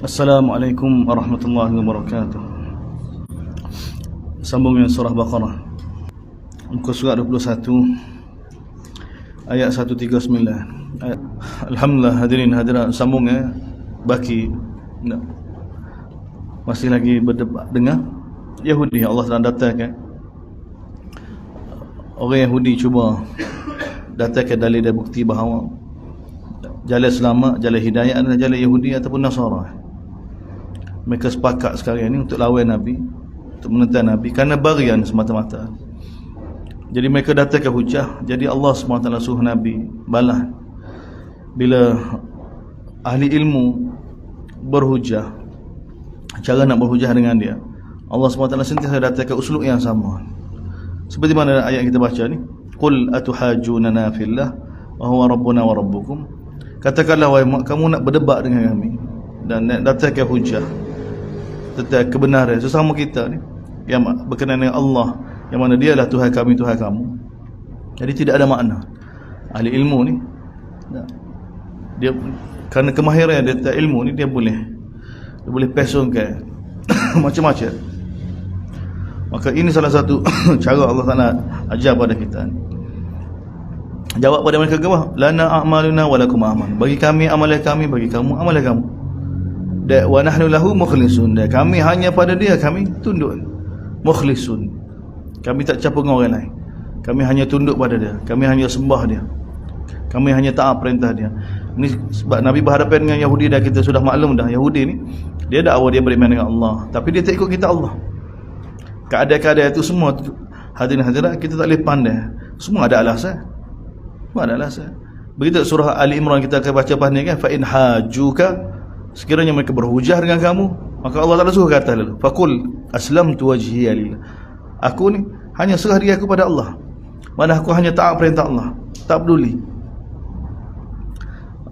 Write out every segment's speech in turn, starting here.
Assalamualaikum warahmatullahi wabarakatuh. Sambung dengan surah Baqarah, muka surat 21 ayat 139. Alhamdulillah, hadirin hadirat, sambung baki masih lagi berdebat dengan Yahudi. Allah telah datangkan orang Yahudi cuba datangkan dalil dan bukti bahawa jalan selamat, jalan hidayah adalah jalan Yahudi ataupun Nasara. Mereka sepakat sekarang ini untuk lawan Nabi, untuk menentang Nabi kerana barian semata-mata. Jadi mereka datangkan hujah. Jadi Allah SWT suruh Nabi balas bila ahli ilmu berhujah, cara nak berhujah dengan dia, Allah SWT sentiasa datangkan uslub yang sama. Seperti mana ayat kita baca ni, qul atuhajunana fillah wa huwa rabbuna wa rabbukum. Katakanlah, wahai kamu nak berdebat dengan kami dan nak datangkan hujah tentang kebenaran sesama kita ni yang berkenaan dengan Allah, yang mana dialah Tuhan kami, Tuhan kamu. Jadi tidak ada makna. Ahli ilmu ni dia kerana kemahiran dia tentang ilmu ni, dia boleh pesongkan macam-macam. Maka ini salah satu cara Allah Taala ajar pada kita. Jawab pada mereka kebah, lana a'maluna wa lakum a'mal. Bagi kami amalan kami, bagi kamu amalan kamu. Dan wa nahnu lahu mukhlisun. Dan kami hanya pada dia kami tunduk. Mukhlisun. Kami tak campur dengan orang lain. Kami hanya tunduk pada dia. Kami hanya sembah dia. Kami hanya taat perintah dia. Ini sebab Nabi berhadapan dengan Yahudi dah, kita sudah maklum dah. Yahudi ni dia dakwa dia beriman dengan Allah, tapi dia tak ikut kita Allah. Keadaan-keadaan itu semua, hadirin hadirat, kita tak boleh pandai. Semua ada alasan. Semua ada alasan. Begitu surah Ali Imran kita akan baca lepas ni kan, fa in hajuka, sekiranya mereka berhujah dengan kamu, maka Allah Taala suruh kata lalu, faqul aslamtu wajhiya lillah. Aku ni hanya serah diri aku pada Allah. Mana aku hanya taat perintah Allah, tak peduli.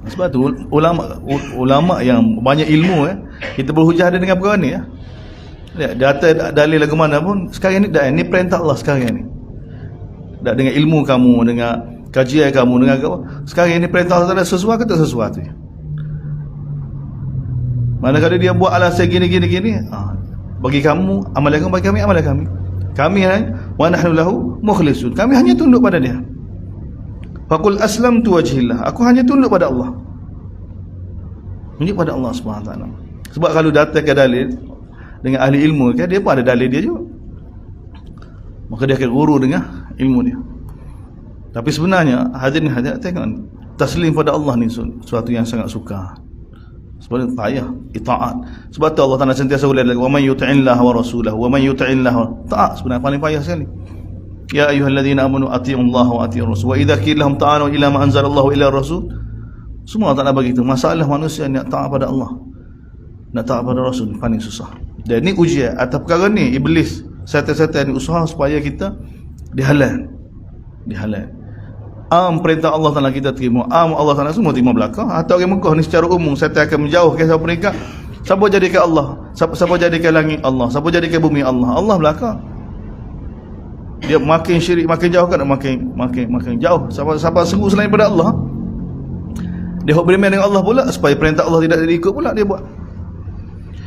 Sebab tu ulama yang banyak ilmu kita berhujah ada dengan perkara ni data dalil lagu mana pun sekarang ni dah, ni perintah Allah sekarang ni. Dah dengan ilmu kamu, dengan kajian kamu, dengan apa, sekarang ini perintah Allah sesuai ke tak sesuai tu. Manakala dia buat alasan gini, bagi kamu amalan kamu, bagi kami amalan kami. Kami wa nahnu lahu mukhlisun. Kami hanya tunduk pada dia. Faqul aslamtu wajhillah. Aku hanya tunduk pada Allah. Tunduk pada Allah Subhanahu Wa Taala. Sebab kalau datang ke dalil dengan ahli ilmu kan, dia pun ada dalil dia juga. Maka dia akan guru dengan ilmu dia. Tapi sebenarnya hadirin hadirat, tengok taslim pada Allah ni sesuatu yang sangat suka. Sebab payah itaat. Sebab tu Allah Taala sentiasa ulang lagi, wa man yuti'illah wa rasulahu, wa man yuti'illah, taat sebenarnya paling payah sekali. Ya ayyuhalladzina amanu atii'ullaha wa atii'ur rasul wa idza qila lahum ta'alu ila ma anzalallahu ila rasul. Semua tak nak bagi tu. Masalah manusia nak taat pada Allah, nak taat pada Rasul paling susah. Dan ni ujian atas perkara ni, iblis, setan-setan ni usaha supaya kita dihalang. Perintah Allah Taala kita terima, Allah Taala semua terima belakang. Atau orang Mekah ni secara umum, setan akan menjauhkan siapa mereka. Siapa jadikan Allah, siapa jadikan langit Allah, siapa jadikan bumi Allah, Allah belakang. Dia makin syirik, makin jauh kan, makin jauh. Siapa seru selain pada Allah, dia beriman dengan Allah pula, supaya perintah Allah tidak diikut pula dia buat.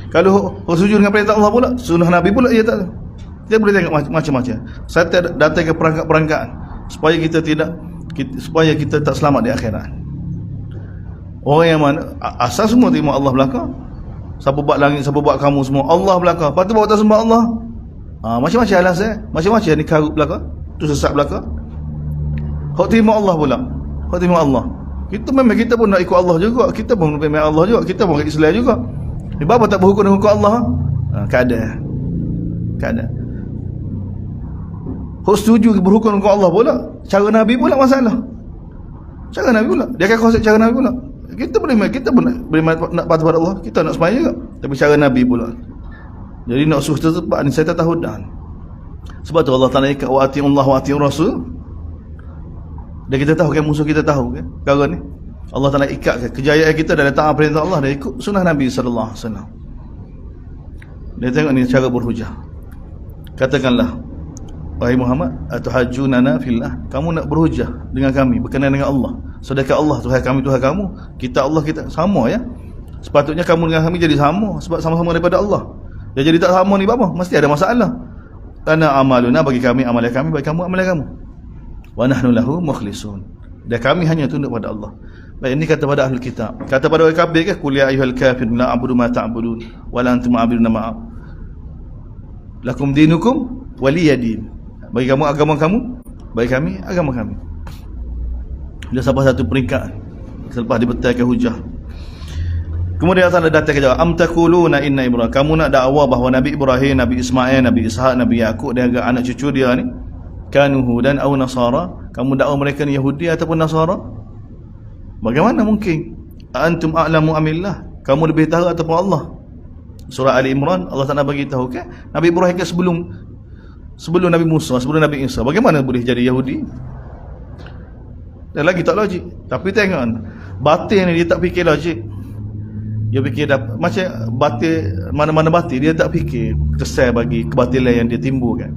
Kalau sujud dengan perintah Allah pula, sunnah Nabi pula dia tak. Dia boleh tengok macam-macam. Saya datang ke perangkat-perangkat supaya kita tak selamat di akhirat. Orang yang mana asal semua terima Allah belakang. Siapa buat langit, siapa buat kamu, semua Allah belakang. Lepas tu bawa tak sembah Allah. Macam-macam alasan, macam-macam ni karut belakang, tu sesat belakang. Hak terima Allah pula. Hak terima Allah. Kita pun nak ikut Allah juga. Kita pun memang Allah juga. Kita pun Islam juga. Apa tak berhukum dengan hukum Allah? Keadaan. Hak setuju berhukum dengan Allah pula. Cara Nabi pula masalah. Cara Nabi pula. Dia akan konsep cara Nabi pula. Kita boleh nak patuh pada Allah. Kita nak semaya juga. Tapi cara Nabi pula. Jadi nak suruh tepat ni saya tak tahu dah. Sebab tu Allah Taala ikat wa atii'ullah wa atii'ur rasul. Dan kita tahu kan, musuh kita tahu kan perkara ni. Allah Taala ikat kejayaan kita dalam taat perintah Allah, dan ikut sunnah Nabi sallallahu alaihi wasallam. Dia tengok ni cara berhujah. Katakanlah, wahai Muhammad, atuhajjunana fillah, kamu nak berhujah dengan kami berkenaan dengan Allah. Sedangkan Allah Tuhan kami, Tuhan kamu, kita Allah kita sama ya. Sepatutnya kamu dengan kami jadi sama, sebab sama-sama daripada Allah. Dia jadi tak sama ni apa? Mesti ada masalah. Ana amaluna, bagi kami amalan kami, bagi kamu amalan kamu. Wa nahnu lahu mukhlisun. Dan kami hanya tunduk pada Allah. Baik, ini kata pada ahli kitab. Kata pada orang kafir ke, qul ya ayyuhal kafirun la a'budu ma ta'budun wa la antum a'buduna ma lakum dinukum waliyadin. Bagi kamu agama kamu, bagi kami agama kami. Dia sampai satu peringkat selepas dibetulkan hujah. Kemudian Allah datang ke jawab, am taquluna inna Ibrahim, kamu nak dakwa bahawa Nabi Ibrahim, Nabi Ismail, Nabi Ishaq, Nabi Yaqub dan anak cucu dia ni kanu hudan aw nasara, kamu dakwa mereka ni Yahudi ataupun Nasara? Bagaimana mungkin? Antum a'lamu amillah, kamu lebih tahu ataupun Allah? Surah Ali Imran, Allah Taala bagi tahu kan Nabi Ibrahim ke sebelum Nabi Musa, sebelum Nabi Isa, bagaimana boleh jadi Yahudi? Dan lagi tak logik. Tapi tengok, batin ni dia tak fikir logik. Dia fikir macam batil, mana-mana batil dia tak fikir kesal bagi kebatilan yang dia timbulkan.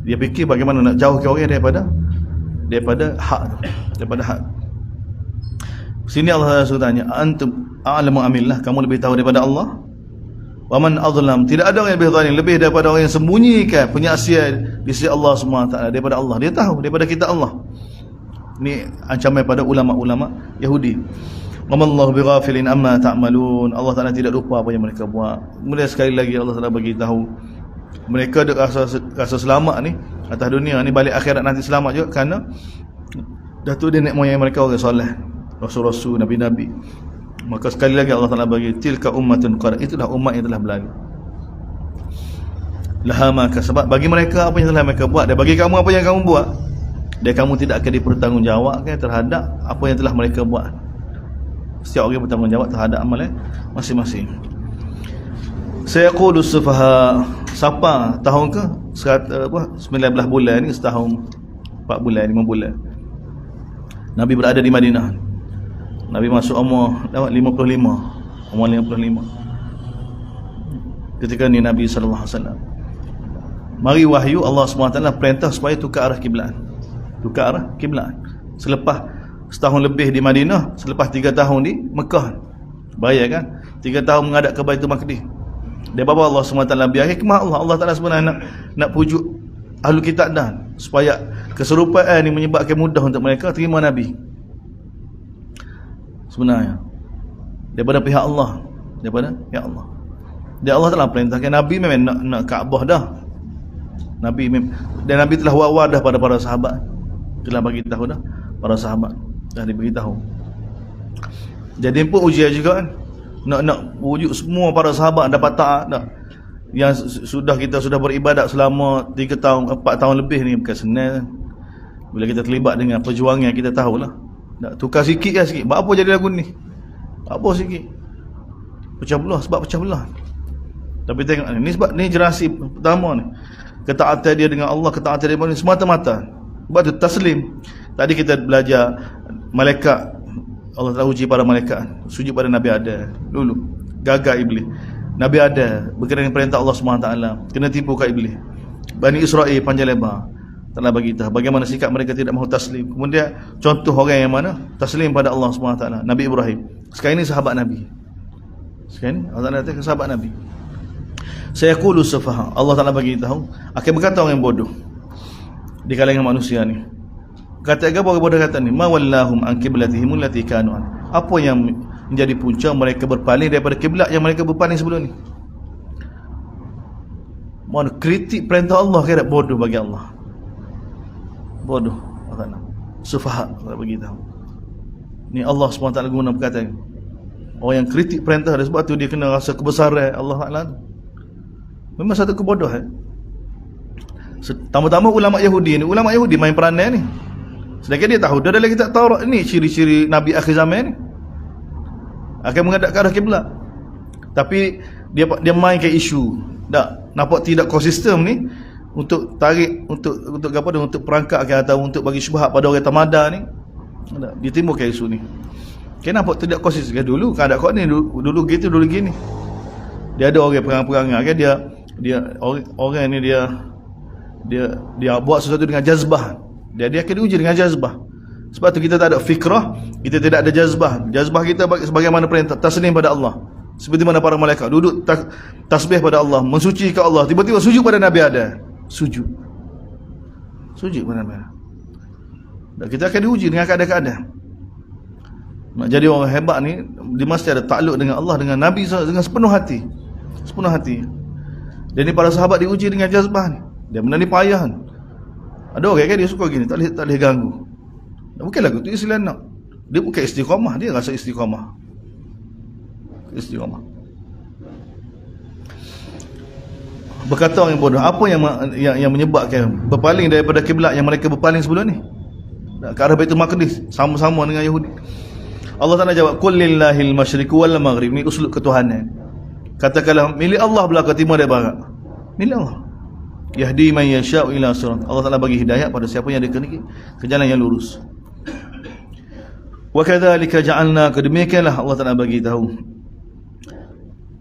Dia fikir bagaimana nak jauhkan orang daripada hak. Sini Allah Subhanahu tanya, antum a'lamu amillah, kamu lebih tahu daripada Allah? Wa man azlam, tidak ada orang yang lebih zalim, lebih daripada orang yang sembunyikan penyaksian di sisi Allah Subhanahu taala daripada Allah. Dia tahu daripada kita Allah. Ini ancaman pada ulama-ulama Yahudi. Wamallahu bighafilin amma ta'malun. Allah Taala tidak lupa apa yang mereka buat. Kemudian sekali lagi Allah Taala bagi tahu mereka ada rasa selamat ni atas dunia ni, balik akhirat nanti selamat juga kerana datuk dia nenek moyang mereka orang soleh, rasul-rasul, nabi-nabi. Maka sekali lagi Allah Taala bagi tilka ummatun qad, itulah umat yang telah berlalu. Laha ma kasabat, bagi mereka apa yang telah mereka buat, dan bagi kamu apa yang kamu buat, dan kamu tidak akan dipertanggungjawabkan terhadap apa yang telah mereka buat. Setiap orang bertanggungjawab terhadap amalan masing-masing. Sayaqulu sufaha, siapa tahun ke 19 bulan ni, setahun 4 bulan 5 bulan Nabi berada di Madinah. Nabi masuk umur 55. Ketika ni Nabi sallallahu alaihi wasallam mari wahyu Allah SWT perintah supaya tukar arah kiblat. Selepas setahun lebih di Madinah, selepas 3 tahun di Mekah, bayangkan 3 tahun menghadap ke Baitul Maqdis. Dia bapa Allah SWT biar hikmah Allah Taala sebenarnya nak pujuk ahli kitab dan supaya keserupaan ini menyebabkan mudah untuk mereka terima Nabi. Sebenarnya daripada pihak Allah, dia Allah telah perintahkan Nabi memang nak Kaabah dah. Nabi telah wadah pada para sahabat, telah bagi tahu dah para sahabat, dah diberitahu. Jadi pun ujian juga kan, nak wujud semua para sahabat dapat taat dah. Yang kita sudah beribadat selama 3 tahun 4 tahun lebih ni bukan senang. Bila kita terlibat dengan perjuangan, kita tahulah. Nak tukar sikit kan sikit. Apa jadi lagu ni? Apa sikit? Pecah belah. Tapi tengok ni sebab ni generasi pertama ni. Ketaatan dia dengan Allah, ketaatan dia dengan semata-mata. Sebab tu taslim. Tadi kita belajar malaikat, Allah telah uji para malaikat, sujud pada Nabi Adam dulu, gagal iblis. Nabi Adam berkaitan dengan perintah Allah SWT, kena tipu kat iblis. Bani Israel panjang lebar, telah bagi tahu bagaimana sikap mereka tidak mahu taslim. Kemudian contoh orang yang mana taslim pada Allah SWT, Nabi Ibrahim. Sekarang ini sahabat Nabi. Sekarang ni Allah Taala sahabat Nabi. Sayaqulu sufaha, Allah Taala bagi tahu akan berkata orang yang bodoh di kalangan manusia ni. Kata apa orang bodoh kata ni? Ma wallahum an qiblatihim allati kanu. Apa yang menjadi punca mereka berpaling daripada kiblat yang mereka berpaling sebelum ni? Mana kritik perintah Allah kira bodoh bagi Allah. Bodoh Allah. Sufaha Allah bagi tahu. Ni Allah SWT guna perkataan. Orang yang kritik perintah dia, sebab tu dia kena rasa kebesaran Allah Taala. Memang satu kebodohan. Tama-tama ulama Yahudi main peranan ni. Sedangkan dia tahu, dia dalam kitab Taurat ni ciri-ciri Nabi akhir zaman ni akan menghadap ke arah kiblat. Tapi dia main ke isu. Tak nampak tidak konsisten ni untuk tarik untuk apa dah, untuk perangkatkan atau untuk bagi syubhat pada orang tamada ni. Dia timbulkan isu ni. Kenapa tidak konsisten dulu keadaan kau ni dulu gitu dulu gini. Dia ada orang perang-perangan kan, dia orang ni dia buat sesuatu dengan jazbah. Dia akan diuji dengan jazbah. Sebab tu kita tak ada fikrah, kita tidak ada jazbah. Jazbah kita sebagaimana perintah taslim pada Allah. Seperti mana para malaikat duduk tasbih pada Allah, mensucikan Allah, tiba-tiba sujud pada Nabi Adam. Sujud pada Nabi Adam. Dan kita akan diuji dengan keadaan-keadaan. Nak jadi orang hebat ni, dia mesti ada takluk dengan Allah, dengan Nabi dengan sepenuh hati. Sepenuh hati. Dan ni para sahabat diuji dengan jazbah ni. Dia benda ni payah ni. Ada orang kan dia suka gini, tak boleh ganggu. Bukan lagu tu Islam nak. Dia bukan istiqamah, dia rasa istiqamah. Berkata orang bodoh, apa yang menyebabkan berpaling daripada kiblat yang mereka berpaling sebelum ni? Ke arah Baitul Maqdis, sama-sama dengan Yahudi. Allah Taala jawab, qul lillahil masyriqu wal maghrib. Ni uslub ketuhanan. Katakanlah milik Allah belaka timur dan barat. Milik Allah. Yahdi man yasha'u ila sirat. Allah Taala bagi hidayah pada siapa yang dia kehendaki ke jalan yang lurus. Wa kadzalika ja'alna, demikianlah Allah Taala bagi tahu.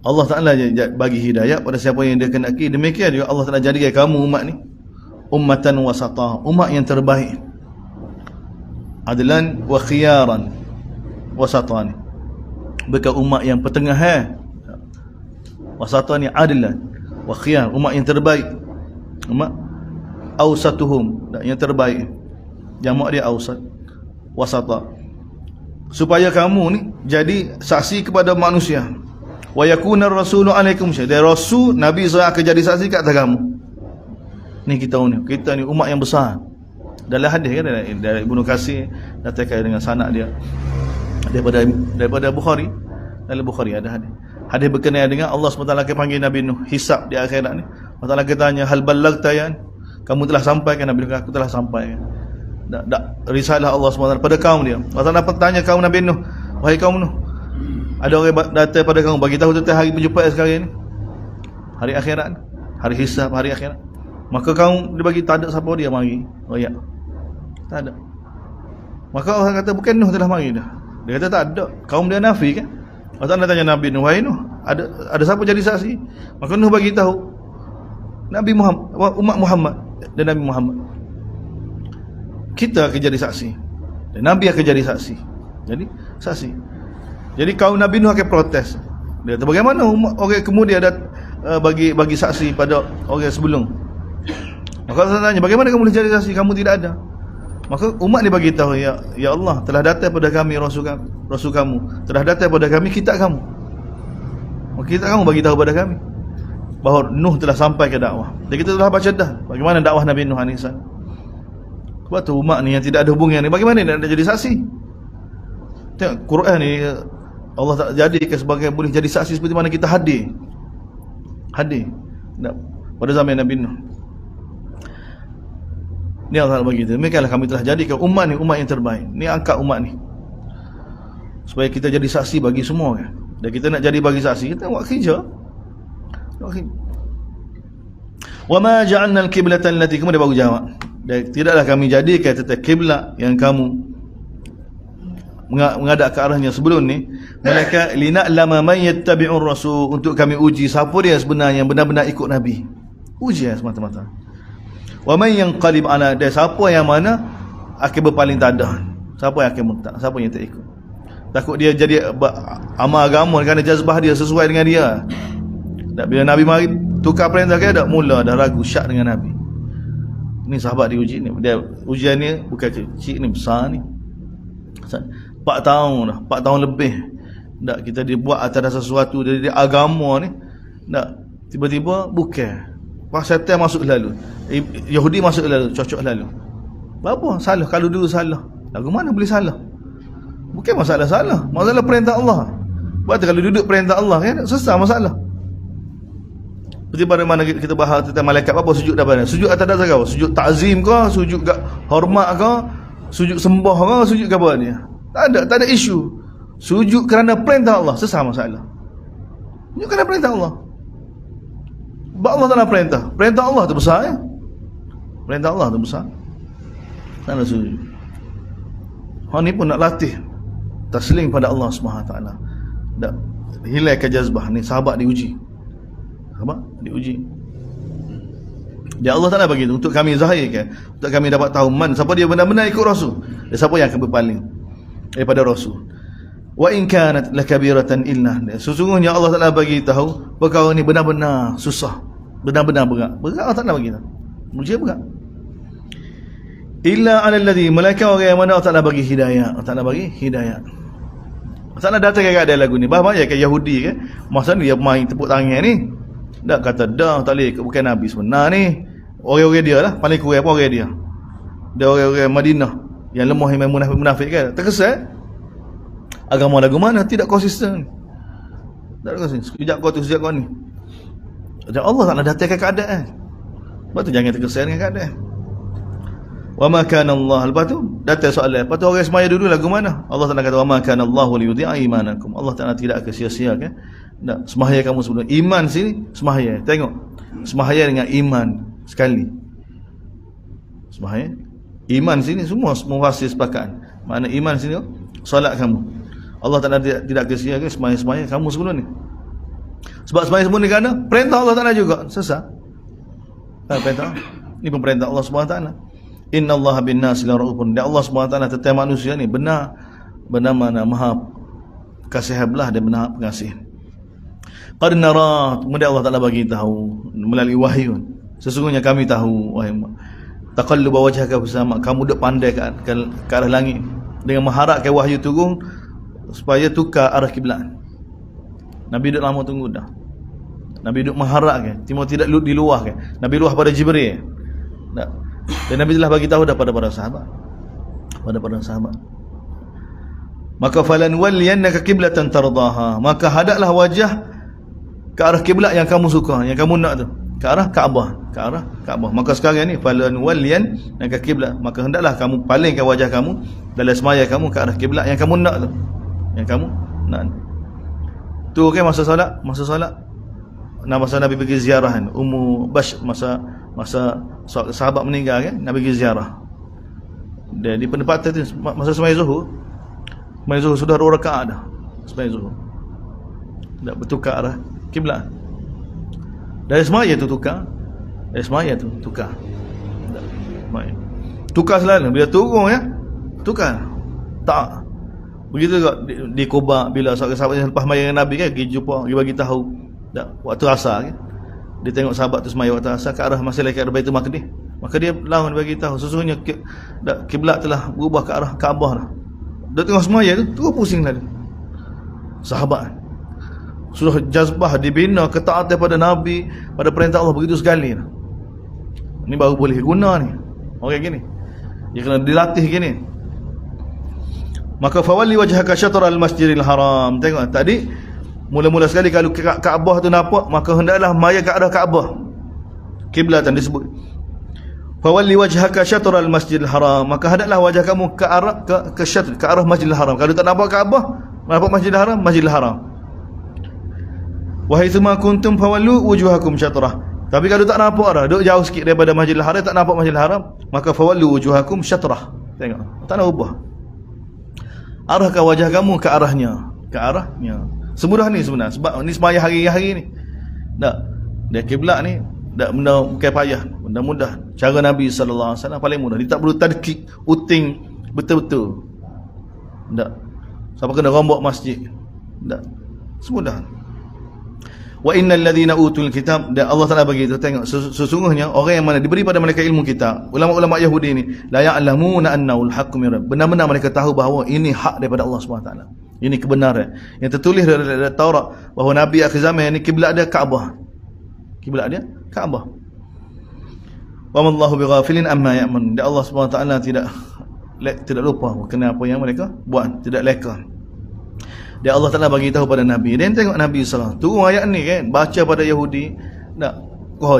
Allah Taala bagi hidayah pada siapa yang dia kehendaki. Demikian juga Allah Taala jadikan kamu umat ni ummatan wasata, umat yang terbaik. Adlan wa khiyaran wasatan, bukan umat yang pertengahan. Wasatan ni adlan wa khiyar, umat yang terbaik. Umat awsatuhum, yang terbaik. Jamak dia awsat, wasata. Supaya kamu ni jadi saksi kepada manusia. Wa yakuna ar-rasulu alaikum syahida. Rasul Nabi SAW akan jadi saksi kat atas kamu. Ni kita ni umat yang besar. Dalam hadis kan dari Ibnu Katsir datangkan dengan sanad dia daripada Bukhari. Dalam Bukhari ada hadis berkenaan dengan Allah SWT akan panggil Nabi Nuh hisab di akhirat ni. Allah Taala tanya, hal ballagta ya? Kamu telah sampaikan? Nabi Nuh, aku telah sampaikan. Risalah Allah SWT pada kaum dia. Allah Taala tanya kaum Nabi Nuh, wahai kaum Nuh, ada orang datang pada kamu bagi tahu tentang hari penjumpa sekarang ni, hari akhirat ni, hari hisab, hari akhirat. Maka kaum dia bagi tak ada siapa dia mari. Oh ya, tak ada. Maka orang kata bukan Nuh telah mari dah. Dia kata tak ada. Kaum dia nafi kan. Allah Taala tanya Nabi Nuh, wahai Nuh, ada siapa jadi saksi? Maka Nuh bagi tahu Nabi Muhammad, umat Muhammad dan Nabi Muhammad. Kita akan jadi saksi dan Nabi akan jadi saksi. Jadi saksi. Jadi kaum Nabi Nuh akan protes. Dia kata bagaimana orang kemudian ada bagi saksi pada orang sebelum. Maka Allah tanya, bagaimana kamu boleh jadi saksi? Kamu tidak ada. Maka umat ni bagi tahu, ya Allah, telah datang pada kami rasul kamu, telah datang pada kami kitab kamu. Maka kitab kamu bagi tahu pada kami bahawa Nuh telah sampai ke dakwah. Dan kita telah baca dah bagaimana dakwah Nabi Nuh alaihi salam. Sebab tu umat ni yang tidak ada hubungan ni, bagaimana dia nak jadi saksi? Tengok Quran ni Allah tak jadikan sebagai boleh jadi saksi seperti mana kita hadir pada zaman Nabi Nuh. Ni Allah bagi kita. Demikianlah kami telah jadikan umat ni umat yang terbaik. Ni angkat umat ni supaya kita jadi saksi bagi semua kan. Dan kita nak jadi bagi saksi, kita buat kerja. Wa ma ja'alna al-qiblata allati, kemudian baru jawab. Dan tidaklah kami jadikan tetap kiblat yang kamu menghadap ke arahnya sebelum ni, mereka lina'lama man yattabi'ur rasul, untuk kami uji siapa dia sebenarnya yang benar-benar ikut Nabi. Ujian semata-mata. Wa man yanqalib ala, dia siapa yang mana akan berpaling tadah, siapa yang akan murtad, siapa yang tak ikut. Takut dia jadi amal agama kerana jazbah dia sesuai dengan dia. Dan bila Nabi mari tukar perintah dia, dah mula dah ragu, syak dengan Nabi. Ni sahabat diuji ni. Dia ujian ni bukan kecil ni, besar ni. 4 tahun dah, 4 tahun lebih. Tak kita dibuat atas sesuatu dari agama ni. Tak tiba-tiba bukan. Syaitan masuk lalu. Yahudi masuk lalu, cocok lalu. Apa? Salah. Kalau dulu salah, lagu mana boleh salah? Bukan masalah salah, masalah perintah Allah. Sebab kalau duduk perintah Allah kan, sesat masalah. Seperti pada mana kita bahas tentang malaikat, apa sujud dah mana? Sujud atas dasar kau? Sujud ta'zim ke? Sujud hormat ke? Sujud sembah ke? Sujud ke apa dia? Tak ada isu. Sujud kerana perintah Allah, sesat masalah. Sujud kerana perintah Allah. Sebab Allah tak nak perintah. Perintah Allah tu besar ya? Perintah Allah tu besar. Tak nak sujud. Hang ni pun nak latih taslim pada Allah SWT. Tak hilangkan jazbah ni. Sahabat diuji. Dia Allah Ta'ala bagi itu untuk kami zahirkan, untuk kami dapat tahu man siapa dia benar-benar ikut Rasul, dan siapa yang akan berpaling daripada Rasul. Wa in kanat lakabiratan illa, sesungguhnya Allah Ta'ala bagi tahu perkara ni benar-benar susah, benar-benar berat. Berat Allah Ta'ala bagi tahu. Ujian berat. Illa 'alal ladzi, malaikat orang yang mana Allah Ta'ala bagi hidayah. Allah Ta'ala bagi hidayah. Allah Ta'ala datang kat ada lagu ni. Banyak kat Yahudi kan, masa ni dia main tepuk tangan ni. Dak kata dah tak boleh, bukan Nabi sebenar ni. Orang-orang dia lah, paling kurang apa orang dia. Dia orang-orang Madinah yang lemah, yang munafik kan. Terkesan agama lagu mana tidak konsisten. Tak konsisten. Sekejap kau tu, sekejap kau ni. Dan Allah Ta'ala datang kat keadaan. Lepas tu jangan terkesan dengan keadaan. Wa ma kana Allah. Lepas tu datang soalan. Lepas tu orang semaya dulu lagu mana? Allah Ta'ala kata wa ma kana Allahu liyudhi'a imanakum. Allah Ta'ala tidak akan sia-siakan semahaya kamu sebelum. Iman sini semahaya. Tengok. Semahaya dengan iman sekali. Semahaya. Iman sini semua mufassir sepakat. Makna iman sini solat kamu. Allah Ta'ala tidak akan sia-siakan semahaya kamu sebelum ni. Sebab semahaya sebelum ni kerana perintah Allah Ta'ala juga. Sesat. Perintah. Ini pun perintah Allah Subhanahu Wa Ta'ala. Inna Allah bin nasi la ra'ufun. Dan Allah SWT tentang manusia ni benar mana maha kasih belah dan benar pengasih. Qad nara, kemudian Allah Ta'ala bagi tahu melalui wahyu, sesungguhnya kami tahu wahai taqalluba wajhaka bersama kamu duk pandai ke arah langit dengan mengharapkan wahyu turun supaya tukar arah kiblat. Nabi duk lama tunggu dah. Nabi duk mengharapkan Timothy tidak di luar kan. Nabi luah pada Jibril. Tak. Dan Nabi telah bagi tahu dah pada para sahabat. Maka falan walliyannaka qiblatan tardaha, maka hadaplah wajah ke arah kiblat yang kamu suka, yang kamu nak tu, ke arah Kaabah, Maka sekarang ni falan walliyannaka qiblat, maka hendaklah kamu palingkan wajah kamu dalam semaya kamu ke arah kiblat yang kamu nak tu, yang kamu nak. Tu okey masa solat. Masa Nabi pergi ziarah kan, Ummu Bash, masa sahabat meninggal kan, Nabi pergi ziarah. Dan di pendapatan tu masa sembahyang zuhur sudah 2 rakaat dah sembahyang zuhur. Tak bertukar arah kiblat. Dari sembahyang tu tukar. Tukar selalu bila turun ya, tukar. Tak. Begitu juga di Quba bila sahabat yang lepas sembahyang Nabi kan pergi jumpa, pergi bagi tahu. Tak, waktu asar kan, dia tengok sahabat tu sembahyang waktu asar ke arah masalah ke arah Baitul Maqdis, maka dia lawan bagi tahu sesungguhnya kiblat telah berubah ke arah Kaabah dah. Dia tengok sembahyang tu terus pusing lagi. Sahabat sudah jazbah, dibina ketaatan pada Nabi, pada perintah Allah begitu sekali dah. Ni baru boleh guna ni orang gini, dia kena dilatih gini. Maka fawalli wajhaka syatral masjidil haram. Tengok tadi mula-mula sekali kalau Kaabah tu nampak, maka hendaklah maya ke arah Kaabah. Kiblatan disebut. Fawalli wajhaka syatral masjidil haram, maka hadaplah wajah kamu ke arah ke syatr, ke arah Masjidil Haram. Kalau tak nampak Kaabah, nampak Masjidil Haram, Masjidil Haram. Wa haitsuma kuntum fawallu wujuhakum syatrah. Tapi kalau tak nampak dah, duk jauh sikit daripada Masjidil Haram, tak nampak Masjidil Haram, maka fawallu wujuhakum syatrah. Tengok, tak nak ubah. Arahkan wajah kamu ke arahnya, Semudah ni sebenarnya, sebab ni sembahyang hari-hari ni. Tak. Dia kiblat ni tak benda bukan payah, benda mudah. Cara Nabi sallallahu alaihi wasallam paling mudah. Dia tak perlu tadqiq, uting betul-betul. Tak. Siapa kena rombak masjid. Tak. Semudah. Wa innal ladzina utul kitab, dan Allah Taala bagi tu, tengok sesungguhnya orang yang mana diberi pada mereka ilmu kitab, ulama-ulama Yahudi ni, la ya'lamuna annahu al-haqqu min rabb. Benar-benar mereka tahu bahawa ini hak daripada Allah Subhanahu Wa Taala. Ini kebenaran yang tertulis dalam Taurat bahawa Nabi akhir zaman ini kiblat dia Kaabah. Wa mallahu bighafilin amma ya'malun. Dan Allah Subhanahu Wa Taala tidak lupa kena apa yang mereka buat, tidak leka. Dan Allah Taala bagi tahu pada Nabi. Dan tengok Nabi sallallahu alaihi wasallam turun ayat ni kan, baca pada Yahudi, tak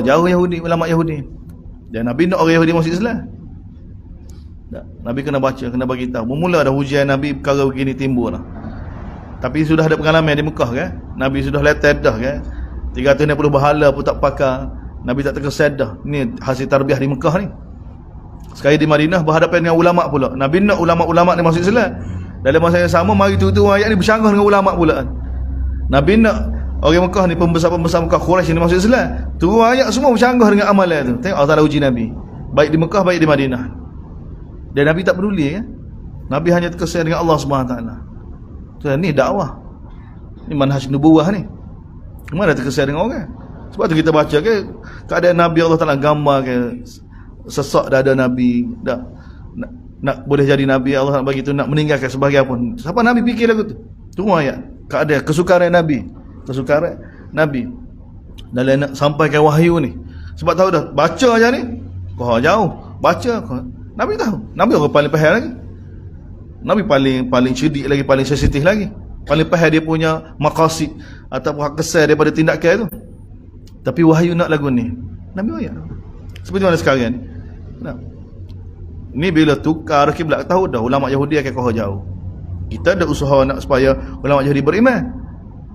jauh Yahudi, ulama Yahudi. Dan Nabi nak orang Yahudi masuk Islam. Tak, Nabi kena baca, kena bagi tahu. Bermula dah ujian Nabi perkara begini timbul lah. Tapi sudah ada pengalaman di Mekah kan. Nabi sudah letet dah kan. 360 bahala pun tak pakai. Nabi tak terkesan dah. Ni hasil tarbiyah di Mekah ni. Sekali di Madinah berhadapan dengan ulama pula. Nabi nak ulama-ulama ni masuk Islam. Dalam masa yang sama mari tu ayat ni bercanggah dengan ulama pula. Nabi nak Orang Mekah ni, pembesar-pembesar Mekah Quraisy ni masuk Islam. Turun ayat semua bercanggah dengan amalan tu. Tengok Allah Ta'ala uji Nabi. Baik di Mekah, baik di Madinah. Dan Nabi tak peduli, kan? Nabi hanya terkesan dengan Allah SWT. So, ni dakwah. Ni manhaj nubuwah ni. Mana terkesan dengan orang? Sebab tu kita baca ke keadaan Nabi, Allah Ta'ala gambar ke sesak dah ada Nabi, dah nak boleh jadi Nabi, Allah Ta'ala bagi tu nak meninggalkan sebagai apa. Siapa Nabi fikir lagu tu? Tunggu ayat. Keadaan kesukaran Nabi. Kesukaran Nabi dalam nak sampaikan wahyu ni. Sebab tahu dah, baca aja ni kau jauh, baca kau. Nabi tahu. Nabi orang paling faham lagi. Nabi paling cerdik lagi, paling sensitif lagi. Paling faham dia punya maqasid ataupun hak kesal daripada tindakan tu. Tapi wahyu nak lagu ni, Nabi ayat. Seperti mana sekarang ni? Ni bila tukar kiblat, tahu dah ulama Yahudi akan kau jauh. Kita ada usaha nak supaya ulama Yahudi beriman.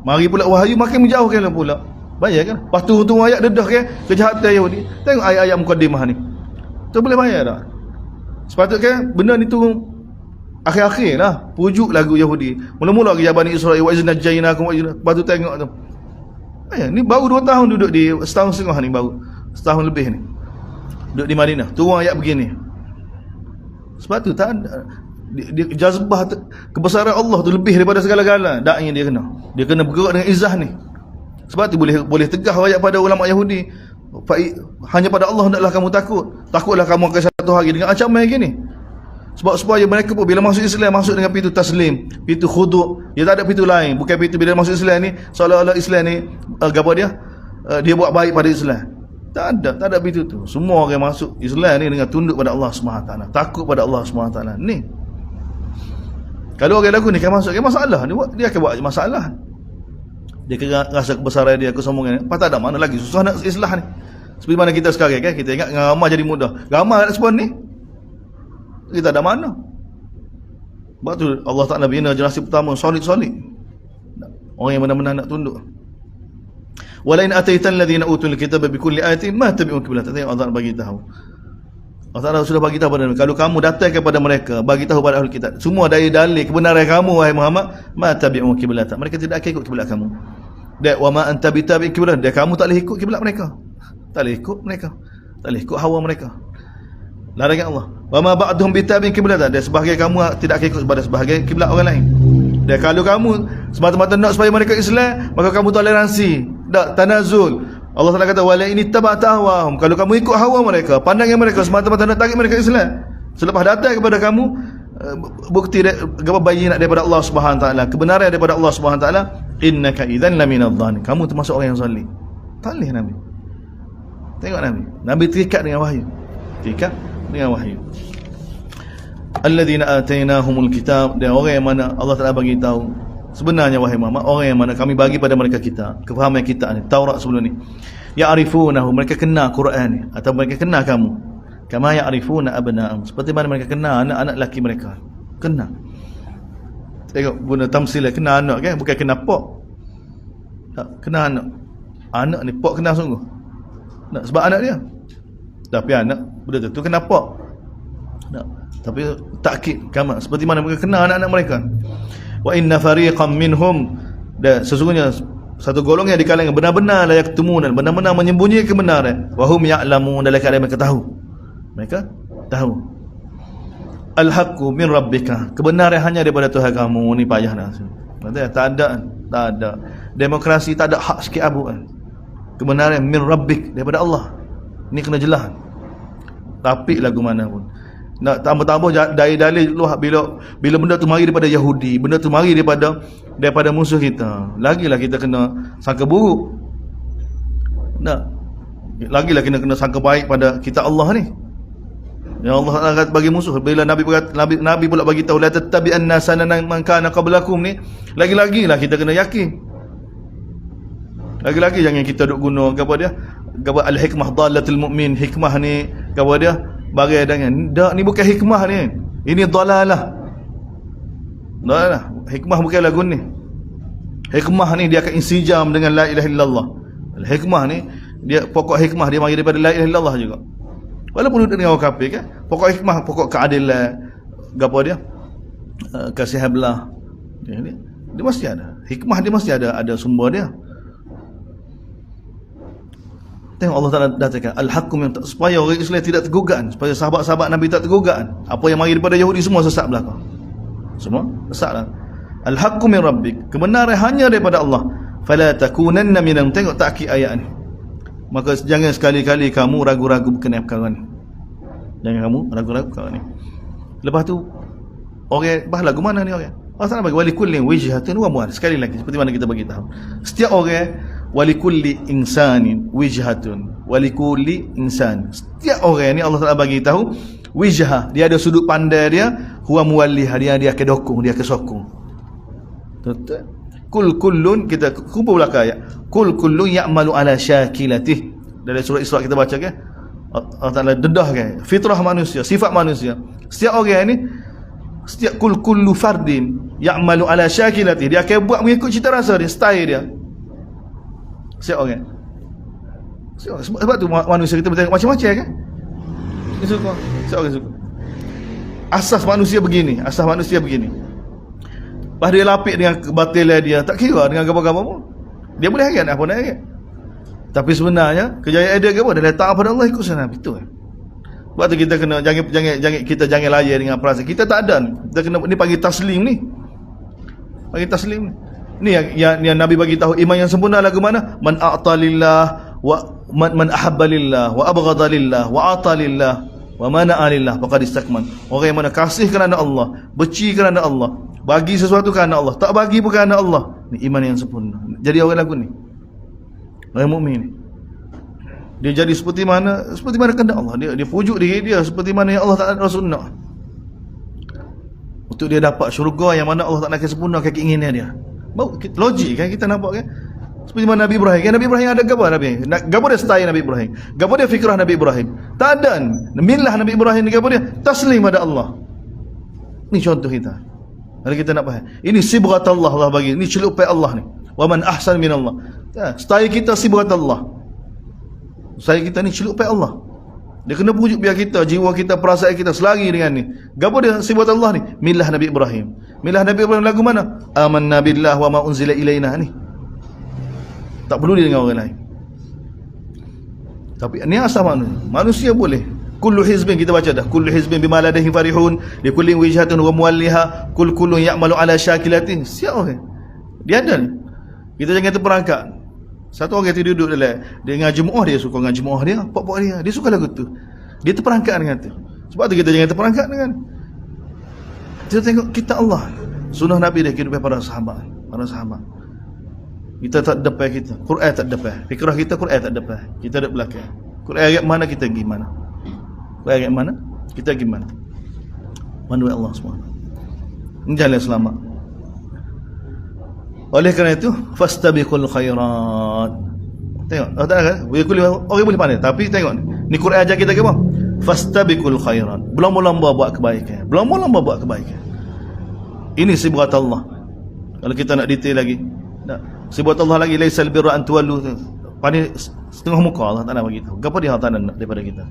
Mari pula wahyu makin menjauhkan pula. Bayar kan? Lepas tu ayat dedah kan kejahatan Yahudi. Tengok ayat-ayat mukaddimah ni. Tu boleh bayar tak? Sepatutnya benda ni tu akhir-akhir lah. Pujuk lagu Yahudi. Mula-mula ke Bani Israel wa izna jainakum wa izna. Lepas tu tengok tu. Ni baru 2 tahun duduk di, setahun setengah ni baru. Setahun lebih ni. Duduk di Madinah. Turun ayat begini. Sebab tu tak ada. Dia jazbah kebesaran Allah tu lebih daripada segala-galanya. Da'i dia kena. Dia kena bergerak dengan izah ni. Sebab tu boleh tegah ayat pada ulama Yahudi. Hanya pada Allah hendaklah kamu takut. Takutlah kamu akan satu hari dengan ancaman gini. Sebab supaya mereka pun bila masuk Islam, masuk dengan pintu taslim, pintu khuduk. Dia tak ada pintu lain. Bukan pintu bila masuk Islam ni seolah-olah Islam ni apa dia? Dia buat baik pada Islam. Tak ada pintu tu. Semua orang masuk Islam ni dengan tunduk pada Allah SWT, takut pada Allah SWT. Ni kalau orang lagu ni kan masuk kan masalah ni, dia akan buat masalah. Dia kena rasa kebesaran dia, kesombongan. Apa tak ada mana lagi susah nak islah ni. Seperti mana kita sekarang kan, kita ingat ramah jadi mudah. Ramah nak respon ni kita ada mana. Sebab tu Allah Ta'ala bina generasi pertama solid-solid, orang yang benar-benar nak tunduk. Walain ataitan ladhina utul kitaba bikulli ayatin ma tabi'u qiblata. Allah bagi tahu, Allah Ta'ala sudah bagi tahu pada mereka, kalau kamu datang kepada mereka, bagi tahu pada ahli kitab semua dari dalil kebenaran kamu wahai Muhammad, ma tabi'u qiblata, mereka tidak akan ikut kiblat kamu. Dan wa ma anta bitabi qiblat, dan kamu tak boleh ikut kiblat mereka. Tak boleh ikut mereka, tak boleh ikut hawa mereka. Larangan Allah. Wa ma ba'dhum bitabi qiblat, dan sebahagian kamu tidak akan ikut pada sebahagian kiblat orang lain. Dan kalau kamu semata-mata nak supaya mereka Islam, maka kamu toleransi, tak tanazul. Allah Taala kata wala ini tabata hawahum, kalau kamu ikut hawa mereka, pandangan mereka semata-mata nak tarik mereka Islam, selepas datang kepada kamu bukti bayinat daripada Allah Subhanahu taala, kebenaran daripada Allah Subhanahu taala, innaka idzan laminadh dhalin, kamu termasuk orang yang zalim. Tak boleh Nabi. Tengok Nabi terikat dengan wahyu. Terikat dengan wahyu. Alladzina atainahumul kitab, dan orang yang mana Allah Taala bagi tahu sebenarnya wahai Muhammad, orang yang mana kami bagi pada mereka kitab, kefahaman kita ni, Taurat sebelum ni, ya'rifunahu, mereka kenal Quran ni, atau mereka kenal kamu, kama ya'rifuna abna'ahum, seperti mana mereka kenal anak-anak lelaki mereka. Kenal. Tengok guna tamsil, kenal anak kan, bukan kenal pok. Tak, kenal anak. Anak ni pok kenal sungguh. Tak, sebab anak dia. Tapi anak benda tu kenal pok. Tak, tapi takkid kama, seperti mana mereka kenal anak-anak mereka. Wa inna fariqam minhum, dan sesungguhnya satu golongan di kalangan benar-benar la yaktumun, benar-benar menyembunyikan kebenaran, wa hum ya'lamun, dalam keadaan mereka tahu. Mereka tahu. Al-haqqu min rabbika, kebenaran hanya daripada Tuhan kamu. Ni payah nak. Tak ada demokrasi, tak ada hak sikit abu kan. Kebenaran min rabbik, daripada Allah. Ni kena jelas. Tapi lagu mana pun nak tambah-tambah dari dalil luah, bila benda tu mari daripada Yahudi, benda tu mari daripada musuh kita, lagilah kita kena sangka buruk. Nak lagilah kena sangka baik pada kita Allah ni. Ya Allah Taala bagi musuh, bila Nabi pula bagi tahu la tattabi'anna sanana man kana qablakum ni, lagi-lagilah kita kena yakin. Lagi-lagi jangan kita duk guna apa dia? Al-hikmah dalatul mu'min, hikmah ni apa dia? Bagai dengan dak, ni bukan hikmah ni, ini dalalah. Hikmah bukan lagu ni. Hikmah ni dia akan insijam dengan la ilaha illallah. Hikmah ni dia, pokok hikmah dia mari daripada la ilaha illallah juga. Walaupun dengan orang kafir kan, pokok hikmah, pokok keadilan, apa dia? Kasih belah. Dia mesti ada. Hikmah dia mesti ada sumber dia. Tengok Allah Ta'ala datangkan al-haqqu min, supaya orang Islam tidak tergugat, supaya sahabat-sahabat Nabi tak tergugat. Apa yang mari daripada Yahudi semua sesat belaka. Semua sesatlah. Al-haqqu min rabbik, kebenaran hanya daripada Allah. Fala takunanna minal, tengok takkid ayat ni. Maka jangan sekali-kali kamu ragu-ragu berkenaan perkara ni. Jangan kamu ragu-ragu perkara ni. Lepas tu orang bah lagu mana ni orang? Allah Ta'ala bagi walikullin wijhatun wa mu'ad. Sekali lagi seperti mana kita bagi tahu. Setiap orang walikulli insanin wijhatun, walikulli insan. Setiap orang ni Allah Ta'ala bagi tahu wijhah, dia ada sudut pandai dia, huwa muwalliha, dia akan dokong, dia akan sokong. Betul? Kul kullun, kita kumpul belakang ayat. Kul kullun ya'malu ala syakilatih. Dari surah Isra kita baca kan? Allah Ta'ala dedah kan? Fitrah manusia, sifat manusia. Setiap orang ni, setiap kullu fardin ya'malu ala syakilatih, dia akan buat mengikut cita rasa dia, style dia. Setiap orang. Sebab tu manusia kita bertengok macam-macam kan? Dia suka. Setiap orang suka. Asas manusia begini, asas manusia begini. Lepas dia lapik dengan kebatilan dia, tak kira dengan apa-apa pun. Dia boleh heret apa nak heret. Tapi sebenarnya kejayaan dia apa? Dia letak pada Allah, ikut sunnah Nabi tu. Sebab tu kita kena jangan layan dengan perasaan. Kita tak ada. Kita kena ni panggil taslim ni. Panggil taslim ni. Ni yang Nabi bagi tahu iman yang sempurna lagu mana? Man a'ta lillah wa man ahabba lillah wa abghadha lillah wa ata lillah wa mana'a lillah faqad istakmal. Orang yang mana kasih kerana Allah, benci kerana Allah, bagi sesuatu kerana Allah, tak bagi pun kerana Allah, ni iman yang sempurna. Jadi orang lagu ni, orang mukmin ni, dia jadi seperti mana kehendak Allah. Dia pujuk diri dia seperti mana yang Allah Ta'ala sunnah, untuk dia dapat syurga yang mana Allah Ta'ala akan sempurnakan keinginan dia. Logik kan kita nampak kan? Seperti mana Nabi Ibrahim kan? Nabi Ibrahim ada gapo Nabi? Gapo dia style Nabi Ibrahim? Gapo dia fikrah Nabi Ibrahim? Tak ada. Millah Nabi Ibrahim gapo dia? Taslim pada Allah. Ni contoh kita. Kalau kita nak faham. Ini sibghat Allah bagi. Ini celupai Allah ni. Wa man ahsan min Allah. Style kita sibghat Allah. Style kita ni celupai Allah. Dia kena pujuk biar kita, jiwa kita, perasaan kita selari dengan ni. Gapo dia sibghat Allah ni? Millah Nabi Ibrahim. Millah Nabi Ibrahim lagu mana? Amanna billah wa ma unzila ilaina ni. Tak perlu dia dengan orang lain. Tapi ni asal manusia boleh. Kullu hizbin, kita baca dah. Kullu hizbin bima ladayhim farihun, likulli wijhatun wa muwalliha, kullun ya'malu ala syakilatin. Siap orang. Dia ada. Kita jangan terperangkap. Satu orang tu duduk dalam, dia dengan jemaah, dia suka dengan jemaah dia, pok-pok dia suka lagu tu. Dia terperangkap dengan tu. Sebab tu kita jangan terperangkap dengan. Kita tengok kita Allah. Sunnah Nabi dia kehidupan para sahabat. Kita tak depan kita. Quran tak depan. Fikrah kita Quran tak depan. Kita ada belakang. Quran ayat mana kita pergi mana? Quran ayat mana? Kita pergi mana? Mandu Allah SWT. Ini jalan selamat. Oleh kerana itu, fastabiqul khairat. Tengok, tak ada kan? Orang boleh pandai. Tapi tengok ni Quran ajar kita ke apa? Fastabiqul khairat. Berlomba-lomba buat kebaikan. Berlomba-lomba buat kebaikan. Ini sibghat Allah. Kalau kita nak detail lagi, sibghat Allah lagi, laisal birra an tuwallu. Pandai setengah muka Allah Ta'ala bagi tahu. Gapo dia Allah Ta'ala nak daripada kita?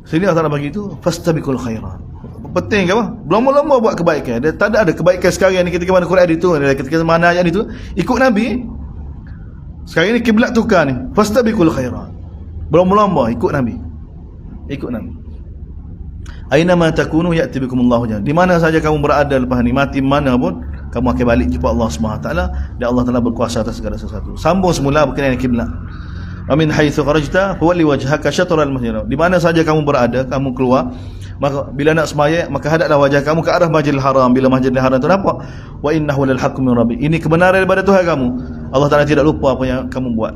Sini Allah Ta'ala bagi itu fastabiqul khairat. Penting ke apa? Berlomba-lomba buat kebaikan. Dia tak ada kebaikan sekarang ni ketika mana Quran itu, ketika mana ayat itu ikut Nabi. Sekarang ni kiblat tukar ni. Fastabiqul khairat. Berlomba-lomba ikut Nabi. Ikut Nabi. Aina ma takunu ya'ti bikumullahu jalla. Di mana saja kamu berada lepas ni, mati mana pun, kamu akan balik jumpa Allah Subhanahu taala, dan Allah Taala berkuasa atas segala sesuatu. Sambung semula berkenaan kiblat. Wa min haitsu kharajta fawalli wajhaka syatral masjid. Di mana saja kamu berada, kamu keluar, maka bila nak sembahyang, maka hadaplah wajah kamu ke arah Masjidil Haram. Bila Masjidil Haram tu nampak, wa innahu lal haqqu min rabbik. Ini kebenaran daripada Tuhan kamu. Allah Taala tidak lupa apa yang kamu buat.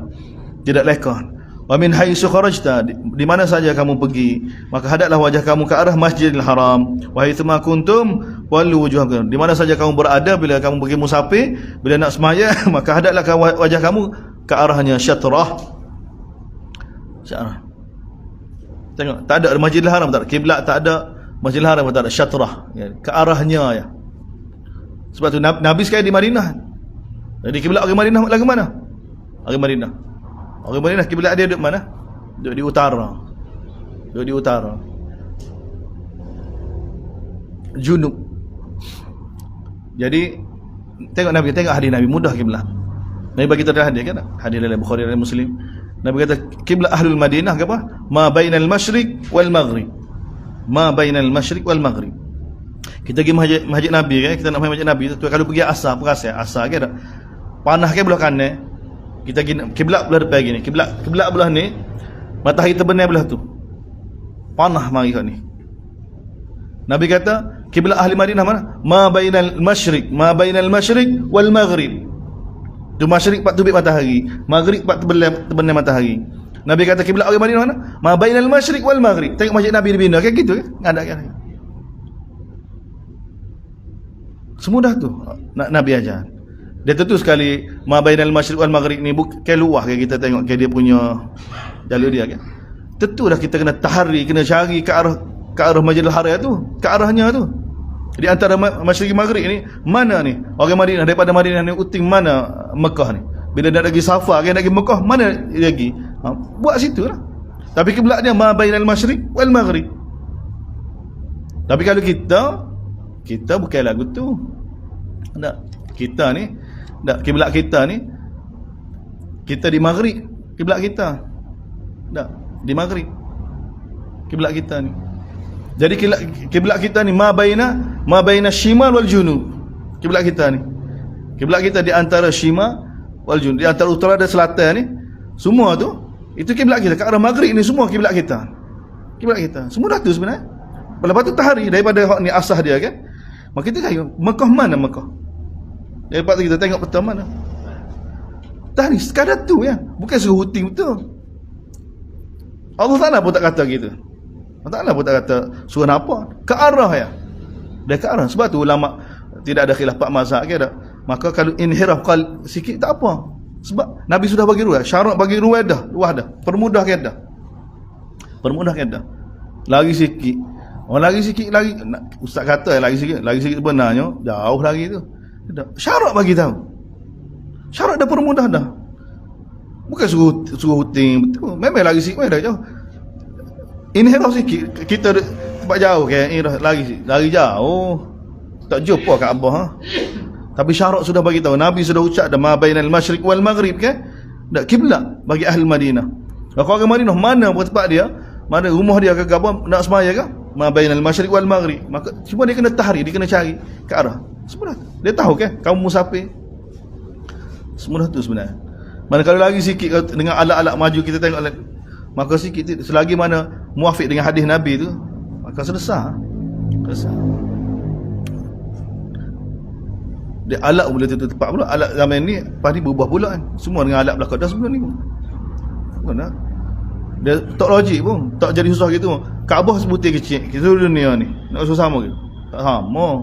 Tidak lekah. Wa min haitsu kharajta, di mana saja kamu pergi, maka hadaplah wajah kamu ke arah Masjidil Haram. Wa haitsu ma kuntum wallu wujuhakum. Di mana saja kamu berada bila kamu pergi musafir, bila nak sembahyang, maka hadaplah wajah kamu ke arahnya syatrah. Syatrah. Tengok, tak ada Masjidil Haram, tak ada kiblat, tak ada Masjidil Haram, tak ada syatrah, ya, ke arahnya ya. Sebab tu Nabi sekali di Madinah. Jadi kiblat orang Madinah lagu mana? Orang Madinah. Orang Madinah kiblat dia duduk mana? Duduk di utara. Duduk di utara. Junub. Jadi tengok Nabi, tengok hadis Nabi, mudah kiblat. Nabi bagi kita hadis kan? Hadis dalam Bukhari dan Muslim. Nabi kata kiblat ahlul Madinah ke apa? Ma bainal masyriq wal maghrib. Ma bainal masyriq wal maghrib. Kita pergi masjid Nabi kan, kita nak pergi masjid Nabi tu kalau pergi asar, perasaan asar ke tak? Panah ke belah kanan. Kita pergi kiblat belah depan gini. Kiblat belah ni, matahari terbenam belah tu. Panah mari kat ni. Nabi kata kiblat ahli Madinah mana? Ma bainal masyriq wal maghrib. Tu masyriq pak terbit matahari, maghrib pak terbenam matahari. Nabi kata kiblat orang Madinah mana? Ma bainal masyriq wal maghrib. Tengok masjid Nabi dibina kayak gitu kan? Ngadak kan. Semudah tu Nabi ajar. Dia tentu sekali ma bainal masyriq wal maghrib ni bukan luah kan kita tengok ke dia punya jalur dia kan. Tentu dah kita kena tahari, kena cari ke arah Masjidil Haram tu, ke arahnya tu. Di antara masyriq maghrib ni mana ni? Orang Madinah daripada Madinah ni uting mana Mekah ni? Bila nak pergi Safa kan nak pergi Mekah mana lagi? Buat situ lah. Tapi kiblat dia ma bainal masyriq wal maghrib. Tapi kalau kita bukan lagu tu. Tak. Kita ni, tak, kiblat kita ni kita di maghrib, kiblat kita. Tak, di maghrib. Kiblat kita ni. Jadi kiblat kita ni ma baina shimal wal junub. Kiblat kita ni. Kiblat kita di antara shimal wal junub, di antara utara dan selatan ni, semua tu itu kiblat kita. Ke arah maghrib ni semua kiblat kita. Kiblat kita. Semua dah tu sebenarnya. Lepas tu tahari daripada hak ni asah dia kan. Maka kita tengok Mekah mana Mekah. Lepas tu kita tengok peta mana. Tahari sekadar tu ya. Bukan suruh huting betul. Allah Ta'ala pun tak kata gitu. Allah Ta'ala pun tak kata suruh apa. Ke arah ya. Dia ke arah. Sebab tu ulama tidak ada khilaf pak mazhab ke tak. Maka kalau inhiraf sikit tak apa. Sebab Nabi sudah bagi ruah. Syarat bagi ruah dah. Permudah ke dah. Lagi sikit. Lagi sikit lagi. Ustaz kata lagi sikit benarnya. Jauh lagi tu. Syarat bagi tahu. Syarat dah permudah dah. Bukan suruh huting betul. Memang lagi sikit dah jauh. Inhiraf sikit. Kita tempat jauh ke lagi jauh. Tak jumpa Kaabah ha? Tapi syarat sudah bagi tahu. Nabi sudah ucap dah ma bainal masyriq wal maghrib kan? Dak kiblat bagi ahli Madinah. Kalau orang Madinah mana tempat dia? Mana rumah dia ke apa nak semaya ke? Ma bainal masyriq wal maghrib. Maka cuma dia kena tahri, dia kena cari ke arah. Sebenarnya dia tahu kan kaum musafir. Semudah tu sebenarnya. Mana kalau lagi sikit dengan alat-alat maju kita tengok alat, maka sikit selagi mana muafiq dengan hadis Nabi tu, maka selesai. Dia alat boleh tepat pula. Alat zaman ni pasti berubah pula kan. Semua dengan alat belakang dah sebelum ni pun. Bukan tak? Dia tak logik pun. Tak jadi susah gitu. Kaabah sebutir kecil. Kita dunia ni. Nak susah sama ke? Tak sama.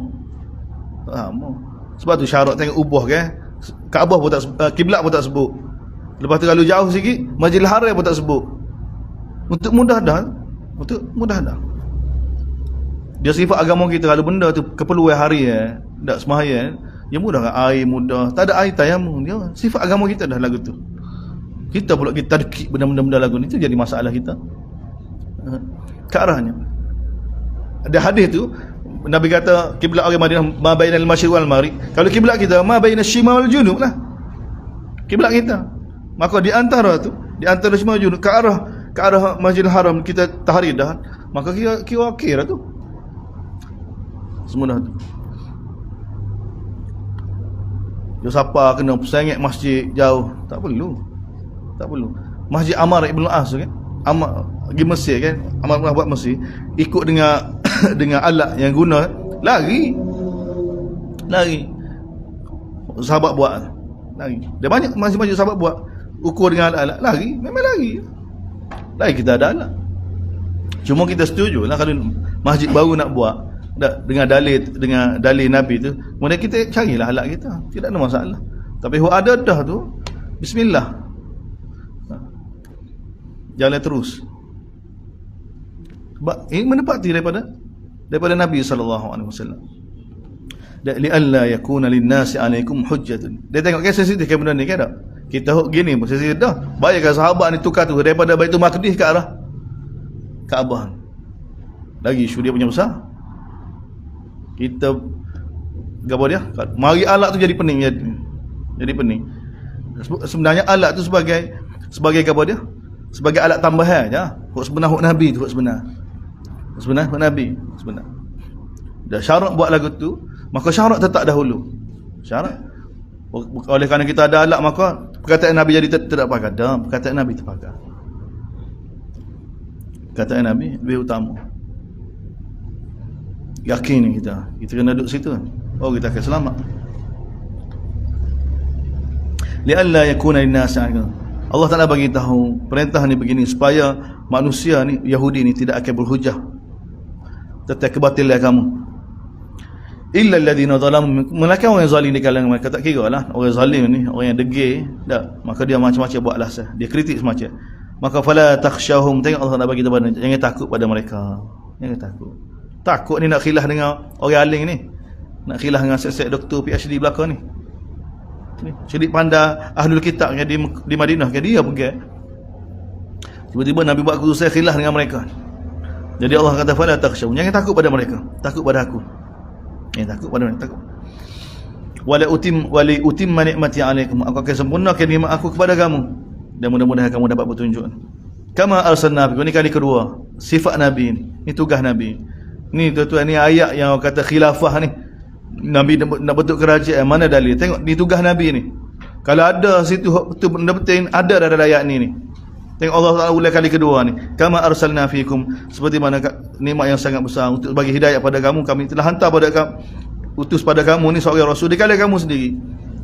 Sebab tu syarat tengok ubah kan. Kaabah pun tak kiblat pun tak sebut. Lepas tu kalau jauh sikit Masjidil Haram pun tak sebut. Untuk mudah dah. Dia sifat agama kita kalau benda tu keperluan hari tak sembahyang, dia mudah kan air mudah. Tak ada air tayamum dia. Sifat agama kita dah lagu tu. Kita pula kita dekik benda-benda lagu ni tu jadi masalah kita. Ke arahnya. Ada hadis tu Nabi kata kiblat orang Madinah ma bainal masyriq wal maghrib. Kalau kiblat kita ma bainasy shimal wal junub lah. Kiblat kita. Maka di antara tu, di antara shimal wal junub ke arah Masjidil Haram kita tahrid dah. Maka kira okey lah tu. Semudah tu. Dia siapa kena sengit masjid jauh, tak perlu. Masjid Amar Ibn As kan? Amar pergi Mesir kan? Amar pernah buat Mesir, ikut dengan dengan alat yang guna, lari. Sahabat buat lari. Dia banyak masjid-masjid sahabat buat ukur dengan alat lari, memang lari. Lagi kita ada alat. Cuma kita setuju lah kalau masjid baru nak buat dengan dalil Nabi tu, kemudian kita carilah alat kita, tidak ada masalah. Tapi ada dah tu, bismillah, jalan terus. Sebab ini menepati daripada Nabi SAW. Li'alla yakuna lin-nasi 'alaikum hujjatun. Dia tengok kan sensitif ke benda ni kan tak? Kita hok gini pun sensitif dah. Bayangkan sahabat ni tukar tu daripada Baitul Maqdis ke arah Kaabah. Lagi isu dia punya besar. Kita apa dia? Mari alat tu jadi pening. Jadi pening. Sebenarnya alat tu sebagai apa dia? sebagai alat tambahan je. Huk sebenar huk Nabi tu, huk sebenar. Huk sebenar huk Nabi, sebenar. Dah syarat buat lagu tu, maka syarat tetap dahulu. Syarat. Oleh kerana kita ada alat, maka perkataan Nabi jadi tidak pakai. Dah, perkataan Nabi terpakai. Perkataan Nabi lebih utama. Yakin ni kita kena duduk situ. Oh, kita akan selamat. Li'alla yakuna linnas Allah Ta'ala bagi tahu perintah ni begini supaya manusia ni, Yahudi ni tidak akan berhujah tentang kebatilan kamu. Illa alladhina zalamu, melainkan orang yang zalim di kalangan mereka. Tak kira lah orang zalim ni, orang yang degil tak, maka dia macam-macam buat alasan, dia kritik semacam. Maka fala takhshahum, tengok Allah Ta'ala bagi tahu, jangan takut pada mereka. Jangan takut. Takut ni nak khilah dengan orang aling ni, nak khilah dengan set-set doktor PhD belakang ni. Syirik pandai Ahlul Kitab yang di Madinah kan, dia pergi tiba-tiba Nabi buat keputusan khilaf dengan mereka. Jadi Allah kata fala takhshaw, jangan takut pada mereka, takut pada aku. Jangan takut pada mereka, takut. Wala utimma ni'mati 'alaikum, aku akan sempurnakan nikmat aku kepada kamu, dan mudah-mudahan kamu dapat petunjuk. Kama arsalna bikum, ini kali kedua sifat Nabi ni tugas Nabi ni. Tuan-tuan, ni ayat yang kata khilafah ni, Nabi nak bentuk kerajaan, mana dalil? Tengok di tugas Nabi ni. Kalau ada situ betul benda betul, ada dalam ayat ni. Tengok Allah Taala ulang kali kedua ni. Kama arsalna fikum, seperti mana nikmat yang sangat besar untuk bagi hidayah pada kamu, kami telah hantar pada kamu, utus pada kamu ni seorang rasul di kalangan kamu sendiri.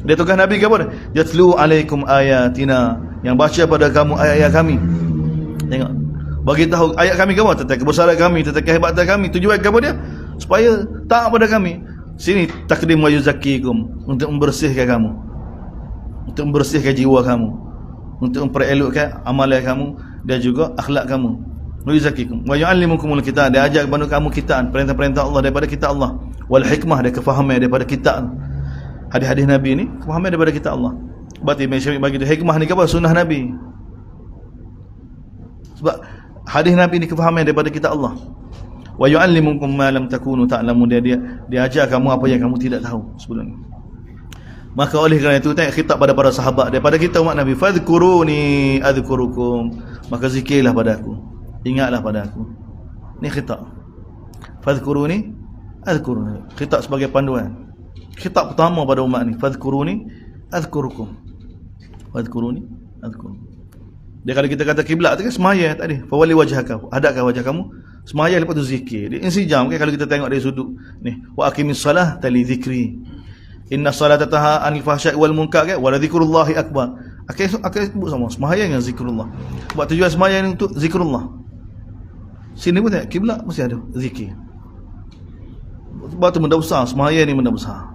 Dia tugas Nabi ke apa? Yatlu alaikum ayatina, yang baca pada kamu ayat-ayat kami. Tengok, bagi tahu ayat kami ke apa? Tentang kebesaran kami, tentang kehebatan kami. Tujuan ke apa dia? Supaya taat pada kami. Sini takdim wa yuzakkikum, untuk membersihkan kamu, untuk membersihkan jiwa kamu, untuk memperelokkan amalan kamu dan juga akhlak kamu. Wa yuzakkikum wa yu'allimukumul kitab, dia ajar kepada kamu kitab, perintah-perintah Allah daripada kitab Allah, wal hikmah, dia kefahaman daripada kitab. Hadis-hadis Nabi ni kefahaman daripada kitab Allah. Berarti bagi dia hikmah ni ke apa? Sunnah Nabi. Sebab hadis Nabi ni kefahaman daripada kitab Allah. Wa yu'allimukum ma lam takunu ta'lamun, dia ajar kamu apa yang kamu tidak tahu sebelum ni. Maka oleh kerana itu, tengok khitab pada para sahabat daripada kita umat Nabi, fadhkuruni adhkurukum, maka zikirlah pada aku, ingatlah pada aku. Ni khitab, fadhkuruni adhkurukum, khitab sebagai panduan, khitab pertama pada umat ni, fadhkuruni adhkurukum, fadhkuruni adhkurukum. Dia kalau kita kata kiblat tu kan semaya tadi, fawali wajhaka, hadapkan wajah kamu, semaya lepas tu zikir. Dia insijam kan, kalau kita tengok dari sudut ni, wa aqimis salah tali zikri, inna salata tanha 'anil fahsya'i wal munkar kan, wa la zikrullahi akbar. Akan sebut sama semaya dengan zikrullah. Sebab tujuan semaya ni untuk zikrullah. Sini pun tengok kiblat mesti ada zikir. Sebab tu benda besar, semaya ni benda besar.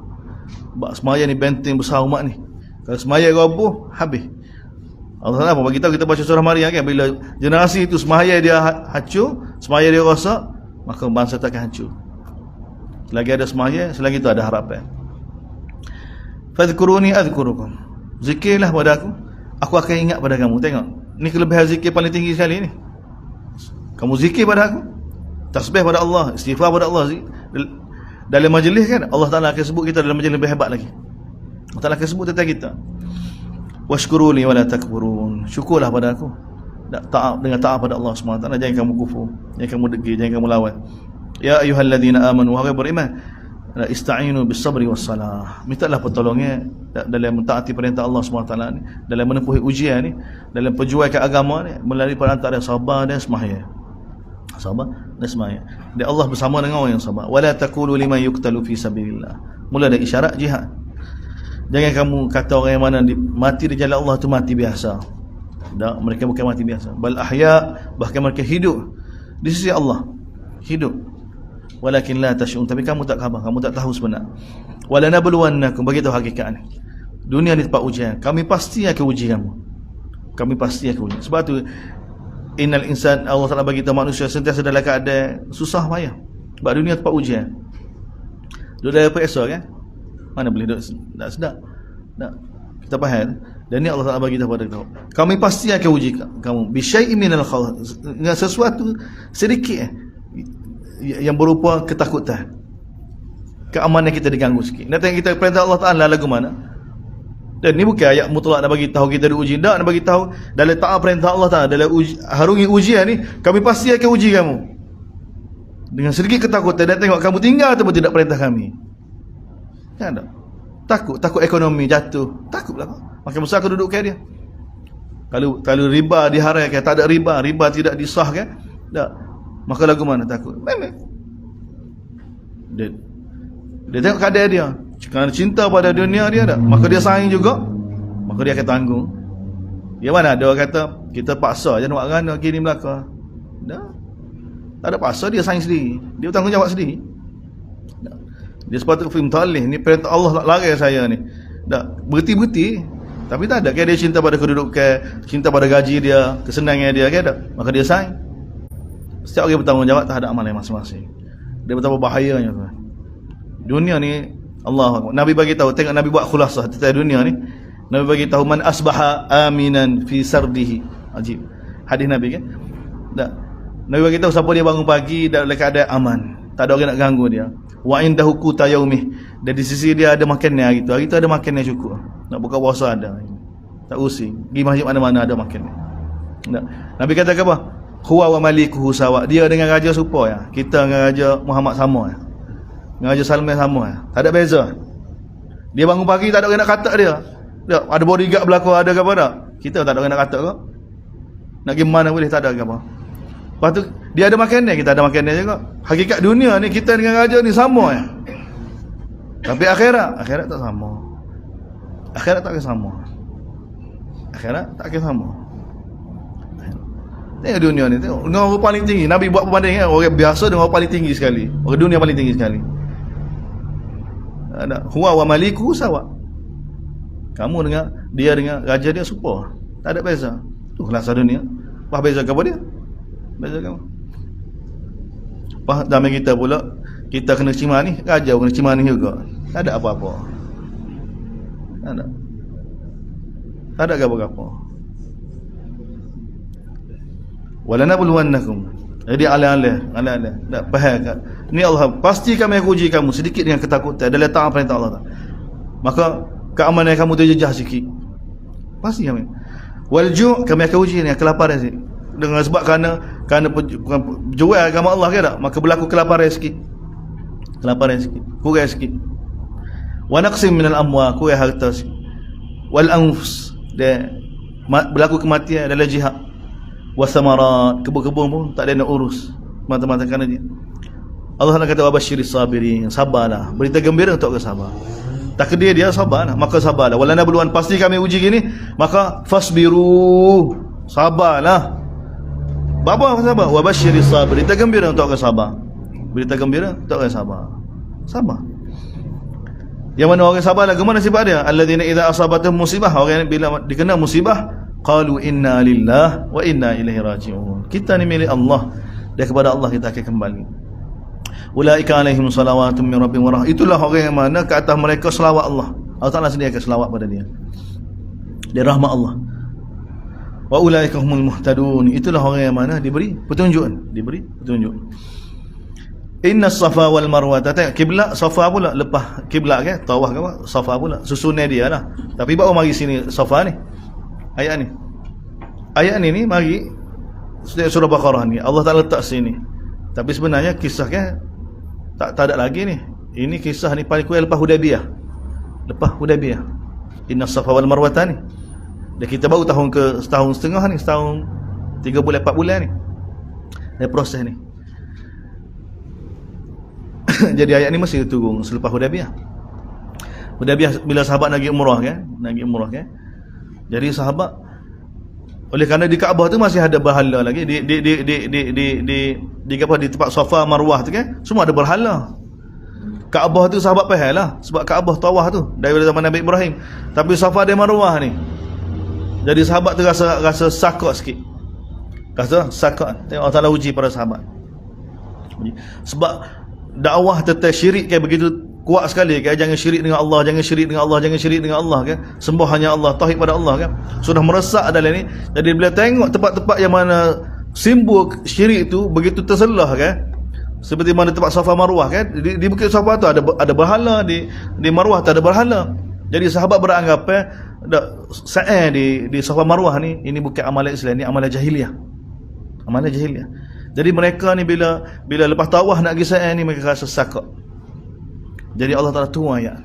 Sebab semaya ni benteng besar umat ni. Kalau semaya roboh, habis. Allah Taala apa bagi tahu, kita baca surah Maryam kan, bila generasi itu semaya dia hancur, semaya dia rosak, maka bangsa takkan hancur. Selagi ada semaya, selagi itu ada harapan. Fadhkuruni adhkurukum, zikirlah pada aku akan ingat pada kamu. Tengok, ni kelebihan zikir paling tinggi sekali ni. Kamu zikir pada aku, tasbih pada Allah, istighfar pada Allah. Dalam majlis kan, Allah Taala akan sebut kita dalam majlis lebih hebat lagi. Allah Taala akan sebut tentang kita. Washkuruni wala takfurun, syukurlah pada aku, taat dengan taat pada Allah SWT. Jangan kamu kufur, jangan kamu degil, jangan kamu lawan. Ya ayyuhalladzina amanu, wahai beriman, ista'inu bis sabri was salah, mintalah pertolongan dalam mentaati perintah Allah SWT ni, dalam menempuhi ujian ni, dalam perjuangan agama ni, melalui perantara sabar dan sembahyang. Sabar dan sembahyang. Dan Allah bersama dengan orang yang sabar. Wala taqulu liman yuqtalu fi sabilillah, mula ada isyarat jihad. Jangan kamu kata orang yang mana mati di jalan Allah tu mati biasa. Tak, mereka bukan mati biasa. Bal ahya, bahkan mereka hidup di sisi Allah. Hidup. Walakin la tash'un, tapi kamu tak khabar, kamu tak tahu sebenar. Wala nabluwannakum, bagi tahu hakikat ni. Dunia ni tempat ujian. Kami pasti akan uji kamu. Kami pasti akan uji. Sebab tu innal insan, Allah Taala bagi tahu manusia sentiasa dalam keadaan susah payah. Sebab dunia tempat ujian. Duduk dalam periksa kan? Mana boleh duduk tak sedap. Tak. Kita faham. Dan ni Allah Taala bagi tahu pada kita. Kami pasti akan uji kamu bi syai'in minal khawf, dengan sesuatu sedikit yang berupa ketakutan. Keamanan kita diganggu sikit. Nanti kita perintah Allah Taala lagu mana? Dan ni bukan ayat mutlak nak bagi tahu kita diuji, tak, nak bagi tahu dalam taat perintah Allah Taala, dalam harungi ujian ni, kami pasti akan uji kamu. Dengan sedikit ketakutan dan tengok kamu tinggal ataupun tidak perintah kami. Kan tak? Takut ekonomi jatuh. Takutlah kau. Makin besar kau duduk dia. Kalau riba diharamkan, tak ada riba tidak disahkan, tak. Maka lagu mana takut? Memang. Dia tengok keadaan dia. Kerana cinta pada dunia dia tak, maka dia sayang juga, maka dia akan tanggung. Dia mana ada orang kata kita paksa je nak buat kerana gini belaka. Dah. Tak ada paksa, dia sayang sendiri. Dia bertanggungjawab sendiri. Dah. Dia sepatutnya film talih ni perintah Allah nak larang saya ni. Dah berhenti. Tapi tak ada, dia cinta pada kedudukan, cinta pada gaji dia, kesenangan dia, kan tak? Maka dia sayang. Setiap orang bertanggungjawab terhadap amalan masing-masing. Dia betapa bahayanya tu. Dunia ni Allah, Nabi bagi tahu, tengok Nabi buat khulasah tentang dunia ni. Nabi bagi tahu man asbaha aminan fi sardihi. Ajib. Hadis Nabi kan? Tak. Nabi bagi tahu siapa dia bangun pagi dalam keadaan aman, tak ada orang nak ganggu dia. Wa indahu quta yaumih. Dan di sisi dia ada makanan hari tu. Hari tu ada makanan cukup. Nak buka puasa ada. Tak using. Pergi masjid mana-mana ada makanan. Tak. Nabi kata apa? Huwa wa malikuhu sawa. Dia dengan raja serupa ya. Kita dengan raja Muhammad sama ya. Dengan Raja Salman sama, tak ada beza. Dia bangun pagi tak ada orang nak kata dia. Ada bodyguard belakang, ada ke apa tak? Kita tak ada orang nak kata ke? Nak pergi mana boleh, tak ada ke apa. Lepas tu dia ada makanan, kita ada makanan juga. Hakikat dunia ni kita dengan raja ni sama ya. Tapi akhirat tak sama. Akhirat tak akan sama. Akhirat tak akan sama. Tengok dunia ni, tengok dengan orang paling tinggi. Nabi buat perbandingan orang biasa dengan orang paling tinggi sekali. Orang dunia paling tinggi sekali. Ada huwa wa maliku sawa. Kamu dengan dia dengan raja dia serupa. Tak ada beza. Tu kelas dunia. Apa beza apa dia? Beza kamu. Apa dalam kita pula kita kena cima ni, raja kena cima ni juga. Tak ada apa-apa. Tak ada apa-apa. Walanabluwannakum. Jadi ala-ala tak faham kan? Ni Allah pasti kami akan uji kamu sedikit dengan ketakutan dalam taat perintah Allah. Maka keamanan kamu terjejah sikit. Pasti kami. Wal ju' kami akan uji dengan kelaparan sikit. Dengan sebab kerana jual agama Allah ke tak? Maka berlaku kelaparan sikit. Kelaparan sikit. Kurang sikit. Wa naqsim minal amwal, kurang harta sikit. Wal anfus, dan berlaku kematian dalam jihad. Wasamarat, kebun-kebun pun tak ada nak urus mata-mata kerana dia. Allah nak kata wabasyiris sabirin, sabarlah, berita gembira untuk orang sabar. Takdir dia sabarlah, maka sabarlah. Walana buluan, pasti kami uji gini, maka fasbiru, sabarlah. Bapa sabar, wabasyiris sabirin, berita gembira untuk orang sabar. Berita gembira untuk orang sabar. Sabar. Yang mana orang sabar lagu mana sifat dia? Alladzina idza asabatuhum musibah, orang yang bila dikena musibah qalu inna lillah wa inna ilaihi raji'un. Kita ni milik Allah dan kepada Allah kita akan kembali. Ulaika alaihim salawatun min rabbihim wa rahmah. Itulah orang yang mana ke atas mereka selawat Allah. Allah Taala sendiri akan selawat pada dia. Dia rahmat Allah. Wa ulaika humul muhtadun. Itulah orang yang mana diberi petunjuk. Inna safa wal marwah. Tengok kiblat safa pula lepas kiblat kan, tawaf ke apa? Safa pula susunan dia lah. Tapi baru mari sini safa ni. Ayat ni mari surah Baqarah ni Allah Taala letak sini. Tapi sebenarnya kisah kan tak ada lagi ni. Ini kisah ni paling kuat lepas Hudaybiyah. Inna safa wal marwah ni. Dan kita baru setahun setengah ni, setahun 3 bulan 4 bulan ni. Dari proses ni. Jadi ayat ni mesti turun selepas Hudaybiyah. Bila sahabat nak pergi umrah kan? Jadi sahabat oleh kerana di Kaabah tu masih ada berhala lagi di tempat Safa Marwah tu kan, semua ada berhala. Kaabah tu sahabat faham lah sebab Kaabah tawaf tu dari zaman Nabi Ibrahim. Tapi Safa dan Marwah ni, jadi sahabat tu rasa sakit sikit. Tengok Allah Taala uji para sahabat. Sebab dakwah tentang syirik kan begitu kuat sekali kan, jangan syirik dengan Allah kan, sembah hanya Allah, tauhid pada Allah kan, sudah meresak dalam ni. Jadi bila tengok tempat-tempat yang mana simbol syirik tu begitu terselah kan, seperti mana tempat Safa Marwah kan, di bukit Safa tu ada berhala, di Marwah tu ada berhala. Jadi sahabat beranggapan sa'i di Safa Marwah ni, ini bukan amalan Islam, ni amalan jahiliah. Amalan jahiliah. Jadi mereka ni bila lepas tawaf nak pergi sa'i ni, mereka rasa sakak. Jadi Allah Taala turun ayat.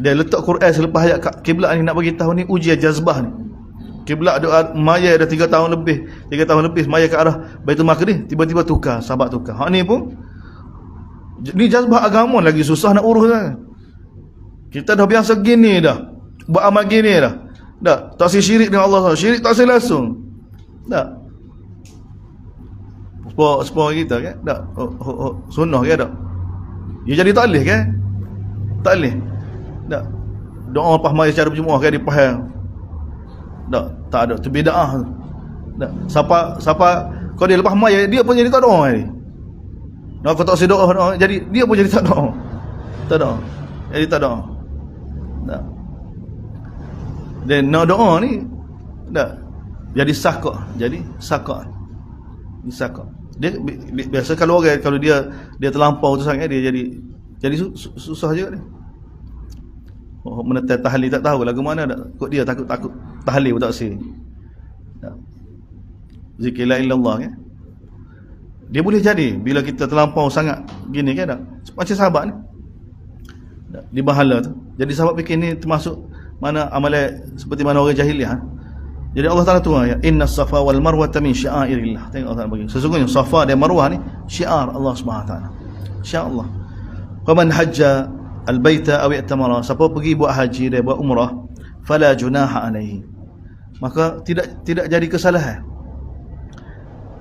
Dia letak Quran selepas ayat kiblat ni nak bagi tahu ni ujian jazbah ni. Kiblat maya dah 3 tahun lebih maya ke arah Baitul Maqdis, tiba-tiba tukar, sahabat tukar. Hak ni pun ni jazbah agama lagi susah nak urus kan. Kita dah biasa gini dah, buat amal gini dah. Tak syirik dengan Allah. Syirik tak langsung. Tak. Sport kita kan? Tak. Sunnah ke tak? Dia jadi taklih kan? Taklih. Tak. Doa lepas maya secara berjemaah kan dipahal. Tak ada. Itu bid'ah. Tak. Siapa kalau dia lepas maya, dia pun jadi tak doa ni. Kau tak usah doa, jadi dia pun jadi tak doa. Tak doa. Jadi tak doa. Tak. Dan nak doa ni tak. Jadi sakak. Dia biasa kalau orang kalau dia terlampau tu sangat, dia jadi susah juga dia. Menetai tahlil tak tahu lagu mana dak. Kok dia takut tahlil pun tak si. Zikir la illallah kan. Dia boleh jadi bila kita terlampau sangat gini kan tak. Macam sahabat ni. Di bahala tu. Jadi sahabat fikir ni termasuk mana amalan seperti mana orang jahiliah. Jadi Allah Taala turun ayat inna safa wal marwa min syiairillah. Tengok Allah Taala bagi. Sesungguhnya Safa dan Marwah ni syiar Allah Subhanahu Wa Taala. Syiar Allah. Faman hajja al-baita aw i'tamara, siapa pergi buat haji dan buat umrah, fala junaha alaihi, maka tidak jadi kesalahan.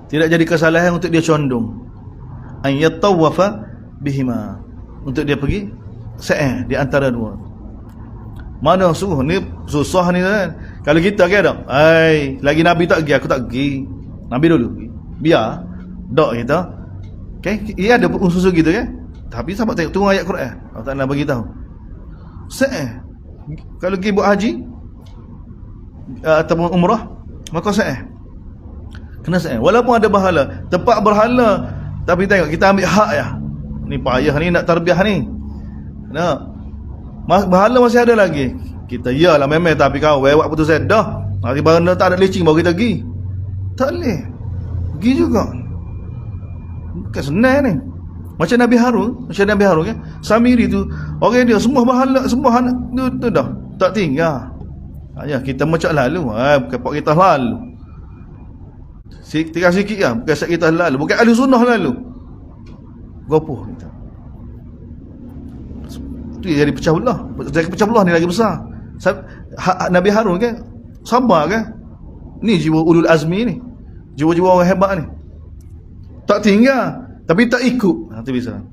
Tidak jadi kesalahan untuk dia condong an yatawafa bihima, untuk dia pergi sa'i di antara dua. Mana sungguh ni susah ni kan. Kalau kita kan tak, lagi Nabi tak pergi, aku tak pergi. Nabi dulu biar dak kita. Okay? Ia ada unsur gitu kan. Tapi sahabat tengok turun ayat Quran. Allah Taala bagi tahu. Sa'i. Kalau pergi buat haji ataupun umrah, maka sa'i. Kena sa'i. Walaupun ada berhala, tempat berhala, tapi tengok kita ambil hak ya. Ni payah ni nak tarbiyah ni. Nak. Berhala masih ada lagi. Kita iyalah memang tapi kau buat putusan dah. Hari barang tak ada licin baru kita pergi. Tak boleh. Pergi juga. Bukan senang ni. Macam Nabi Harun kan. Samiri tu orang dia semua bahala, semua tu dah tak tinggal. Ya kita macam lalu. Bukan kita lalu. Tinggal sikit lah. Bukan kita lalu. Bukan ahli sunnah lalu. Gopoh kita. Itu jadi pecah belah. Jadi pecah belah ni lagi besar. Nabi Harun kan sabar kan. Ni jiwa ulul azmi ni. Jiwa-jiwa orang hebat ni. Tak tinggal tapi tak ikut. Itu bisa.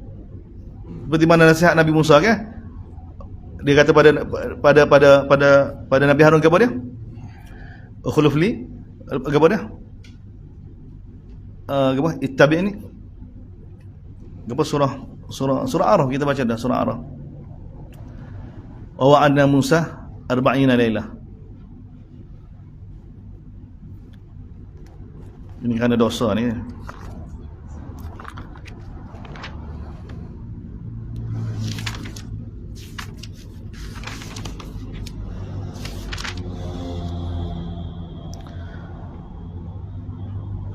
Seperti mana nasihat Nabi Musa kan? Dia kata pada Nabi Harun kepada dia? Khuluf li kepada dia? Apa? Ittabi'ni. Apa surah Araf kita baca dah surah Araf. Wa wa'adna Musa 40 lailah. Ini kerana dosa ni.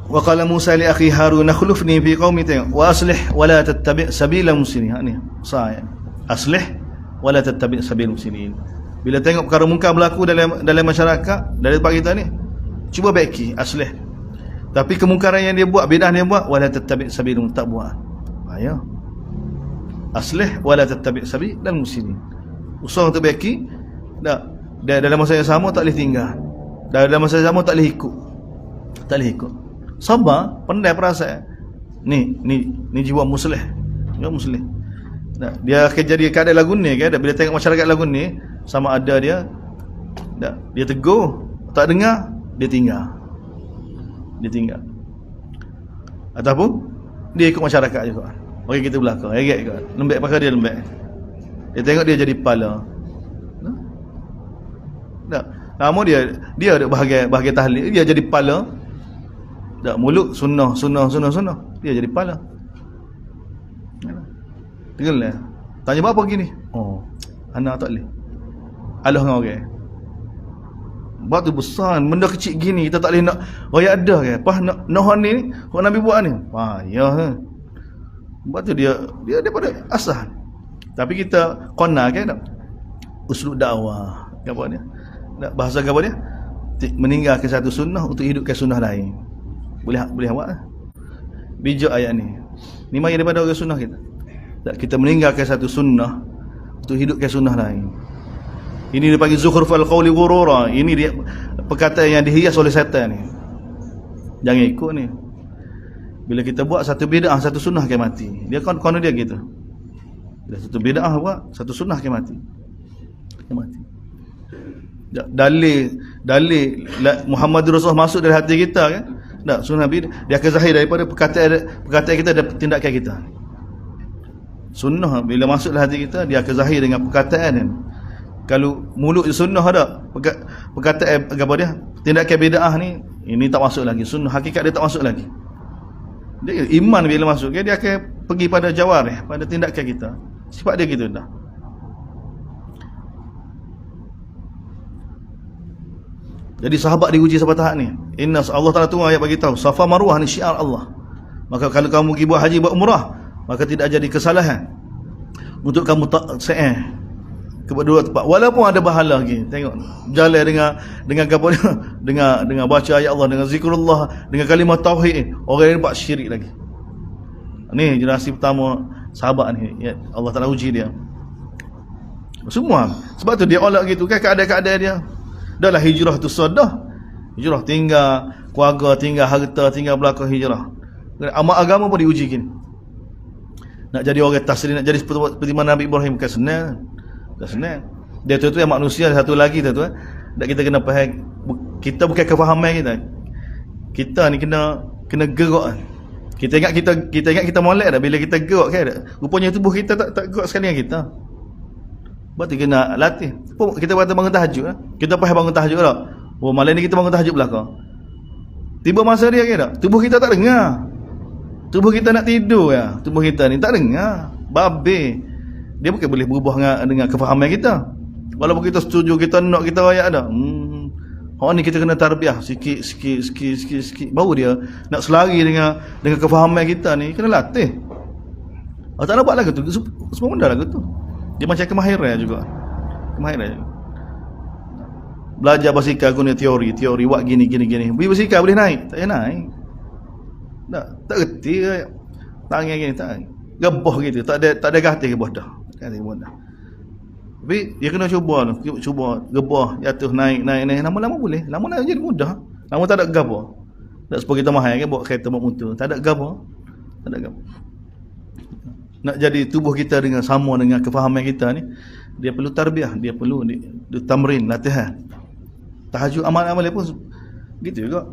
Wa qala Musa li akhi Harun akhlifni fi qaumi wa aslih wa la tattabi' sabila muslimin. Ni sah. Aslih wa la tattabi' sabila muslimin. Bila tengok perkara mungkar berlaku dalam masyarakat, dari tempat kita ni, cuba baiki, aslih. Tapi kemungkaran yang dia buat, bidah dia buat, wa la tattabi' sabila, tak buat. Ayo. Aslih wa la tattabi' sabila muslimin. Usaha untuk baiki, tak. Dalam masa yang sama tak boleh tinggal. Dalam masa yang sama tak boleh ikut. Tak boleh ikut. Sabar, pandai perasaan. Ni jiwa muslih. Jiwa muslih. Nah, dia akan jadi keadaan lagu ni kan. Bila tengok masyarakat lagu ni, sama ada dia tegur, tak dengar, dia tinggal. Ataupun dia ikut masyarakat juga. Okey kita belakang, heret juga. Lembek pakai dia lembek. Dia tengok dia jadi kepala. Tak. Nama dia ada bahagian tahlil, dia jadi kepala. Tak mulut sunnah. Dia jadi kepala. Tengoklah. Tanya apa gini? Oh. Anak tak boleh. Allah dengan orang. Buat tu besar, benda kecil gini kita tak boleh nak raya ada ke. Pas nak ni, kau Nabi buat ni. Payah kan. Buat tu dia daripada asal. Tapi kita qana kan tak? Uslub dakwah. Apa dia? Bahasa apa dia? Meninggalkan satu sunnah untuk hidupkan sunnah lain. Boleh awak. Bijak ayat ni. Ni mari daripada orang sunnah kita. Tak, kita meninggalkan satu sunnah untuk hidupkan sunnah lain. Ini dia panggil zukhrufal qawli ghurura. Ini dia perkataan yang dihias oleh syaitan ni. Jangan ikut ni. Bila kita buat satu bid'ah, satu sunnah akan mati. Dia konon dia gitu. Bila satu bid'ah buat, satu sunnah akan mati. Akan mati. Dalil Muhammad Rasulullah masuk dari hati kita kan? Tak, sunnah Nabi dia akan zahir daripada perkataan kita dan tindakan kita. Sunnah bila masuk dalam hati kita, dia akan zahir dengan perkataan dia. Kalau mulut sunnah ada, perkataan apa dia? Tindakan bid'ah ni, ini tak masuk lagi. Sunnah hakikat dia tak masuk lagi. Dia iman bila masuk, dia akan pergi pada jawarih, pada tindakan kita. Sifat dia gitu dah. Jadi sahabat diuji sampai tahap ni. Inna Allah Taala tu ayat bagi tahu, Safa Marwah ni syiar Allah. Maka kalau kamu pergi buat haji, buat umrah, maka tidak jadi kesalahan untuk kamu tak sa'i ke dua tempat walaupun ada pahala lagi. Tengok jalan dengan apa dia, dengan baca ayat Allah, dengan zikrullah, dengan kalimah tauhid, orang ni buat syirik lagi. Ni generasi pertama sahabat ni, ya, Allah Taala uji dia semua. Sebab tu dia olak gitu kan keadaan-keadaan dia. Dah lah hijrah tu sudah. Hijrah tinggal keluarga, tinggal harta, tinggal belakang hijrah. Amal agama pun diuji gini. Nak jadi orang taslim, nak jadi seperti mana Nabi Ibrahim, bukan senang. Bukan senang. Dia tu yang manusia, satu lagi tu tak kita kena faham. Kita bukan kefahaman kita. Kita ni kena gerak. Kita ingat kita molek dah bila kita gerak kan. Rupanya tubuh kita tak gerak sekali dengan kita. Berarti kena latih. Kita kata bangun tahajud lah. Kita faham bangun tahajud lah. Oh, malam ni kita bangun tahajud belakang. Tiba masa dia kira tubuh kita tak dengar. Tubuh kita nak tidur ya. Tubuh kita ni tak dengar. Babe. Dia bukan boleh berubah dengan kefahaman kita. Walaupun kita setuju, kita nak, kita rayak dah. Orang ni kita kena tarbiyah sikit. Baru dia nak selari dengan kefahaman kita ni, kena latih. Allah tak nak buat lagu tu. Semua benda lagu tu. Dia macam kemahiran juga. Belajar basikal guna teori buat gini. Beli basikal boleh naik? Tak payah naik. Tak reti ke? Tangan gini tak. Gebah gitu. Tak ada gatih gebah dah. Tapi dia kena cuba gebah, jatuh naik. Lama-lama boleh. Lama-lama jadi mudah. Lama tak ada gebah. Tak seperti kita mahal kan bawa kereta bawa motor. Tak ada gebah. Nak jadi tubuh kita dengan sama dengan kefahaman kita ni, dia perlu tarbiyah, dia perlu tamrin, latihan. Tahajud amal-amal pun gitu juga.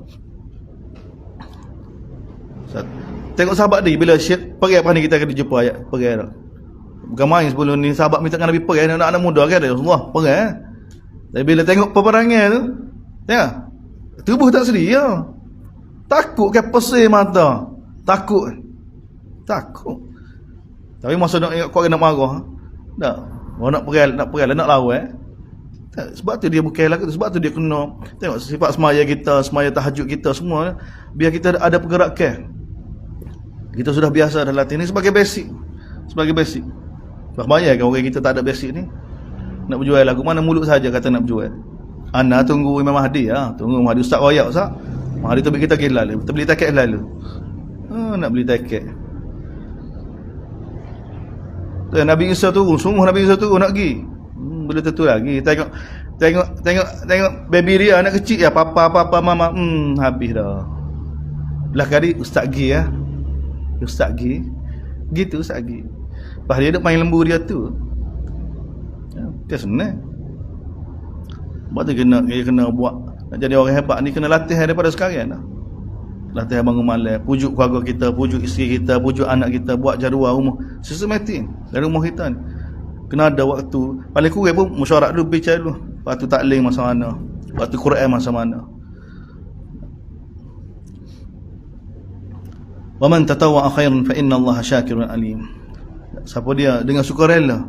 Tengok sahabat ni bila pergi apa ni kita akan jumpa ayat pergi dah. Bukan main sebelum ni sahabat minta Nabi pergi anak-anak muda kan Rasulullah pergi. Tapi bila tengok peperangan tu, tengok tubuh tak sedia. Takut ke pesih mata. Takut. Tapi masa nak ingat kau nak marah. Tak. Orang nak pergi nak lawan. Sebab tu dia bukan lagu tu. Sebab tu dia kena tengok sifat semaya kita, semaya tahajud kita semua, biar kita ada pergerakan. Kita sudah biasa dah latih ni sebagai basic. Semaya kan orang kita tak ada basic ni. Nak berjual lagu mana mulut saja kata nak berjual. Ana tunggu Imam Mahdi ah, tunggu Mahdi Ustaz royak Ustaz. Mahdi tu kita gila lalu. Kita beli tiket lalu. Nak beli tiket. Nabi Isa turun, sungguh Nabi Isa turun nak pergi. Bila tentu lagi. Tengok baby dia anak kecil ya, papa mama. Habis dah. Belah kali ustaz gi ya. Ustaz gi. Gitu ustaz gi. Lepas dia duk main lembu dia tu. Dia senang. Sebab tu kena buat. Nak jadi orang hebat ni kena latihan daripada sekarang dah. Latihan bangun malam, pujuk keluarga kita, pujuk isteri kita, pujuk anak kita, buat jadual rumah sistematik dari rumah kita ni. Kena ada waktu, paling kurang pun mesyuarat dulu, bicara dulu waktu taklim masa mana, waktu Quran masa mana. Wa man tatawwa khairan fa inna Allah syakirun alim. Siapa dia dengan sukarela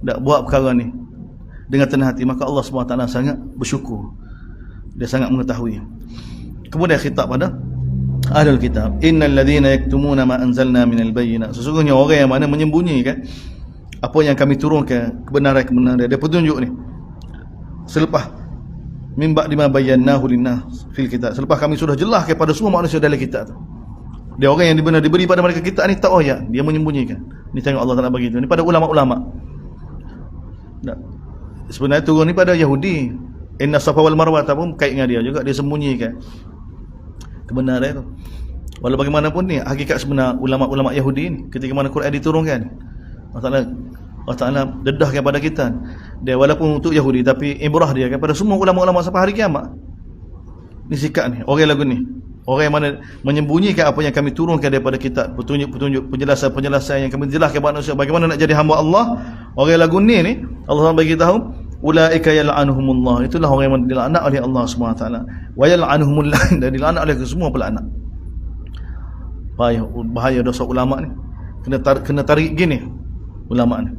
nak buat perkara ni, dengan tenang hati, maka Allah SWT sangat bersyukur. Dia sangat mengetahui. Kemudian khitab pada Ahlul Kitab, innal ladzina yaktumuna ma anzalna minal bayyinat, sesungguhnya orang yang mana menyembunyikan apa yang kami turunkan, kebenaran-kebenaran dia petunjuk ni, selepas min ba'di ma bayyanahu linnas fil kitab, selepas kami sudah jelas kepada semua manusia dalam kitab tu. Dia orang yang benar diberi pada mereka kitab ni, tak ayat, dia menyembunyikan. Ni tengok Allah Taala bagi tu. Ni pada ulama-ulama. Sebenarnya turun ni pada Yahudi. Inna Safa wal Marwah pun kait dengan dia juga, dia sembunyikan kebenaran tu. Walau bagaimanapun ni hakikat sebenar ulama-ulama Yahudi ni, ketika mana Quran diturunkan, Allah Taala dedah kepada kita. Dia walaupun untuk Yahudi, tapi ibrah dia kepada semua ulama-ulama sampai hari kiamat. Ni sikap ni orang lagu ni, orang yang mana menyembunyikan apa yang kami turunkan daripada kitab, petunjuk-petunjuk, penjelasan-penjelasan yang kami jelaskan kepada manusia bagaimana nak jadi hamba Allah. Orang lagu ni Allah bagi tahu, ulaika yal'anuhumullah, itulah orang yang dilaknat oleh Allah SWT, wa yal'anuhumul la'in, dan dilaknat oleh semua pelaknat. Bahaya dosa ulama ni, kena tarik gini ulama ni.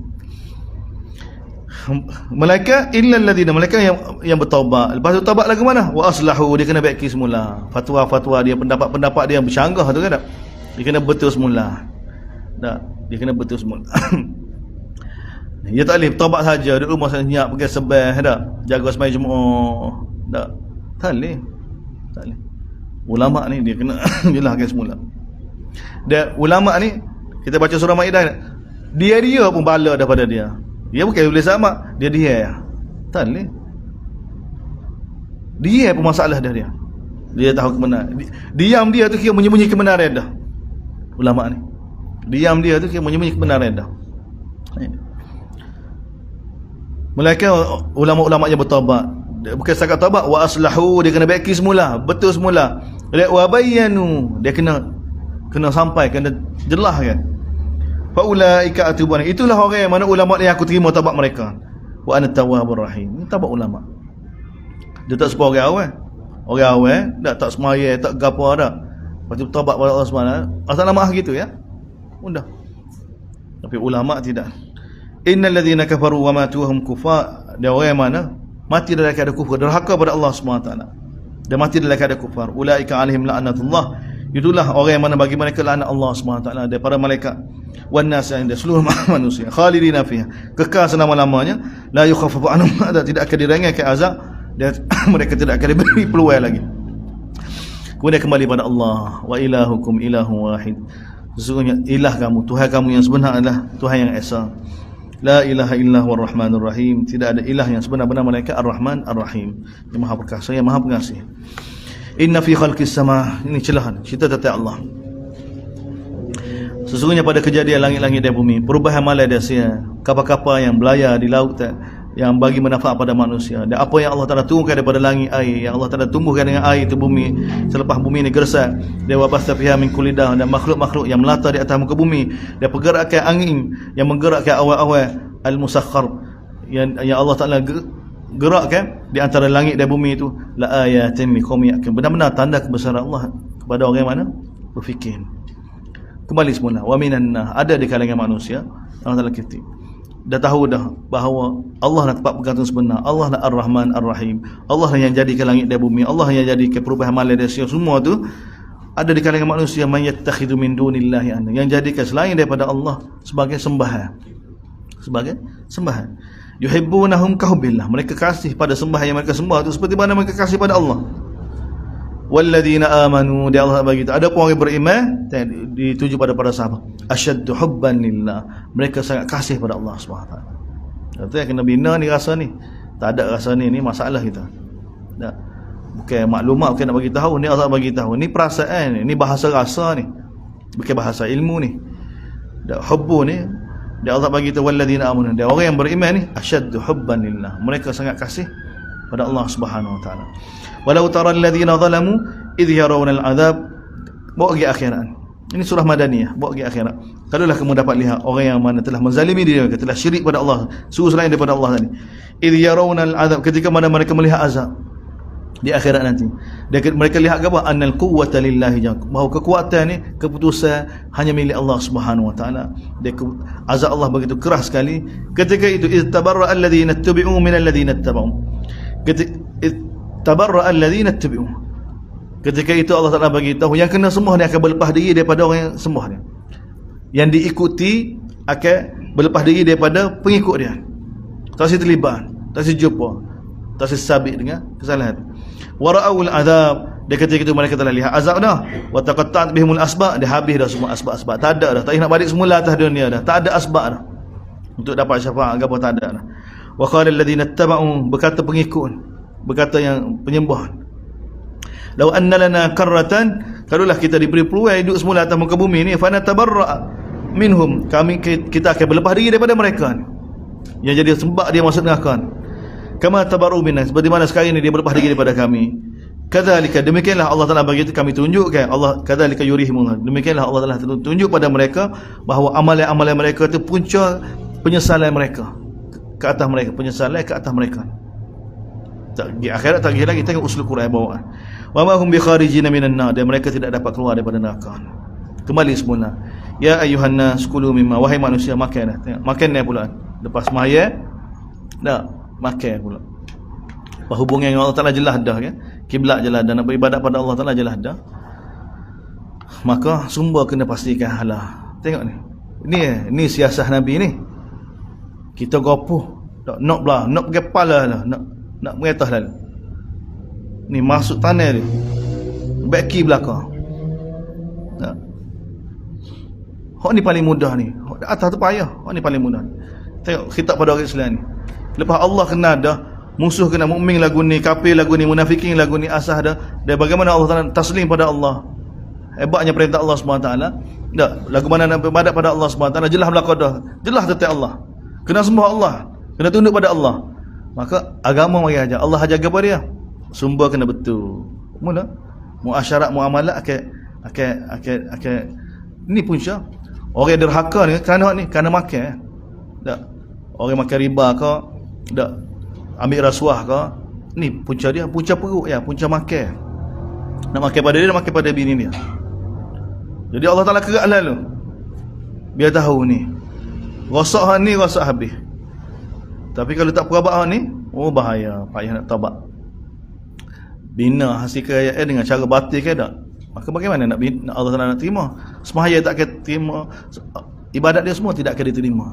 Malaikat illal ladina, malaikat yang bertaubat. Lepas tu taubat lagu mana? Wa aslahu, dia kena baiki semula. Fatwa-fatwa dia, pendapat-pendapat dia yang bercanggah tu kan tak? Dia kena betul semula. Tak, dia kena betul semula. Dia tak boleh taubat saja duduk rumah senyap pergi sebah tak? Jaga sembahyang Jumaat. Tak boleh. Tak boleh. Ulama ni dia kena jelaskan semula. Dan ulama ni, kita baca surah Maidah, dia pun bala daripada dia. Dia bukan boleh sama, dia tak boleh. Dia pun masalah dia. Dia tahu kebenaran. Diam dia tu kira menyembunyi kebenaran dah. Ulama ni, diam dia tu kira menyembunyi kebenaran dah. Malaikat ulama-ulama yang bertaubat, bukan setakat taubat, wa aslahu, dia kena baiki semula, betul semula. Wa bayyanu, dia kena sampai, kena jelas kan. Fa ulaika atubun, itulah orang yang mana ulama yang aku terima taubat mereka. Wa ana tawwabur rahim. Ini taubat ulama. Dia tak seperti orang awal tak semaya, tak gapo dah. Lepas tu taubat pada Allah Subhanahu. Asal nama gitu ya. Mudah. Tapi ulama tidak. Innal ladzina kafaru wa matu hum kufar, dia orang yang mana mati dalam keadaan kufur, derhaka pada Allah SWT, dia mati dalam keadaan kufar. Ulaika alaihim la'natullah, itulah orang yang mana bagi mereka laknat Allah SWT daripada malaikat wan nas, dan seluruh manusia, khalidina fiha, kekal selama-lamanya, la yukhaffafu anhum, tidak akan diringankan azab, dan mereka tidak akan diberi peluang lagi. Kemudian kembali pada Allah, wa ilahukum ilahun wahid, sesungguhnya ilah kamu, Tuhan kamu yang sebenar adalah Tuhan yang esa. La ilaha illa huwar rahmanur rahim, tidak ada ilah yang sebenar-benar melainkan Ar-Rahman Ar-Rahim, yang Maha Perkasa, yang Maha Pengasih. Inna fi khalqis sama, ini celahan cerita tentang Allah. Sesungguhnya pada kejadian langit-langit dan bumi, perubahan Malaysia, kapal-kapal yang belayar di laut yang bagi manfaat pada manusia, dan apa yang Allah Taala turunkan daripada langit air, yang Allah Taala tumbuhkan dengan air itu bumi selepas bumi ini gersat, dia wabasta fiha min kulli dah, dan makhluk-makhluk yang melata di atas muka bumi, dan pergerakan angin yang menggerakkan awal-awal al-musakhkhar yang Allah Taala gerakkan di antara langit dan bumi itu, la ayatin liqaumin yaqilun, benar-benar tanda kebesaran Allah kepada orang yang mana berfikir. Kembali semula, wa minan nas, ada di kalangan manusia Allah Taala kata, dah tahu dah bahawa Allah lah tempat bergantung sebenar, Allah lah Ar-Rahman Ar-Rahim, Allah lah yang jadikan langit dan bumi, Allah yang jadikan perubahan Malaysia, semua tu ada di kalangan manusia. Man yattakhidhu min dunillahi an, yang jadikan selain daripada Allah sebagai sembahan, yuhibbunahum kahubbillah, mereka kasih pada sembahan yang mereka sembah tu seperti mana mereka kasih pada Allah. Walladzina amanu, dia Allah bagi tahu, ada pun orang beriman dituju pada para sahabat, asyaddu hubban lillah, mereka sangat kasih pada Allah SWT. Kata kena bina ni rasa ni. Tak ada rasa ni masalah kita. Tak. Bukan maklumat, bukan nak bagi tahu, ni Allah bagi tahu. Ni perasaan ni bahasa rasa ni. Bukan bahasa ilmu ni. Dak hubbu ni dia Allah bagi tahu, walladzina amanu, dia orang yang beriman ni asyaddu hubban lillah, mereka sangat kasih pada Allah Subhanahu wa taala. Walau taral ladzina zalamu idh yarawna al'adzab, bawa pergi akhirat. Ini surah Madaniyah, bawa pergi akhirat. Kalaulah kamu dapat lihat orang yang mana telah menzalimi diri mereka, telah syirik pada Allah, suruh selain daripada Allah tadi. Idh yarawna al'adzab, ketika mana mereka melihat azab. di akhirat nanti. Mereka lihat apa? Annal quwwata lillahi jami'an. Bahawa kekuatan ni, keputusan hanya milik Allah Subhanahu wa taala. Azab Allah begitu keras sekali. Ketika itu ittabarra alladhina ittabi'u min alladhina ittaba'u. Ittabarra alladhina ittabi'u. Ketika itu Allah Taala bagi tahu yang kena sembah ni akan berlepas diri daripada orang yang sembah dia. Yang diikuti akan berlepas diri daripada pengikut dia. Tak si terlibat, tak si jumpa, tak si sabit dengan kesalahan. Wara'ul azab, dia ketika itu mereka telah lihat azab dah. Wa taqatta'at bihimul asbab, dia habis dah semua asbab-asbab. Tak ada dah, tak nak balik semula atas dunia dah. Tak ada asbab dah untuk dapat syafaat apa tak ada dah. Wa qala alladhina ittaba'u, berkata pengikut, berkata yang penyembah, law anna lana karratan, kalaulah kita diberi peluang hidup semula atas muka bumi ni, fa natabarra minhum, kita akan berlepas diri daripada mereka ni. Yang jadi sebab dia masuk neraka. Kama tabaru minna, seperti mana sekarang ini dia berlepas diri daripada kami. Kadzalika, demikianlah Allah Taala bagi itu kami tunjukkan. Allah kadzalika yurihimullah, demikianlah Allah Taala tunjuk pada mereka bahawa amalan-amalan mereka itu punca penyesalan mereka ke atas mereka, penyesalan ke atas mereka. Di akhirat tak lagi tengok usul Quran bawa. Wa ma hum bi kharijin minan nar, dan mereka tidak dapat keluar daripada neraka. Kembali semula. Ya ayuhan nas kulu mimma, wahai manusia makanlah. Tengok makannya pula. Lepas semaya dah makan pula. Hubungan dengan Allah Taala jelas dah kan. Kiblat jelas dah, nak beribadat pada Allah Taala jelas dah. Maka sumber kena pastikan halal. Tengok ni. Ni siasah Nabi ni. Kita gopoh tak nak belah, nak pergi kepala lah, nak mengatas lalu. Ni masuk tanah dia. Beki belakang. Tak. Hak ni paling mudah ni. Hak atas tu payah. Hak ni paling mudah. Tengok khitab pada orang Islam ni. Lepas Allah kenal dah, musuh kena mukmin lagu ni, kafir lagu ni, munafikin lagu ni, asah dah. Dan bagaimana Allah Taala taslim pada Allah. Hebatnya perintah Allah SWT. Tak, lagu mana nak beribadat pada Allah SWT, jelas belakang dah. Jelas tetap Allah. Kena sembah Allah, kena tunduk pada Allah. Maka agama mari aja. Allah jaga pada dia. Sumber kena betul. Mula muasyarat muamalah akan ni punca. Orang derhaka ni kerana makan. Tak. Orang makan riba ke, tak ambil rasuah ke, ni punca dia, punca perut ya, punca makan. Nak makan pada dia, nak makan pada bini dia. Jadi Allah Taala kerak lalu. Biar tahu ni. Rosak hak ni, rosak habis. Tapi kalau tak perabak hak ni, oh bahaya, payah nak taubat. Bina hasil kekayaan dengan cara batil ke tak? Maka bagaimana nak Allah Taala nak terima? Sembahyang tak akan terima, ibadat dia semua tidak akan diterima.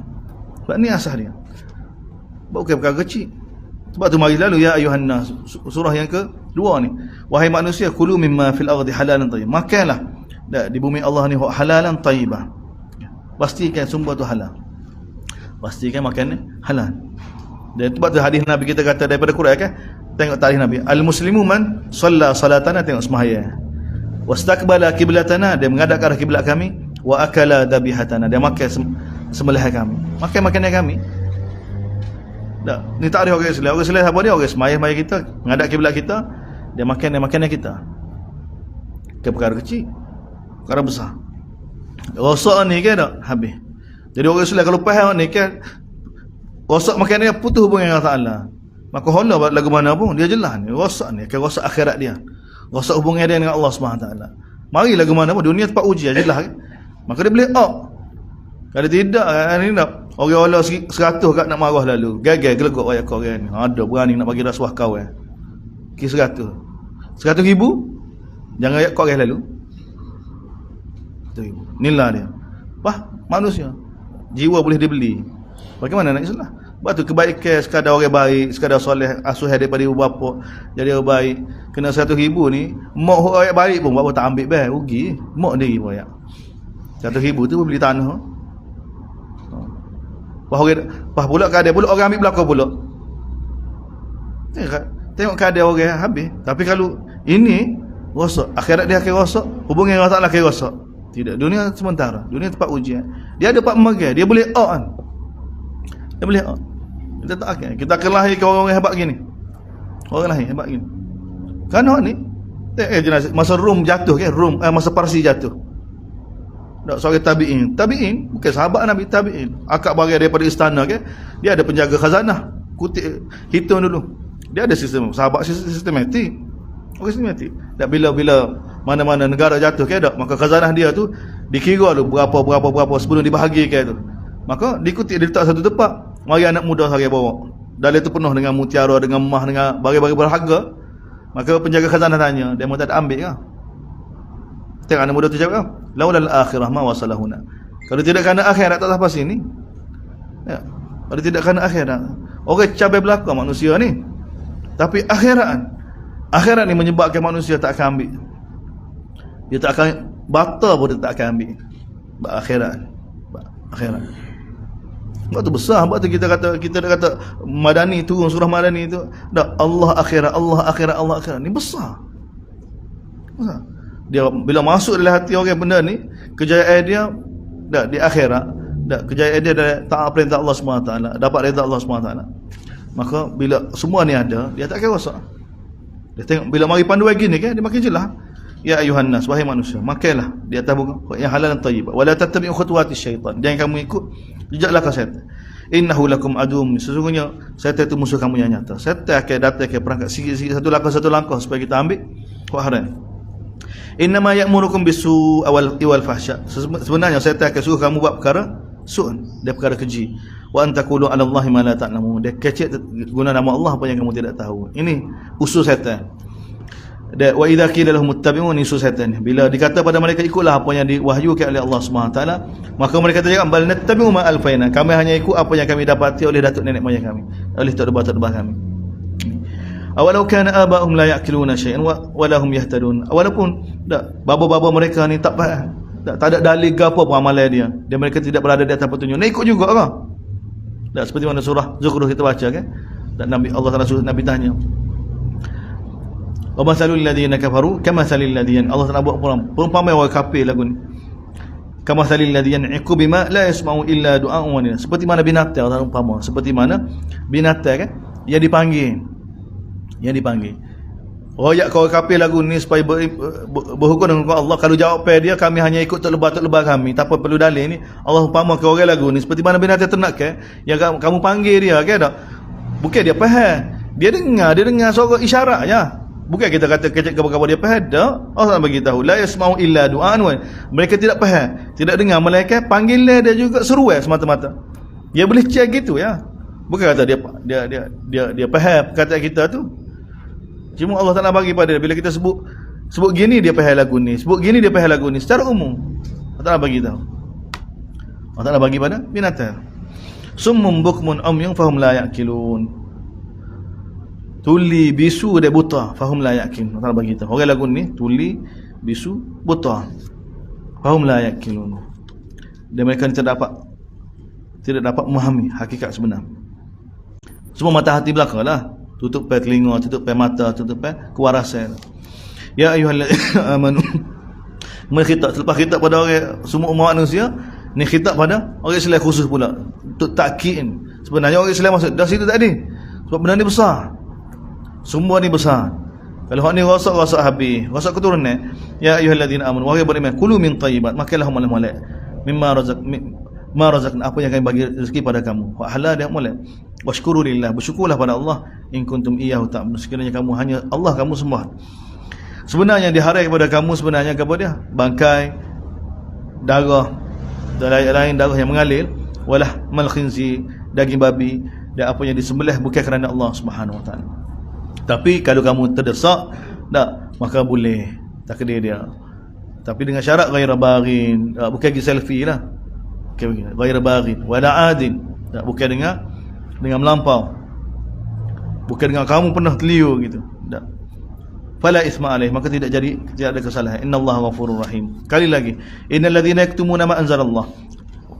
Sebab ni asas dia. Bukan perkara kecil. Sebab tu mari lalu ya ayuhan nas, surah yang kedua ni. Wahai manusia, kulu mimma fil ardi halalan tayyib. Makanlah di bumi Allah ni halalan tayyibah. Pastikan sumber tu halal. Pastikan makan halal. Dan sebab tu hadis Nabi kita kata daripada Quran kan. Tengok tarikh Nabi. Al-muslimu man shalla salatana, tengok sembahyang. Wastaqbala qiblatana, dia menghadap ke arah kiblat kami. Wa akala dhabihatana, dia makan sembelihan kami. Makan makanan kami. Tak, ni tarikh orang Islam. Orang Islam apa dia? Orang sembahyang kita, menghadap kiblat kita, dia makan makanan kita. Ke perkara kecil, perkara besar. Rosak ni kan tak habis. Jadi orang Islam kalau faham ni kan, rosak makanan dia putus hubungan dengan Allah Taala. Maka hala lagu mana pun dia jelas ni rosak ni, akan rosak akhirat dia. Rosak hubungan dia dengan Allah Subhanahu taala. Mari lagu mana pun dunia tempat ujian jelas kan. Maka dia boleh up. Kalau tidak ni nak orang-orang 100 kat nak marah lalu. Gagal gelegok rakyat kau orang ni. Ada berani nak bagi rasuah kawan. Ki 100. 100,000 jangan rakyat kau orang lalu. 100,000. Nilai dia. Wah, manusia. Jiwa boleh dibeli. Bagaimana nak Islam? Sebab tu kebaikan sekadar orang baik, sekadar soleh, asuh daripada ibu bapa, jadi orang baik. Kena 100,000 ni, mak orang baik pun bapa tak ambil bah, rugi. Mak dia pun ya. 100,000 tu beli tanah. Pas pula kadang pula orang ambil belakang pula. Tengok kadang orang habis. Tapi kalau ini rosak, akhirat dia akan rosak, hubungan dengan Allah Taala akan rosak. Tidak, dunia sementara, dunia tempat ujian. Dia ada pak memegang, dia boleh out kan. Dia boleh out. Kita tak akan. Kita akan lahirkan orang-orang hebat gini. Orang lahir hebat gini. Kan ni masa Rom jatuh kan, masa Parsi jatuh. Tak seorang tabi'in bukan sahabat Nabi, tabi'in. Akak bagi daripada istana kan, dia ada penjaga khazanah. Kutip hitung dulu. Dia ada sistem sahabat sistematik. Orang Islam mati. Dan bila mana-mana negara jatuh ke dak, maka khazanah dia tu dikira dulu berapa sebelum dibahagikan tu. Maka diikuti, dia letak satu tempat, mari anak muda hari bawa. Dalam itu penuh dengan mutiara, dengan emas, dengan barang-barang berharga. Maka penjaga khazanah tanya, dia mau tak ambil ke? Tengok anak muda tu jawab, laulal akhirah ma wasalahuna. Kalau tidak kerana akhirat tak sampai sini. Ya. Kalau tidak kerana akhirat, orang cabai belaka manusia ni. Tapi akhirat ni menyebabkan manusia tak akan ambil. Dia tak akan batal pun, dia tak akan ambil. Akhirat. Sebab tu besar. Sebab tu kita kata Madani, turun surah Madani tu, dak Allah akhirat. Ni besar. Dia bila masuk dalam hati orang benda ni, kejayaan dia dak di akhirat, dak kejayaan dia dari taat perintah Allah SWT, dapat redha Allah SWT. Maka bila semua ni ada, dia tak akan rosak. Dia tengok bila mari panduan gini kan, dia makin jelas. Ya ayuhan nas, wahai manusia, makanlah di atas yang halal dan thayyib. Wala tattabi'u khutuwatis syaitan. Jangan kamu ikut jejak langkah syaitan. Innahu lakum adum. Sesungguhnya syaitan itu musuh kamu yang nyata. Syaitan akan datang ke perangkat sikit-sikit, satu langkah supaya kita ambil buat haram. Innama ya'murukum bisu wal fahsya. Sebenarnya syaitan akan suruh kamu buat perkara su', dia perkara keji. Wa antaqulu 'ala Allahi ma la ta'lamun. Dia kecek guna nama Allah apa yang kamu tidak tahu. Ini usul syaitan. Wa idza qila lahum ittabi'un usul syaitan. Bila dikata pada mereka ikutlah apa yang diwahyukan oleh Allah SWT, maka mereka cakap bal nattabi'u ma alfaina. Kami hanya ikut apa yang kami dapati oleh datuk nenek moyang kami, oleh tok debah kami. Awalau kana aba'uhum la ya'qiluna syai'an wa lahum yahtadun. Walaupun bapa-bapa mereka ni tak faham, tak ada dalil ke apa amalan dia, dan mereka tidak berada di atas petunjuk, nak ikut juga ke? Tak seperti mana surah Zukhruf kita baca kan? Dan Nabi Allah Taala suruh Nabi tanya, wa masalul ladzina kafaru kamasalil ladzina, Allah Taala buat perumpamaan orang kafir lagu ni. Kamasalil ladzina iqu bima la yasma'u illa du'a'un wa nida. Seperti mana binatang, Allah umpama seperti mana binatang kan yang dipanggil. Royak kau kafir lagu ni supaya berhukum dengan Allah. Kalau jawapan dia, kami hanya ikut terlebah kami, tak perlu dalil ni. Allah umpama ke orang lagu ni seperti mana binatang ternak ke yang kamu panggil dia ke tak? Bukan dia faham. Dia dengar suara isyarat je. Bukan kita kata kecek apa dia faham dah. Allah bagi tahu la yasma'u illa du'an wa. Mereka tidak faham, tidak dengar melainkan panggilan dia juga seruan semata-mata. Dia boleh cek gitu ya. Bukan kata dia faham kata kita tu. Cuma Allah Taala bagi pada dia, bila kita sebut gini dia faham lagu ni, sebut gini dia faham lagu ni secara umum. Allah Taala bagi tahu. Allah Taala bagi pada binatang. Summum bukmun umyun fahum la ya'qilun. Tuli bisu dia buta, fahum la ya'qilun. Allah Taala bagi tahu. Orang lagu ni tuli bisu buta, fahum la ya'qilun. Dan mereka tidak dapat memahami hakikat sebenar. Semua mata hati belakalah. Tutup pai telinga, tutup pai mata, tutup pai kewarasan. Ya ayyuhallazina amanu. Mengkhitab, selepas khitab pada orang semua umat manusia, ni khitab pada orang Islam khusus pula. Untuk takkid. Sebenarnya orang Islam masuk dah situ tadi. Sebab benda ni besar. Semua ni besar. Kalau hak ni rosak habis, rosak keturunan. Ya ayyuhallazina amanu, wahai beriman, kulu min thayyibat, makanlah malak-malak mimma razaqna, apa yang kami bagi rezeki pada kamu. Wa halal dia mulai. Washkuru lillah, bersyukurlah pada Allah in kuntum iyyahu ta'budun, sekiranya kamu hanya Allah kamu sembah. Sebenarnya yang diharai kepada kamu sebenarnya apa dia? Bangkai, darah dan lain-lain, darah yang mengalir, walah mal khinzi, daging babi, dan apa yang disembelih bukan kerana Allah Subhanahu wa taala. Tapi kalau kamu terdesak, maka boleh takdir dia. Tapi dengan syarat ghaira baghin, bukan pergi selfie lah. Ghaira baghin wala adin, bukan dengan melampau, bukan dengan kamu pernah teliur gitu. Tak. Fala isma alaih, maka tidak ada kesalahan. Innallaha ghafurur rahim. Kali lagi, innal ladzina yaktumuna ma anzalallah,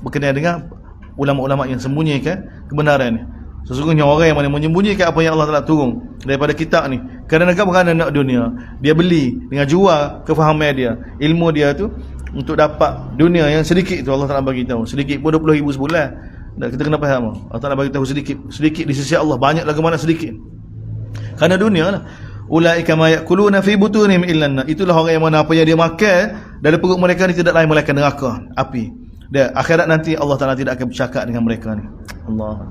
berkenaan dengan ulama-ulama yang sembunyikan kebenaran ni. Sesungguhnya orang yang mana menyembunyikan apa yang Allah Taala turun daripada kitab ni, kerana nak dunia, dia beli dengan jual kefahaman dia, ilmu dia tu untuk dapat dunia yang sedikit tu. Allah Taala bagi tahu sedikit pun 20,000 sebulan. Kita kena faham, Allah Taala bagi tahu sedikit di sisi Allah, banyak lagu mana sedikit. Kerana dunia lah. Ulaika ma yakuluna fi butunihim illa an-nar. Itulah orang yang mana apa yang dia makan dari perut mereka ni tidak lain melainkan neraka, api. Dan akhirat nanti Allah Taala tidak akan bercakap dengan mereka ni. Allah.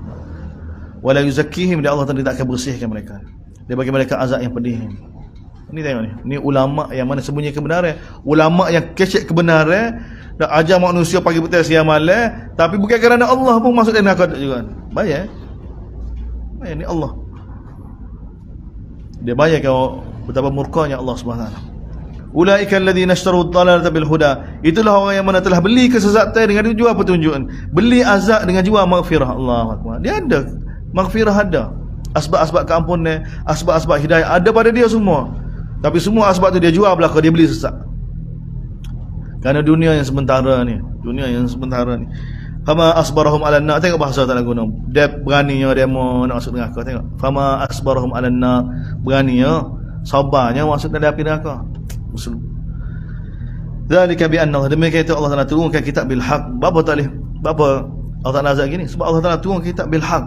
Wala yuzakkihim, dan Allah Taala tidak akan bersihkan mereka. Dia bagi mereka azab yang pedih. Ni tengok ni. Ni ulama yang mana sembunyi kebenaran. Ulama yang kecek kebenaran, dah ajar manusia pagi petang siang malam, tapi bukan kerana Allah pun masuk dalam neraka juga. Bayar. Bayar ni Allah. Dia bayar kau betapa murkanya Allah Subhanahu wa taala. Ulaika alladhina ishtaru ad-dalalata bil huda. Itulah orang yang mana telah beli kesesatan dengan jual petunjukan. Beli azab dengan jual maghfirah. Allahu akbar. Dia ada maghfirah, ada asbab-asbab keampunan, asbab-asbab hidayah ada pada dia semua. Tapi semua asbab tu dia jual belaka, dia beli sesat. Kerana dunia yang sementara ni, dunia yang sementara ni. Fama asbarahum 'alan nar. Tengok bahasa tak guna. Dia beraninya demo nak masuk neraka. Tengok. Fama asbarahum 'alan nar. Beraninya, sabarnya masuk dalam api neraka. Muslim. Dzalika bi anna demikian itu Allah Taala turunkan kitab bil haq. Bapa tak boleh. Bapa Allah Taala azab gini sebab Allah Taala turun kitab bil haq.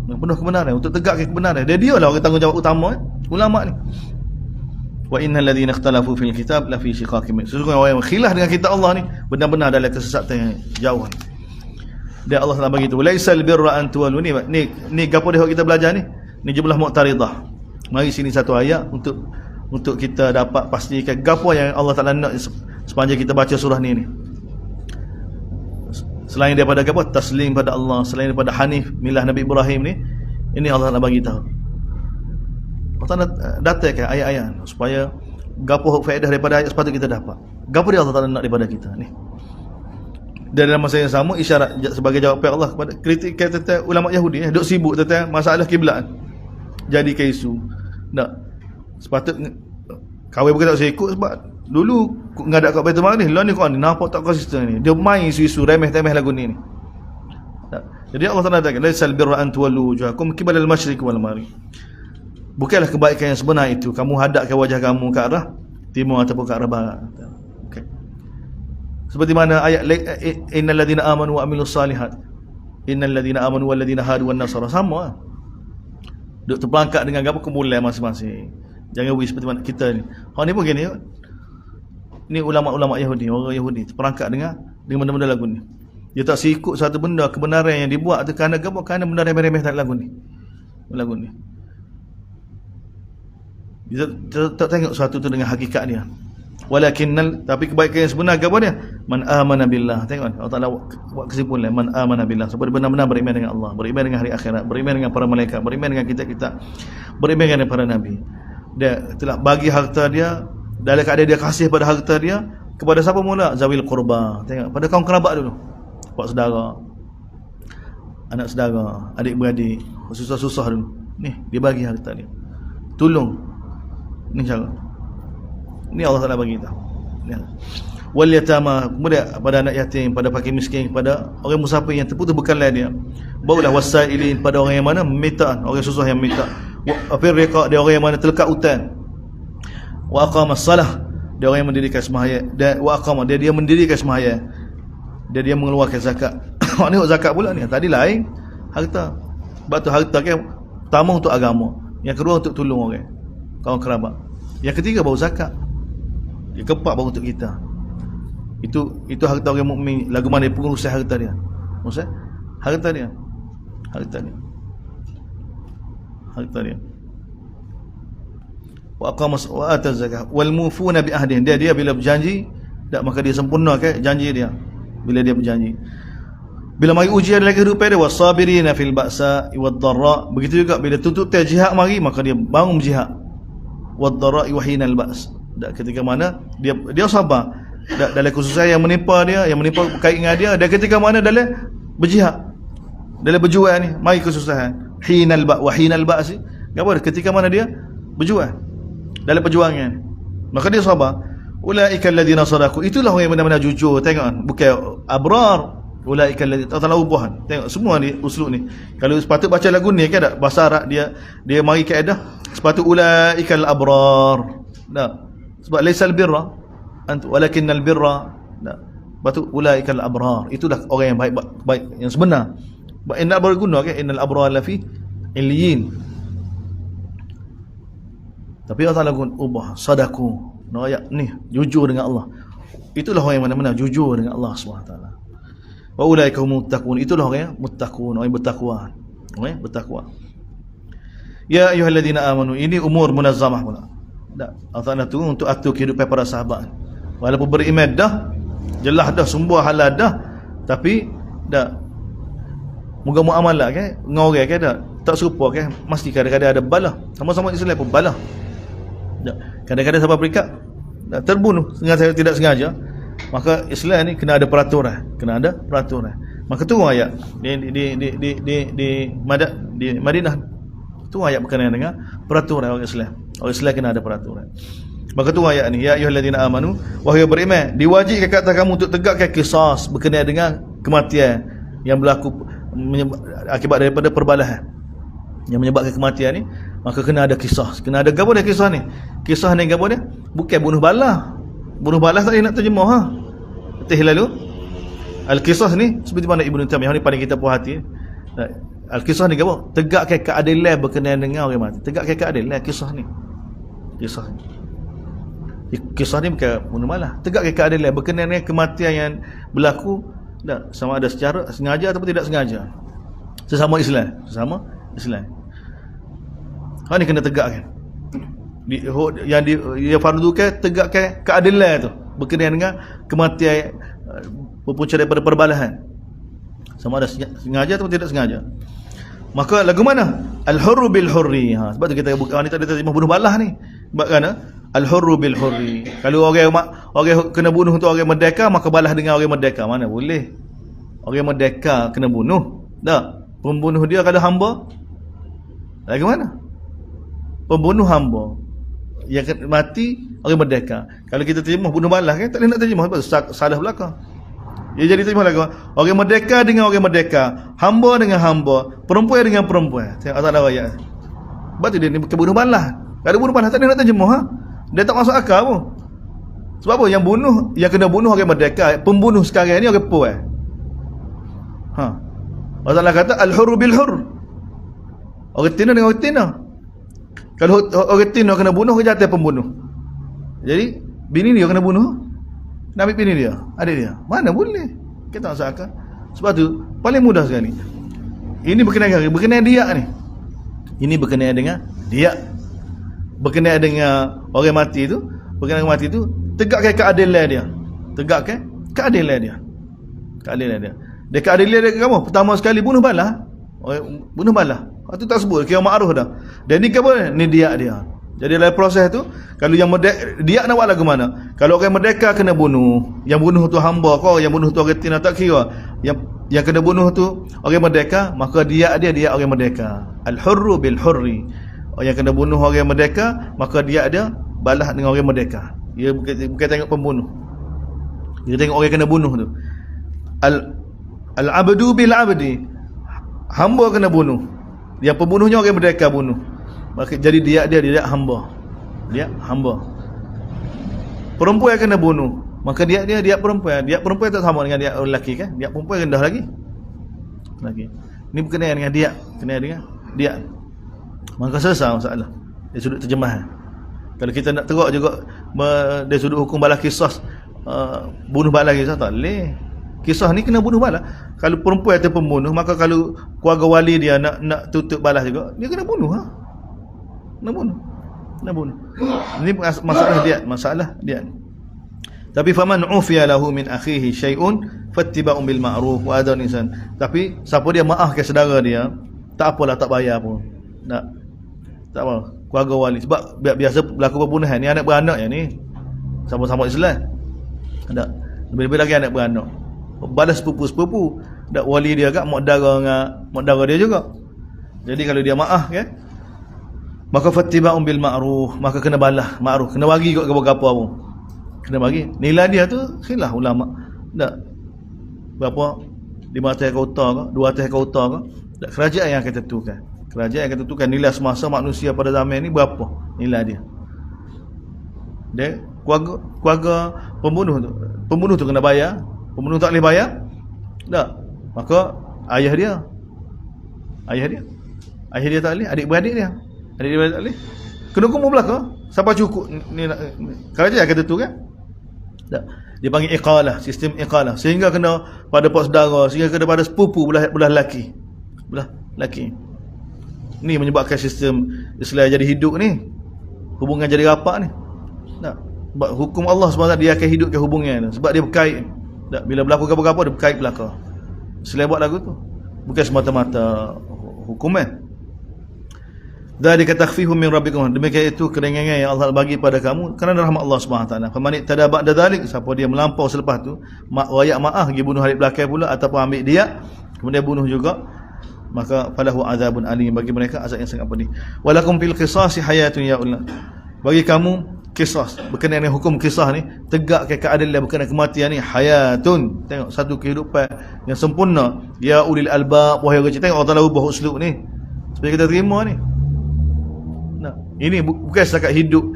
Penuh kebenaran untuk tegakkan kebenaran. Dia lah orang tanggungjawab utama ulama ni. Wa innal ladzina ikhtalafu fil kitab la fi shiqaqin. Sesungguhnya orang yang khilaf dengan kitab Allah ni benar-benar dalam kesesatan yang jauh. Dia Allah Taala bagi tu laisal birra an tuwallu ni gapo dia kita belajar ni. Ni jumlah mu'taridah. Mari sini satu ayat untuk kita dapat pastikan gapo yang Allah Taala nak sepanjang kita baca surah ni. Selain daripada gapo taslim pada Allah, selain daripada hanif milah Nabi Ibrahim ni, ini Allah Taala bagi tahu. Allah Taala datangkan ayat-ayat supaya gapo faedah daripada ayat sepatutnya kita dapat. Gapo dia Allah Taala nak daripada kita ni. Dan dalam masa yang sama isyarat sebagai jawapan Allah kepada kritik tentang ulama Yahudi duk sibuk tentang masalah kiblat. Jadi isu. Tak sepatutnya kawin bukan tak saya ikut sebab dulu ngadak kat Baitul Maqdis lah ni kau ni nampak tak konsisten ni. Dia main isu-isu remeh-temeh lagu ni. Tak. Jadi Allah Taala kata laisal birra an tuwallu wujuhakum qibala al-masyriq wal maghrib. Bukanlah kebaikan yang sebenar itu kamu hadapkan wajah kamu ke arah timur ataupun ke arah barat. Okey. Seperti mana ayat innal ladzina amanu wa amilus salihat. Innal ladzina amanu wal ladzina hadu wan nasara sama. Duk terperangkap dengan apa kumpulan masing-masing. Jangan wis seperti mana kita ni. Hak ni pun gini. Ni ulama-ulama Yahudi, orang Yahudi terperangkap dengan benda-benda lagu ni. Dia tak sikut satu benda kebenaran yang dibuat tu kerana apa? Kerana benda remeh-remeh tak lagu ni. Lagu ni. Dia tak tengok sesuatu tu dengan hakikat dia. Walakinnal tapi kebaikan yang sebenar apa dia? Man amana billah. Tengok Allah Taala buat kesimpulan man amana billah. Sebab benar-benar beriman dengan Allah, beriman dengan hari akhirat, beriman dengan para malaikat, beriman dengan kitab-kitab, beriman dengan para nabi. Dia telah bagi harta dia dalam keadaan dia kasih pada harta dia kepada siapa mula? Zawil qurba. Tengok pada kaum kerabat dulu. Pak saudara, anak saudara, adik-beradik, susah-susah dulu. Ni dia bagi harta dia. Tolong. Ni cara. Ni Allah Taala bagi tahu. Ya. Wal yatama, kemudian pada anak yatim, pada fakir miskin, pada orang musafir yang terputus bekalnya dia. Barulah wasailin, pada orang yang mana meminta, orang susah yang minta. Wa fir riqa, dia orang yang mana terlekat hutan. Wa aqamas salah, dia orang yang mendirikan sembahyang. Dan wa aqama, dia mendirikan sembahyang. Dia mengeluarkan zakat. Ni zakat pula ni. Tadi lain harta. Sebab tu harta kan pertama untuk agama, yang kedua untuk tolong orang, kaum kerabat. Yang ketiga baru zakat. Yang keempat baru untuk kita. Itu harta orang mukmin. Lagu mana dia pengurusan harta dia. Maksud harta dia. Harta dia. Harta dia. Wa aqamas wa ata zakah wal mufuna bi ahdihim. Dia bila berjanji, tak maka dia sempurnakan janji dia. Bila dia berjanji. Bila mari ujian dalam kehidupan dia, wasabirina fil ba'sa wad dharra. Begitu juga bila tuntutan jihad mari, maka dia bangun berjihad. Wad dharra wa hinal ba's. Ketika mana dia sabar dalam kesusahan yang menimpa dia, yang menimpa berkait dengan dia, dan ketika mana dalam berjihad, dalam berjuang ni, mari kesusahan. Hinal ba' wa hinal ba's. Apa? Ketika mana dia berjuang dalam perjuangan, maka dia sabar. Ulaika alladhina sadaqu. Itulah orang yang benar-benar jujur. Tengok, bukan abrar. Ulaika alladhina, tak tahu ubahan. Tengok semua ni uslub ni. Kalau sepatut baca lagu ni kan tak bahasa Arab dia mari kaedah sepatut ulaikal abrar. Tak. Sebab laisal birra walakinnal birra. Tak. Sepatut ulaikal abrar. Itulah orang yang baik yang sebenar. Inna berguna kan innal abrar lafi illiyin. Tapi Allah Taala ubah sadaku. Ayat ni jujur dengan Allah. Itulah orang yang mana-mana jujur dengan Allah SWT. Wa ulaika humut muttaqun. Itulah orang yang muttaqun, orang yang bertakwa. Orang yang bertakwa. Ya ayyuhalladzina amanu, ini umur munazzamah pula. Tak. Allah Ta'ala turun untuk atur kehidupan para sahabat. Walaupun beriman dah, jelas dah semua halal dah, tapi dah moga muamalah kan dengan orang kan tak serupa kan, mesti kadang-kadang ada balah. Sama-sama Islam pun balah. Kadang-kadang sahabat peringkat terbunuh sengaja tidak sengaja. Maka Islam ni kena ada peraturan, Maka tu ayat di Madinah tu ayat berkenaan dengan peraturan orang Islam. Orang Islam kena ada peraturan. Maka tu ayat ni, ya ayyuhallazina amanu, wahai beriman, diwajibkan ke atas kamu untuk tegakkan qisas berkenaan dengan kematian yang berlaku akibat daripada perbalahan yang menyebabkan kematian ni. Maka kena ada qisas. Kena ada gapo dia kisah ni? Kisah ni gapo dia? Bukan bunuh balas. Bunuh balas tak nak terjemah ha. Betul lalu. Al-qisas ni seperti mana Ibnu Taimiyah ni paling kita puas hati. Al-qisas ni gapo? Tegakkan keadilan berkenaan dengan orang mati. Tegakkan keadilan kisah ni. Kisah ni bukan bunuh balas. Tegakkan keadilan berkenaan dengan kematian yang berlaku sama ada secara sengaja ataupun tidak sengaja. Sesama Islam. Ha ni kena tegakkan. Yang fardukan tegakkan keadilan tu berkenaan dengan kematian berpunca daripada perbalahan. Sama ada sengaja atau tidak sengaja. Maka lagu mana? Al-hurru bil hurri. Ha, sebab tu kita buka ni tak ada terjemah bunuh balas ni. Sebab kerana al-hurru bil hurri. Kalau orang kena bunuh tu orang merdeka, maka balas dengan orang merdeka. Mana boleh? Orang merdeka kena bunuh. Tak. Pembunuh dia kalau hamba. Lagu mana? Pembunuh hamba yang mati orang merdeka. Kalau kita terjemah bunuh balas kan tak boleh nak terjemah sebab salah belaka. Dia jadi terjemah lagi orang merdeka dengan orang merdeka, hamba dengan hamba, perempuan dengan perempuan. Tengok asal ayat. Sebab tu dia ni bukan bunuh balas. Kalau bunuh balas tak boleh nak terjemah ha? Dia tak masuk akal pun. Sebab apa? Yang kena bunuh orang merdeka, pembunuh sekarang ni orang puan. Ha. Allah kata al-hurru bil hurr. Orang tina dengan orang tina. Kalau orang tina kena bunuh, ke jatuh pembunuh. Jadi bini dia kena bunuh, nak ambil bini dia, adik dia. Mana boleh? Kita tak masuk akal. Sebab tu paling mudah sekali. Ini berkenaan dia ni. Ini berkenaan dengan dia. Berkenaan dengan orang mati tu, tegakkan keadilan dia. Keadilan dia. Dia keadilan dia apa? Pertama sekali bunuh balas. Bunuh balas. Itu tak sebut kira ma'ruf dah. Dan ni apa? Ni dia. Jadi dalam proses tu, kalau yang dia nak buat lagu mana? Kalau orang merdeka kena bunuh, yang bunuh tu hamba kau, yang bunuh tu orang tina tak kira. Yang kena bunuh tu orang merdeka, maka dia orang merdeka. Al-hurru bil hurri. Yang kena bunuh orang merdeka, maka dia balas dengan orang merdeka. Dia bukan tengok pembunuh. Dia tengok orang kena bunuh tu. Al-abdu bil abdi. Hamba kena bunuh. Yang pembunuhnya orang merdeka bunuh. Maka jadi dia hamba. Dia hamba. Perempuan kena bunuh. Maka dia perempuan. Dia perempuan tak sama dengan dia lelaki kan? Dia perempuan rendah lagi. Ini berkenaan dengan dia. Maka selesai masalah. Dari sudut terjemahan. Kalau kita nak teruk juga dari sudut hukum balas kisah, bunuh balas kisah tak boleh. Kisah ni kena bunuh balas. Kalau perempuan atau pembunuh, maka kalau keluarga wali dia nak tutup balas juga, dia kena bunuh ha. Kena bunuh. Ini masalah dia. Tapi faman ufiya lahu min akhihi syai'un fattiba'un bil ma'ruf wa adhan ihsan. Tapi siapa dia maafkan saudara dia, tak apalah, tak bayar pun. Tak apa. Keluarga wali sebab biasa berlaku pembunuhan ni anak beranak yang ni. Sama-sama Islam. Ada lebih-lebih lagi anak beranak. Balas sepupu-sepupu. Dak wali dia kat mak dara dia juga. Jadi kalau dia maaf kan, maka fattiba'un bil ma'ruf, maka kena balas ma'ruf, kena bagi kat apa pun. Kena bagi. Nilai dia tu khilaf ulama. Tak berapa 500 kota ke 200 kota ke, tak kerajaan yang akan tentukan. Kerajaan yang akan tentukan nilai semasa manusia pada zaman ni berapa nilai dia. Dia keluarga pembunuh tu kena bayar. Pembunuh tak boleh bayar, tak, maka ayah dia tak boleh, adik-beradik dia tak boleh, kena hukum belaka. Siapa cukup ni kerajaan akan tentu kan. Tak, dia panggil iqalah, sistem iqalah, sehingga kena pada pak saudara, sehingga kena pada sepupu belah lelaki. Ni menyebabkan sistem Islam jadi hidup ni. hubungan jadi rapat ni. Tak. Sebab hukum Allah SWT dia akan hidupkan hubungan tu. Sebab dia berkait. Tak. Bila berlaku apa-apa dia berkait belaka. Selain buat lagu tu. Bukan semata-mata hukum Dzalika takhfifun min rabbikum. Demikian itu keringanan yang Allah bagi pada kamu kerana rahmat Allah SWT. Faman ittaba ba'da dzalik, siapa dia melampau selepas tu, rakyat maaf pergi bunuh hari belakang pula ataupun ambil dia, kemudian bunuh juga, maka falahu azabun alim, bagi mereka azab yang sangat pedih. Walakum fil qisasi hayatun ya ulil. Bagi kamu qisas, berkenaan dengan hukum qisas ni, tegakkan keadilan berkenaan kematian ni, hayatun. Tengok satu kehidupan yang sempurna. Ya ulil albab, wahai orang, tengok Allah Taala ubah uslub ni supaya kita terima ni. Nah, ini bukan setakat hidup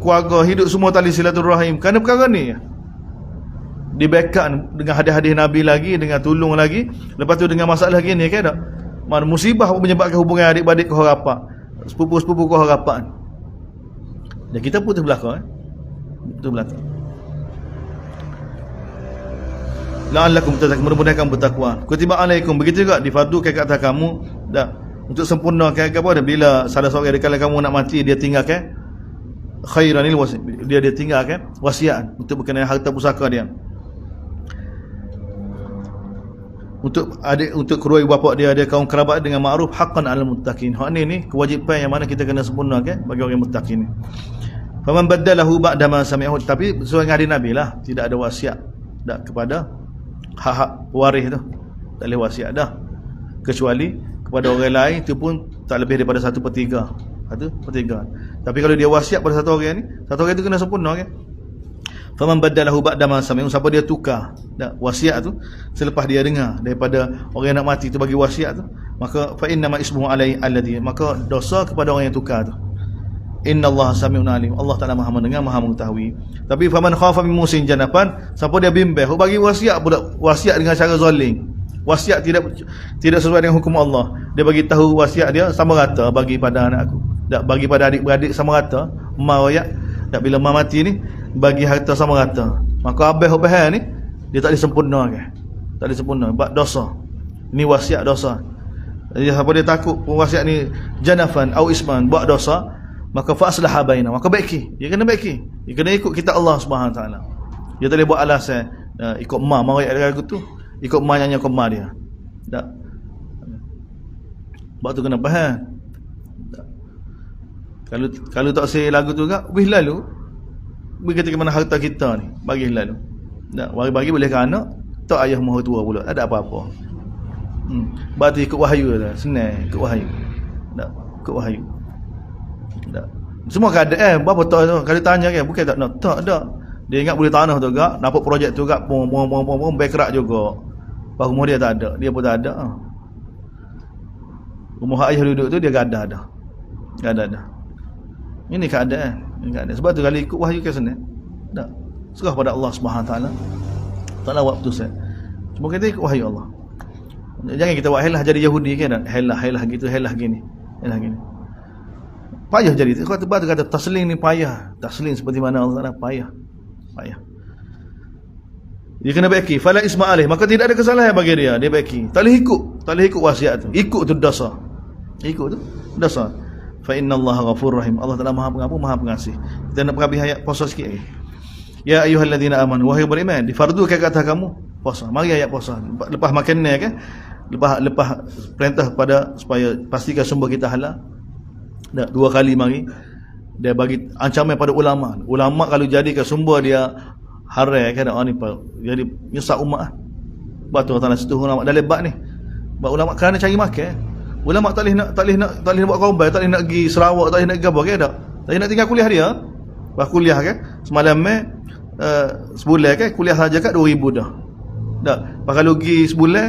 keluarga, hidup semua tali silaturahim. Kerana perkara ni di backup dengan hadis-hadis Nabi lagi, dengan tolong lagi, lepas tu dengan masalah gini kan tak? Mana musibah menyebabkan hubungan adik-beradik kau rapat, sepupu-sepupu kau rapat. Dan kita putus belakang putus belakang. La'allakum tattaqun, mudah-mudahan kamu bertakwa. Kutiba alaikum, begitu juga difardukan ke atas kamu dah, untuk sempurnakan apa, bila salah seorang dari kalangan kamu nak mati, dia tinggalkan khairanil wasiat, dia tinggalkan wasiat untuk berkenaan harta pusaka dia, untuk adik, untuk kedua ibu bapa dia kaum kerabat dengan ma'ruf haqqan 'alal muttaqin. Hak ni kewajipan yang mana kita kena sempurnakan bagi orang muttaqin. Faman baddalahu ba'da ma sami'ahu, tapi sesuai dengan hadis Nabi lah, tidak ada wasiat dak kepada hak waris tu, tak boleh wasiat dah, kecuali kepada orang lain, itu pun tak lebih daripada 1/3. 1/3. Tapi kalau dia wasiat pada satu orang ni, satu orang itu kena sempurna kan. Faman baddalahu ba'da ma sami'u, siapa dia tukar wasiat tu selepas dia dengar daripada orang yang nak mati tu bagi wasiat tu, maka fa inna ma ismuhu alaihi alladhi, maka dosa kepada orang yang tukar tu. Innallaha sami'un alim, Allah Taala Maha mendengar, Maha mengetahui. Tapi faman khafa min musin janafan, siapa dia bimbang bagi wasiat pula, wasiat dengan cara zalim, wasiat tidak sesuai dengan hukum Allah, dia bagi tahu wasiat dia sama rata bagi pada anak aku, tak bagi pada adik-beradik sama rata, mak royak, tak bila mak mati ni bagi harta sama rata, maka habis-habis ni dia tak disempurnakan, tak disempurna, buat dosa. Ni wasiat dosa. Jadi siapa dia takut wasiat ni janafan au isman, buat dosa, maka fa aslaha baina, maka baiki, dia kena baiki, dia kena ikut kitab Allah Subhanahu taala. Dia tak boleh buat alasan ikut mak royak lagu tu, ikut mak nyanyi kau mak dia. Tak. Sebab tu kena faham. Tak. Kalau tak say lagu tu juga, wih lalu. Begitu ke mana harta kita ni, bagi lalu. Tak, bagi boleh ke anak, tak ayah mahu tua pula, tak ada apa-apa. Berarti ikut wahyu dah, senang ikut wahyu. Tak, ikut wahyu. Tak. Semua keadaan berapa tak tu, kalau tanya kan, bukan tak nak, tak ada. Dia ingat boleh tanah tu juga, nampak projek tu juga, pom bankrupt juga. Rumah dia tak ada, dia pun tak ada. Rumah ayah duduk tu dia gadah dah. Gadah dah. Ini keadaan. Sebab tu kalau ikut wahyu kan senang. Tak. Serah pada Allah Subhanahu taala. Taklah waktu saya. Cuma kita ikut wahyu Allah. Jangan kita buat helah jadi Yahudi kan, helah gitu, helah gini. Payah jadi. Kata kata taslim ni payah. Taslim seperti mana Allah Taala payah. Dia kena baiki, fala isma alaih, maka tidak ada kesalahan bagi dia baiki. Tak boleh ikut wasiat tu. Ikut tu dosa. Ikut tu dosa. Fa innallaha ghafurur rahim. Allah Taala Maha Pengampun, Maha Pengasih. Kita nak perhabis ayat puasa sikit lagi. Ya ayyuhalladzina amanu, wahai beriman, difardukan ke atas kamu puasa. Mari ayat puasa. Lepas makan ni kan, lepas perintah pada supaya pastikan sumber kita halal. Dah 2 kali mari dia bagi ancaman pada ulama. Ulama kalau jadikan sumber dia haram kan, ni jadi nyesat umat. Sebab tu Allah situ ulama dalam bab ni. Bab ulama kerana cari makan. Ulama tak boleh nak buat korban, tak boleh nak pergi Sarawak, tak boleh nak pergi apa kan tak. Tak boleh nak tinggal kuliah dia. Lepas kuliah kan, semalam sebulan kan kuliah saja kat 2,000 dah. Tak. Lepas kalau pergi sebulan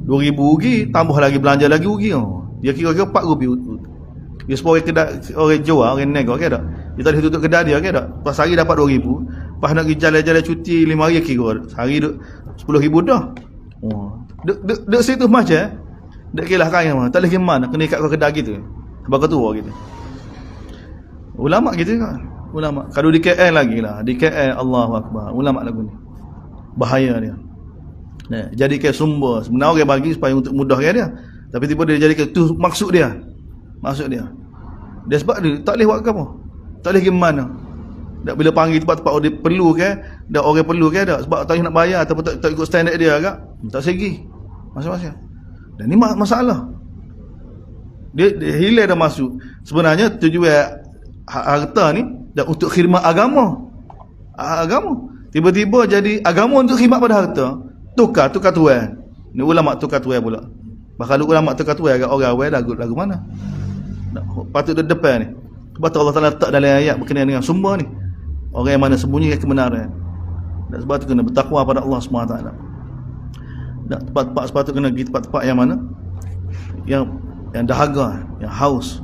2,000 rugi, tambah lagi belanja lagi rugi. Dia kira-kira 4 rugi. Dia sepuluh orang kedai, orang jual, orang nego kan tak. Dia tak boleh tutup kedai dia kan tak. Lepas hari dapat 2,000. Lepas nak pergi jalan-jalan cuti 5 hari kira. Sehari duk 10,000 dah. Duk situ macam dek kilah kaya mah. Tak boleh pergi mana, kena ikat kau kedai gitu. Sebab kau tua gitu. Ulama gitu kan. Ulama. Kalau di KL lagi lah. Di KL Allahu Akbar. Ulama lagu ni. Bahaya dia. Nah, jadikan sumber. Sebenarnya orang bagi supaya untuk mudahkan dia. Tapi tiba dia jadikan tu maksud dia. Dia sebab dia tak boleh buat apa. Tak boleh pergi mana. Tak bila panggil tempat-tempat dia perlu ke, dah orang perlu ke dak sebab tak nak bayar ataupun tak ikut standard dia agak. Tak segi. Masing-masing. Dan ni masalah. Dia hilang dah masuk. Sebenarnya tujuan harta ni dah untuk khidmat agama. Agama. Tiba-tiba jadi agama untuk khidmat pada harta. Tukar tuan. Ni ulama tukar tuan pula. Bakal ulama tukar tuan agak orang awal lagu mana? Patut di depan ni. Sebab Allah Taala letak dalam ayat berkenaan dengan sumber ni. Orang yang mana sembunyi kebenaran. Dan sebab tu kena bertakwa pada Allah SWT. Dan tempat-tempat sepatutnya kena pergi tempat-tempat yang mana? Yang dahaga, yang haus.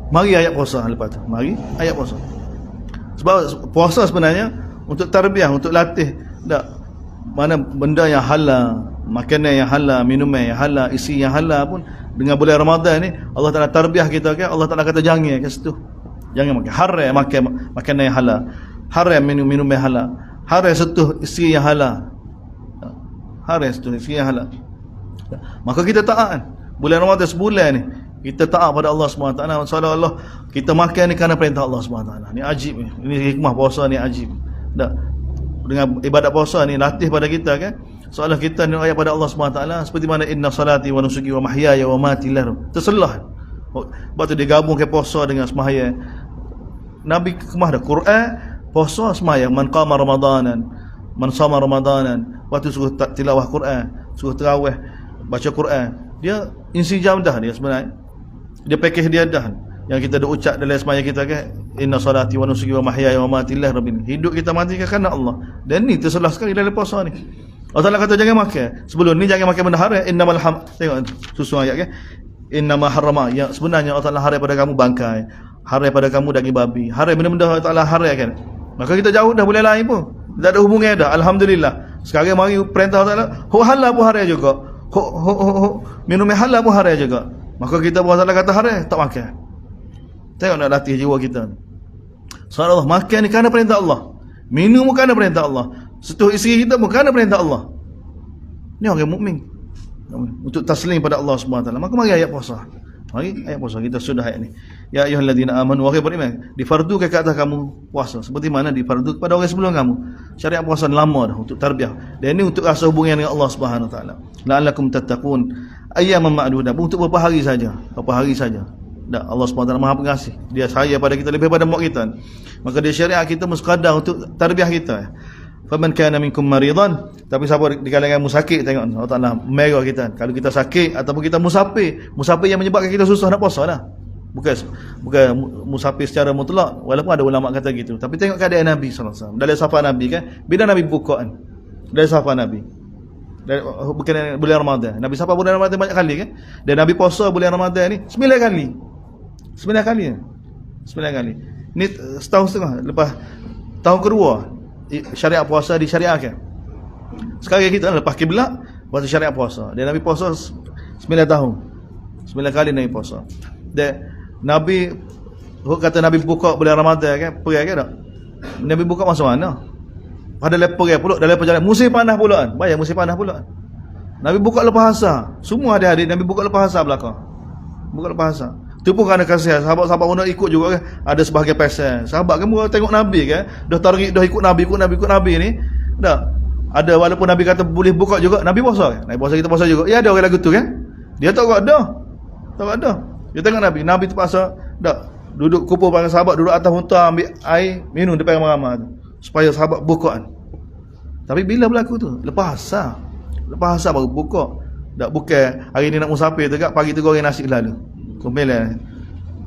Mari ayat puasa lepas tu. Mari ayat puasa. Sebab puasa sebenarnya untuk tarbiyah, untuk latih tak mana benda yang halal, makanan yang halal, minuman yang halal, isi yang halal pun dengan bulan Ramadan ni Allah Taala tarbiyah kita kan. Allah Taala kata jangan ke situ. Jangan makan haram, makan makanan yang halal. Haram minum yang halal. Haram sentuh isteri yang halal. Haram sentuh isteri yang halal. Maka kita taat. Bulan Ramadan sebulan ni kita taat pada Allah SWT. Seolah-olah kita makan ni kerana perintah Allah SWT. Ni ajib ni. Ini hikmah puasa ni ajib. Tak? Dengan ibadat puasa ni latih pada kita kan. Seolah kita ni ayat pada Allah SWT seperti mana inna salati wa nusuki wa mahyaya wa mati lahu. Terselah. Sebab tu dia gabung ke puasa dengan sembahyang. Nabi kemah dah Quran, puasa sembahyang. Man qama ramadanan, man sama ramadanan. Waktu suruh tilawah Quran, suruh tarawih, baca Quran. Dia insijam dah dia sebenarnya. Dia package dia dah. Yang kita dah ucap dalam sembahyang kita kan, inna salati wa nusuki wa mahyaya wa mati lillahi rabbil alamin. Hidup kita mati kerana Allah. Dan ni terselah sekali dalam puasa ni. Allah Taala kata jangan makan. Sebelum ni jangan makan benda haram. Innamal tengok susun ayat kan. Innama harrama, ya sebenarnya Allah Taala haram pada kamu bangkai, haram pada kamu daging babi, haram benda-benda Allah Taala haram kan. Maka kita jauh dah boleh lain pun. Tak ada hubungan dah. Alhamdulillah. Sekarang mari perintah Allah Taala, halal pun haram juga. Minum halal pun haram juga. Maka kita Allah Taala kata haram, tak makan. Tengok nak latih jiwa kita. Subhanallah, makan ni kerana perintah Allah. Minum kerana perintah Allah. Setuh isteri kita pun kerana perintah Allah. Ni orang mukmin. Untuk taslim pada Allah SWT. Maka mari ayat puasa. Mari ayat puasa. Kita sudah ayat ni. Ya ayyuhalladzina amanu wahai beriman, difardukan ke atas kamu puasa seperti mana difardu kepada orang sebelum kamu. Syariat puasa lama dah untuk tarbiyah. Dan ini untuk rasa hubungan dengan Allah Subhanahu Wa Taala. La'allakum tattaqun. Ayyaman ma'dudah. Untuk beberapa hari saja. Beberapa hari saja. Tak, Allah SWT Maha Pengasih. Dia sayang pada kita lebih pada mak kita. Maka dia syariat kita muskadar untuk tarbiyah kita. Faman kana minkum maridan, tapi siapa di kalanganmu sakit, tengok Allah Taala merah kita. Kalau kita sakit ataupun kita musafir yang menyebabkan kita susah nak puasa dah. Bukan musafir secara mutlak, walaupun ada ulama kata gitu. Tapi tengok keadaan Nabi sallallahu alaihi wasallam. Dalam safar Nabi kan, bila Nabi buka kan. Dalam safar Nabi. Bukan bulan Ramadan. Nabi safar bulan Ramadan banyak kali kan. Dan Nabi puasa bulan Ramadan ni 9 kali. 9 kali. 9 kali. Ni setahun setengah lepas tahun kedua syariat puasa disyariatkan. Sekarang kita lepas kiblat puasa syariat puasa. Dan Nabi puasa 9 tahun. 9 kali Nabi puasa. Dan Nabi kata Nabi buka bulan Ramadan kan, pergi kan tak? Nabi buka masa mana? Pada pergi pula dalam perjalanan musim panas pula kan. Bayang musim panas pula. Nabi buka lepas asar. Semua adik-adik Nabi buka lepas asar belakang. Buka lepas asar. Itu pun kerana kasihan sahabat-sahabat pun nak ikut juga kan. Ada sebahagian pesan. Sahabat kan tengok Nabi kan, dah tarikh dah ikut Nabi ni. Tak. Ada walaupun Nabi kata boleh buka juga, Nabi puasa kan. Nabi puasa kita puasa juga. Ya ada orang lagu tu kan. Dia tak ada. Tak ada. Dia tengok Nabi terpaksa dak duduk kumpul dengan sahabat, duduk atas unta ambil air, minum depan ramai-ramai tu. Supaya sahabat buka kan. Tapi bila berlaku tu? Lepas asar. Lepas asar baru buka. Tak bukan hari ni nak musafir tegak pagi tu goreng nasi lalu. Komelan.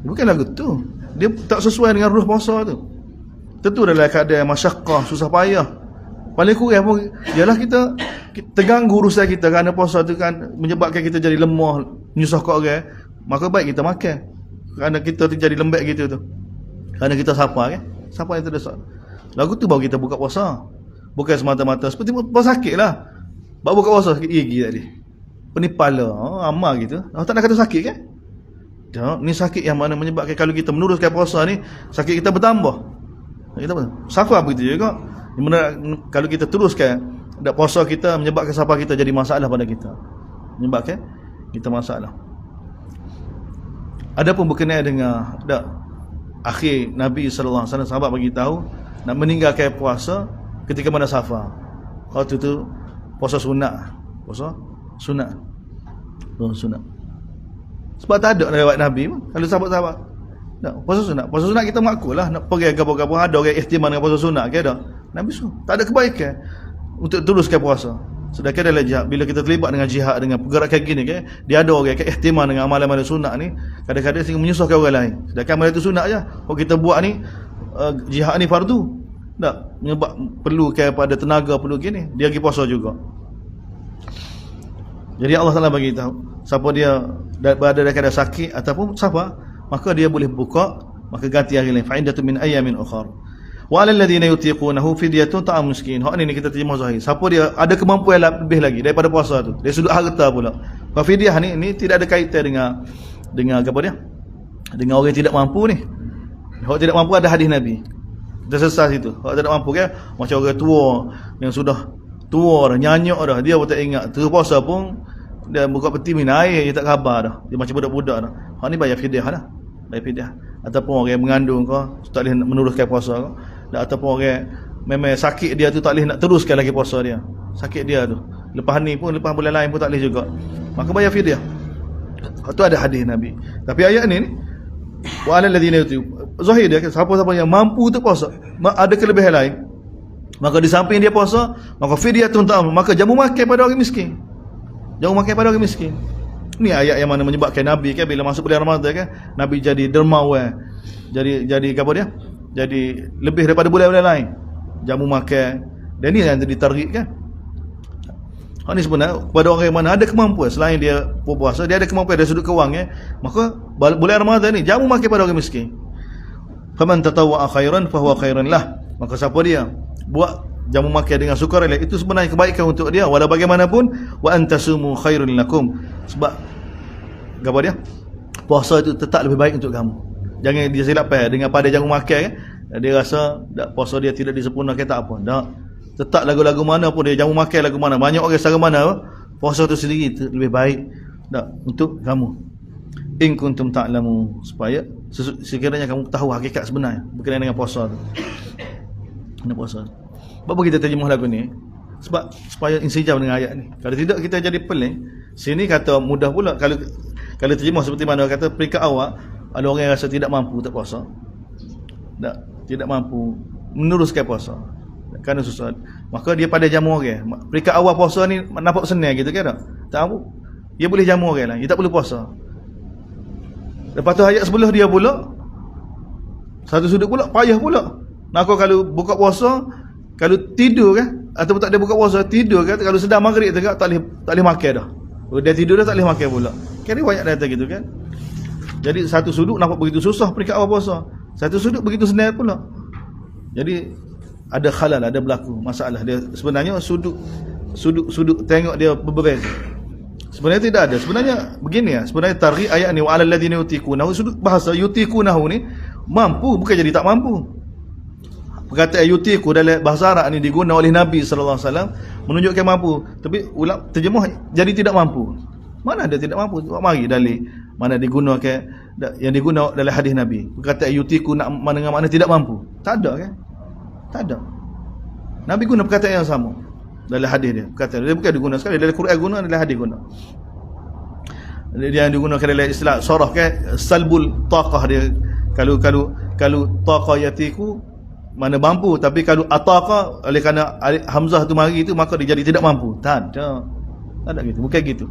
Bukan lagu tu. Dia tak sesuai dengan ruh puasa tu. Tentu dalam keadaan masyaqqah, susah payah. Paling kurang pun ialah kita terganggu urusan kita kerana puasa tu kan menyebabkan kita jadi lemah, menyusah kat orang. Maka baik kita makan. Kerana kita tu jadi lembek gitu tu. Kerana kita sapa kan. Sapa yang terdesak. Lagu tu baru kita buka puasa. Bukan semata-mata seperti puasa sakit lah. Baru buka puasa sakit gigi tadi. Penipala, amal gitu. Tak nak kata sakit kan? Tak, ni sakit yang mana menyebabkan kalau kita meneruskan puasa ni, sakit kita bertambah. Kita safar begitu juga. Kalau kita teruskan puasa kita menyebabkan safar kita jadi masalah pada kita. Menyebabkan kita masalah. Adapun berkenaan dengan akhir Nabi sallallahu alaihi wasallam, sahabat bagi tahu nak meninggalkan puasa ketika mana safar. Waktu tu puasa sunat. Puasa sunat. Sunat. Sebab tak ada lewat Nabi pun. Kalau sahabat-sahabat tak, puasa sunat. Puasa sunat kita makul lah. Nak pergi gapo-gapo ada orang ihtimal dengan puasa sunat ke ada. Nabi suruh. Tak ada kebaikan untuk teruskan puasa. Sedangkan dalam jihad, bila kita terlibat dengan jihad, dengan pergerakan gini ke, dia ada orang yang ihtimal dengan amalan-amalan sunat ni, kadang-kadang sehingga menyusahkan orang lain. Sedangkan amalan itu sunat je. Kalau kita buat ni jihad ni fardu. Tak, menyebab perlu kepada tenaga, perlu gini, dia pergi puasa juga. Jadi Allah Taala bagi tahu, siapa dia berada dalam keadaan sakit ataupun safar, maka dia boleh buka, maka ganti hari lain. Fa'idatu min ayyamin ukhra. Wa 'alal ladzina yutiqunahu fidyatun ta'am miskin. Hak ni kita terjemah zahir. Siapa dia ada kemampuan lebih lagi daripada puasa tu, dari sudut harta pula. Fidyah ni tidak ada kaitan dengan apa dia? Dengan orang yang tidak mampu ni. Hak tidak mampu ada hadis Nabi. Kita sesat situ. Hak tidak mampu kan, macam orang tua yang sudah tua dah, nyanyuk dah, dia pun tak ingat. Terus puasa pun dia buka peti minum air, dia tak khabar dah. Dia macam budak-budak dah. Hak ni bayar fidyah dah. Bayar fidyah. Ataupun orang yang mengandung kau tak boleh meneruskan puasa kau. Ataupun orang memang sakit dia tu tak boleh nak teruskan lagi puasa dia. Sakit dia tu. Lepas ni pun, lepas bulan lain pun tak boleh juga. Maka bayar fidyah. Itu ada hadis Nabi. Tapi ayat ni wa 'alal ladzina zahir dia, siapa-siapa yang mampu untuk puasa, ada kelebihan lain, maka di samping dia puasa, maka fidyatun ta'am, maka jamu makan pada orang miskin. Jamu makan pada orang miskin. Ni ayat yang mana menyebabkan Nabi kan bila masuk bulan Ramadan kan, Nabi jadi dermawan. Jadi apa dia? Jadi lebih daripada bulan-bulan lain. Jamu makan. Dan ni yang ditarget kan. Hak ni sebenarnya kepada orang yang mana ada kemampuan, selain dia berpuasa, dia ada kemampuan dari sudut kewangan, maka bulan Ramadan ni jamu makan pada orang miskin. Faman tatawwa'a khairan fahuwa khairan lah. Maka siapa dia buat jamu makan dengan sukarela, itu sebenarnya kebaikan untuk dia. Walau bagaimanapun, wa antasumu khairun lakum. Sebab apa dia? Puasa itu tetap lebih baik untuk kamu. Jangan dia silap dengan pada jamu makan kan. Dia rasa puasa dia tidak disempurnakan, tak apa. Tak. Tetap lagu-lagu mana pun dia jamu makan lagu mana. Banyak orang secara mana puasa itu sendiri itu lebih baik tak untuk kamu. In kuntum ta'lamu, supaya sekiranya kamu tahu hakikat sebenarnya berkenaan dengan puasa tu. Dengan puasa. Apa kita terjemah lagu ni? Sebab supaya insijam dengan ayat ni. Kalau tidak kita jadi pelik. Sini kata mudah pula. Kalau terjemah seperti mana kata peringkat awal, ada orang yang rasa tidak mampu tak puasa. Tidak mampu meneruskan puasa. Kerana susah. Maka dia pada jamu orang. Peringkat awal puasa ni nampak senang gitu kan tak? Tak mampu. Dia boleh jamu orang lah. Dia tak boleh puasa. Lepas tu ayat sebelah dia pula, satu sudut pula payah pula. Nak kalau buka puasa, kalau tidur kan, ataupun tak ada buka puasa, tidur kan, kalau sedang maghrib tegak tak boleh makan dah. Dia tidur dah tak boleh makan pula. Kan riwayat datang gitu kan. Jadi satu sudut nampak begitu susah peringkat awal puasa. Satu sudut begitu senang pula. Jadi ada khalal, ada berlaku masalah. Dia sebenarnya sudut tengok dia berbeza. Sebenarnya tidak ada. Sebenarnya begini ya. Sebenarnya tarikh ayat ni wa 'alal ladzina yutiqunahu, sudut bahasa yutiqunahu ni mampu, bukan jadi tak mampu. Perkataan yutiqu dalam bahasa Arab ni digunakan oleh Nabi sallallahu alaihi wasallam menunjukkan mampu. Tapi ulama terjemah jadi tidak mampu. Mana ada tidak mampu? Mari dalil mana digunakan yang digunakan dalam hadis Nabi. Perkataan yutiqu nak mana dengan makna tidak mampu. Tak ada kan? Tak ada. Nabi guna perkataan yang sama dalam hadis dia. Perkataan dia bukan digunakan sekali dalam Quran, guna dalam hadis guna. Dia yang digunakan dalam istilah sarah kan, salbul taqah dia. Kalau taqah yatiku mana mampu, tapi kalau ataqa oleh kerana hamzah tu mari tu maka dia jadi tidak mampu. Tak ada. Tak ada gitu. Bukan gitu.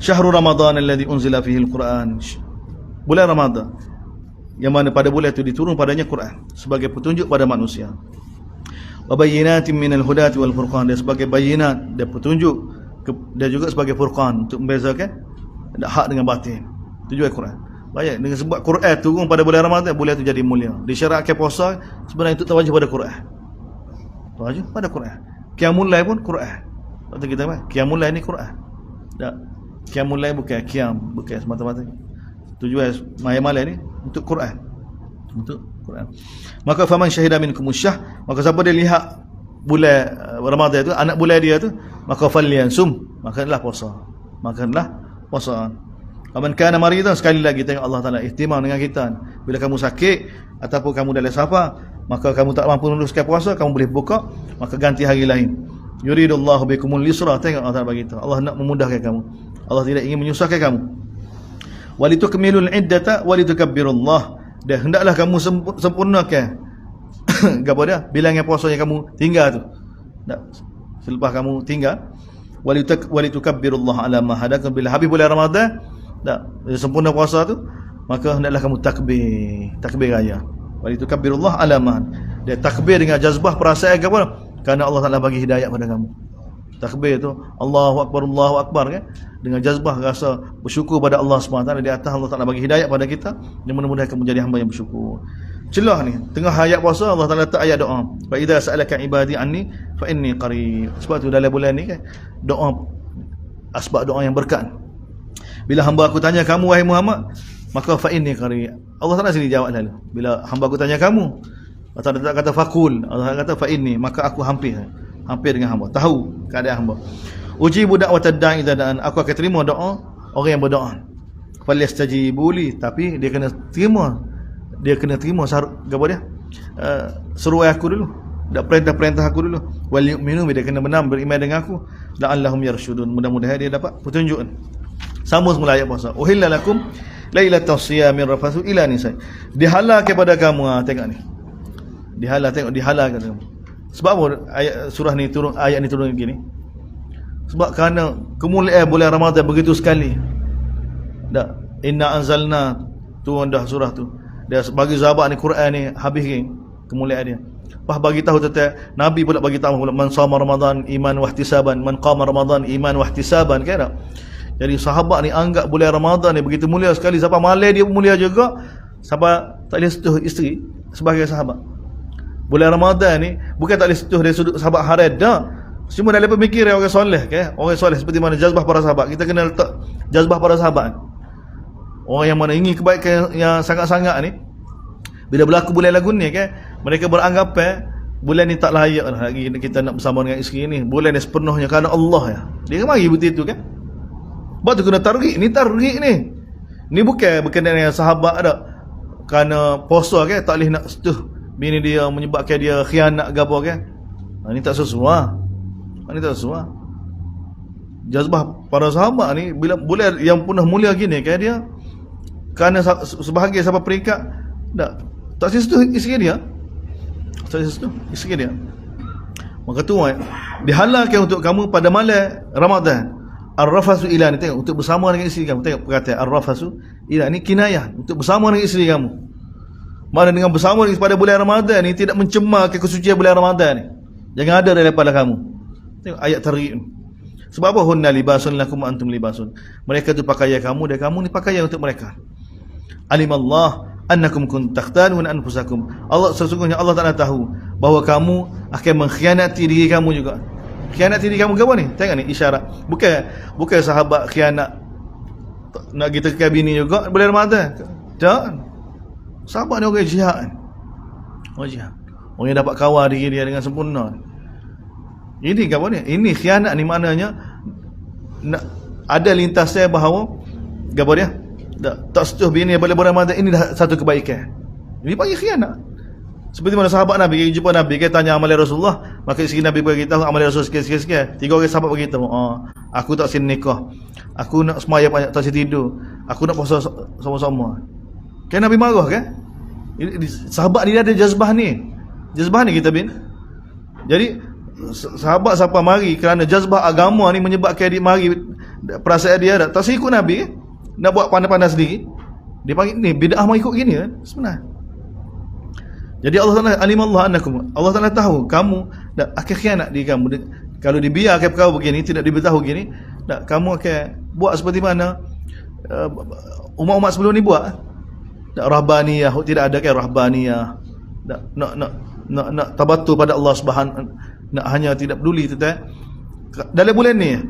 Syahrul Ramadan alladhi unzila fihi al-Quran. Bulan Ramadan yang mana pada bulan itu diturun padanya Quran sebagai petunjuk pada manusia. Wa bayyinatin minal hudati wal furqan, dia sebagai bayinat dan petunjuk, dia juga sebagai furqan untuk membezakan hak dengan batin. Itu juga Quran. Baik, dengan sebab Quran turun pada bulan Ramadan, bulan itu jadi mulia. Disyaratkan puasa sebenarnya itu terwajib pada Quran. Terwajib pada Quran. Qiyamul lail pun Quran. Waktu kita apa? Qiyamul lail ni Quran. Tak. Qiyamul lail bukan qiyam, bukan semata-mata. Tujuan malam-malam ni untuk Quran. Untuk Quran. Maka faman syahida minkum syah, maka siapa dia lihat bulan Ramadan itu, anak bulan dia tu, maka falyansum, maka adalah puasa. maka hendaklah puasa. Man kana maridan, sekali lagi tengok Allah Taala ihtimam dengan kita. Bila kamu sakit ataupun kamu dalam safar, maka kamu tak mampu meneruskan puasa, kamu boleh buka, maka ganti hari lain. Yuridullahu bikumul yusra, tengok Allah Taala bagi tahu. Allah nak memudahkan kamu. Allah tidak ingin menyusahkan kamu. Walitukmilul iddata walitukabbirullah, dan hendaklah kamu sempurnakan gapo dia? Bilangan puasa yang kamu tinggal tu. Tak, selepas kamu tinggal, walitukabbirullah ala ma hadakum, bila habis bulan Ramadan, tak sempurna puasa tu, maka hendaklah kamu takbir raya. Walitukabbirullah ala ma. Dia takbir dengan jazbah perasaan ke apa? Kerana Allah Taala bagi hidayah pada kamu. Takbir tu Allahu akbar kan, dengan jazbah rasa bersyukur pada Allah SWT. Di atas Allah Taala bagi hidayah pada kita, dan mudah-mudahan kamu menjadi hamba yang bersyukur. Celah ni tengah ayat puasa Allah Taala letak ayat doa, fa idza sa'alaka ibadi anni fa inni qarib. Sebab tu dalam bulan ni kan doa, asbab doa yang berkat. Bila hamba aku tanya kamu wahai Muhammad, maka fa inni qarib. Allah Taala sini jawab lalu. Bila hamba aku tanya kamu, Allah Taala tak kata fakul, Allah kata fa inni, maka aku hampir dengan hamba, tahu keadaan hamba. Ujibu da'watad da'i idza da'an, aku akan terima doa orang yang berdoa. Falyastajibu li, tapi dia kena terima apa dia? Seruai aku dulu, dak perintah aku dulu. Wal yu'minu, dia kena benar beriman dengan aku. La'allahum yarshudun, mudah-mudahan dia dapat petunjuk. Sama semula ayat puasa. Uhilla lakum lailatas siyamir rafathu ila nisa. Dihalal kepada kamu, tengok ni. Dihalal kepada kamu. Sebab apa ayat ni turun begini? Sebab kerana kemuliaan bulan Ramadan begitu sekali. Dak, inna anzalna turun dah surah tu. Dia bagi sahabat ni Quran ni habis ni kemuliaan dia. Pas bagi tahu tentang Nabi pula bagi tahu pula, man shama Ramadan iman wa ihtisaban, man qama Ramadan iman wa ihtisaban, kan tak? Jadi sahabat ni anggap bulan Ramadan ni begitu mulia sekali, sampai malam dia mulia juga, sampai tak boleh sentuh isteri sebagai sahabat. Bulan Ramadan ni bukan tak boleh sentuh dari sudut sahabat haram dah. Cuma dalam pemikiran orang soleh, kan? Orang soleh seperti mana jazbah para sahabat. Kita kena letak jazbah para sahabat. Orang yang mana ingin kebaikan yang sangat-sangat ni, bila berlaku bulan lagu ni, kan, mereka beranggapan bulan ni tak layak lagi kita nak bersama dengan isteri ni. Bulan ni sepenuhnya kerana Allah ya. Dia mari betul itu, kan. Sebab tu kena targhib ni. Ni bukan berkenaan dengan sahabat dak. Kerana puasa, kan, tak boleh nak setuh bini dia menyebabkan dia khianat ke apa, kan. Ni tak sesuai. Jazbah para sahabat ni bila bulan yang penuh mulia gini, kan, dia kerana sebahagian sampai peringkat tak sesuai isteri dia. Maka tu dihalalkan untuk kamu pada malam Ramadan ar-rafasu ila, ni tengok, untuk bersama dengan isteri kamu. Tengok perkataan ar-rafasu ila ni kinayah untuk bersama dengan isteri kamu. Mana dengan bersama pada bulan Ramadan ni tidak mencemarkan kesucian bulan Ramadan ni. Jangan ada daripada kamu. Tengok ayat targhib. Sebab apa? Hunna libasun lakum wa antum libasun. Mereka tu pakaian kamu dan kamu ni pakaian untuk mereka. Alimallah annakum kuntum takhtanun anfusakum. Allah, sesungguhnya Allah Taala tahu bahawa kamu akan mengkhianati diri kamu juga. Khianat diri kamu ke apa ni? Tengok ni isyarat. Bukan sahabat khianat nak kita ke bini juga bulan Ramadan. Tak. Sahabat ni orang jihad. Orang yang dapat kawal diri dia dengan sempurna. Ini apa ni? Ini khianat ni maknanya nak ada lintasnya bahawa apa dia? Tak setuh bini pada bulan Ramadan, ini dah satu kebaikan. Ini panggil khianat. Seperti mana sahabat Nabi, kita jumpa Nabi, kita tanya amalan Rasulullah, maka isteri Nabi beritahu amalan Rasul sikit-sikit. 3 orang sahabat beritahu, aku tak sin nikah, aku nak semaya banyak, tak sin tidur, aku nak puasa sama-sama. Kan Nabi marah, kan? Sahabat ni ada jazbah ni kita bin. Jadi sahabat siapa mari kerana jazbah agama ni menyebabkan dia mari perasaan dia tak ikut Nabi, kan? Nak buat pandai-pandai sendiri. Dia panggil ni bid'ah mau ikut gini, kan? Sebenarnya. Jadi Allah Taala alimallahu annakum. Allah Taala tahu kamu akan khianat diri kamu. Kalau dibiarkan perkara begini, tidak diberitahu begini, kamu akan buat seperti mana umat-umat sebelum ni buat. Rahbaniyah, tidak ada kan rahbaniyah. Nak tabattu pada Allah Subhanahu, nak hanya tidak peduli tentang dalam bulan ni.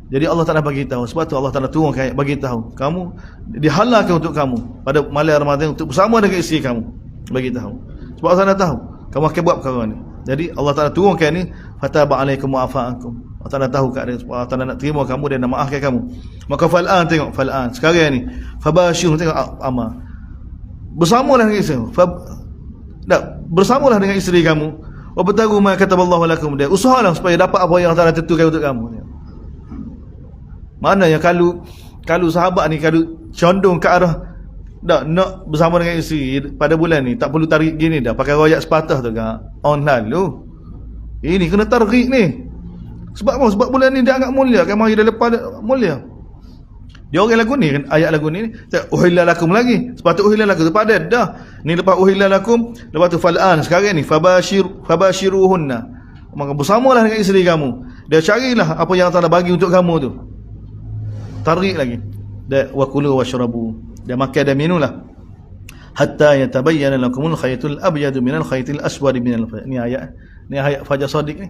Jadi Allah Taala bagi tahu, sebab tu Allah Taala turunkan ayat bagi tahu, kamu dihalalkan untuk kamu pada malam Ramadan untuk bersama dengan isteri kamu. Bagi tahu. Sebab Allah Taala tahu kamu akan buat perkara ni. Jadi Allah Ta'ala turunkan ni, fataba alaikum wa afa'akum. Allah Ta'ala tahu keadaan, Allah Ta'ala nak terima kamu dan nak maafkan kamu. Maka fal'an, tengok fal'an sekarang ni, fabashir, tengok amal, bersamalah dengan isteri, bersamalah dengan isteri kamu. Wa batagu ma kataballahu lakum, dia usahalah supaya dapat apa yang Allah Ta'ala tentukan untuk kamu. Mana yang kalau sahabat ni kalau condong ke arah nak bersama dengan isteri pada bulan ni, tak perlu tarik gini dah, pakai royak sepatah tu kan, on lalu. Ini kena tarik ni. Sebab apa? Sebab bulan ni dia agak mulia, kan mari dah lepas mulia. Dia orang lagu ni kan, ayat lagu ni uhilla lakum lagi. Sepatut uhilla lakum tu padat dah. Ni lepas uhilla lakum, lepas tu fal'an sekarang ni fabashiruhunna. Maka bersamalah dengan isteri kamu. Dia carilah apa yang Allah bagi untuk kamu tu. Tarik lagi. Dan wa kulu washrabu. Dia makan dan minumlah. Hatta yatabayyana lakumul khaytul abyadu minal khaytil aswadi minal fajr. Ni ayat Fajar Shadiq ni.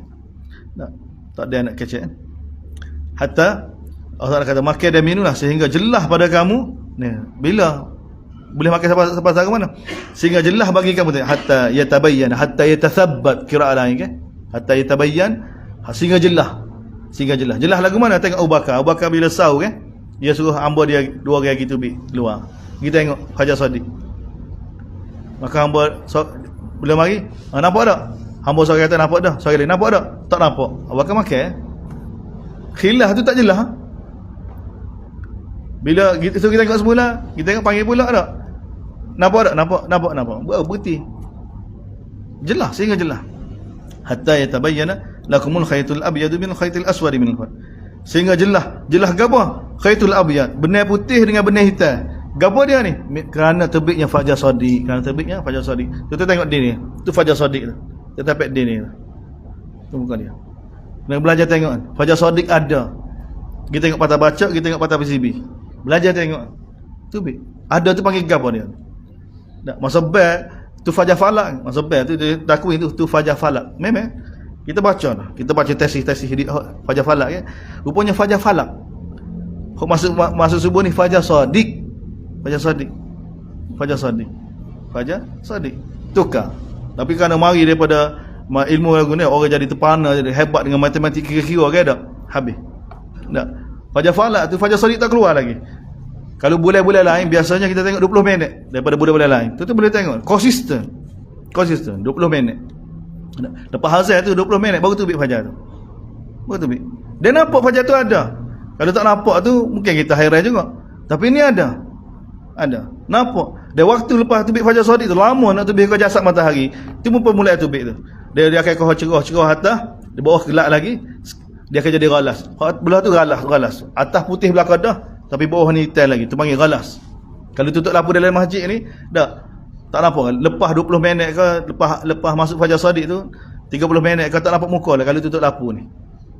Tak ada nak kecek kan? Hatta Allah kata makan dan minumlah sehingga jelas pada kamu. Ni bila boleh makan sampai ke mana? Sehingga jelas bagi kamu. Hatta yatabayyana, hatta yatathabbat, qiraat lain kan? Hatta yatabayyan, sehingga jelas. Sehingga jelas. Jelas lagu mana? Tengok Abu Bakar. Abu Bakar bila sahur kan? Dia suruh hamba dia 2 hari lagi tu keluar. Kita tengok Fajar Shadiq. Maka hamba bila mari, nampak tak? Hamba seorang kata nampak dah. Seorang lain nampak tak? Tak nampak. Abu Bakar makan. Khilaf tu tak jelas. Bila kita tengok semula, kita tengok panggil pula tak? Nampak tak? Nampak. Berhenti. Jelas, sehingga jelas. Hatta yatabayyana lakumul khaytul abyadu minal khaytil aswadi minal fajr. Sehingga jelas gapo? Khaytul abyad, benar putih dengan benar hitam. Gapo dia ni? Kerana terbitnya Fajar Shadiq. Tu tengok dia ni. Tu Fajar Shadiq tu. Dia tapak dia ni. Tu muka dia. Kena belajar tengok. Fajar Shadiq ada. Kita tengok patah baca, kita tengok patah PCB. Belajar tengok. Tu bit. Ada tu panggil gapo dia? Tak, masa bel tu Fajar Falak. Masa bel tu dia takui tu Fajar Falak. Memang kita baca dah. Kita baca tesis Fajar Falak kan. Rupanya Fajar Falak. Masuk subuh ni Fajar Shadiq. Fajar Shadiq. Tukar. Tapi kerana mari daripada ilmu lagu ni, orang jadi terpana, jadi hebat dengan matematik kira-kira kan tak? Habis. Tak. Fajar Falak tu Fajar Shadiq tak keluar lagi. Kalau bulan-bulan lain biasanya kita tengok 20 minit daripada bulan-bulan lain. Tu boleh tengok konsisten 20 minit. Lepas hazal tu 20 minit baru terbit fajar tu. Dia nampak fajar tu ada. Kalau tak nampak tu mungkin kita hairan juga. Tapi ni ada. Nampak. Dan waktu lepas terbit Fajar Shadiq tu lama nak terbit ke jasad matahari. Tu pun permulaan terbit tu. Dia akan kau cerah atas, di bawah gelap lagi. Dia akan jadi galas. Belah tu galas. Atas putih belakang dah, tapi bawah ni hitam lagi. Tu panggil galas. Kalau tutup lampu dalam masjid ni, tak nampak. Lepas 20 minit ke, lepas masuk Fajar Shadiq tu 30 minit ke tak nampak muka lah kalau tutup lampu ni.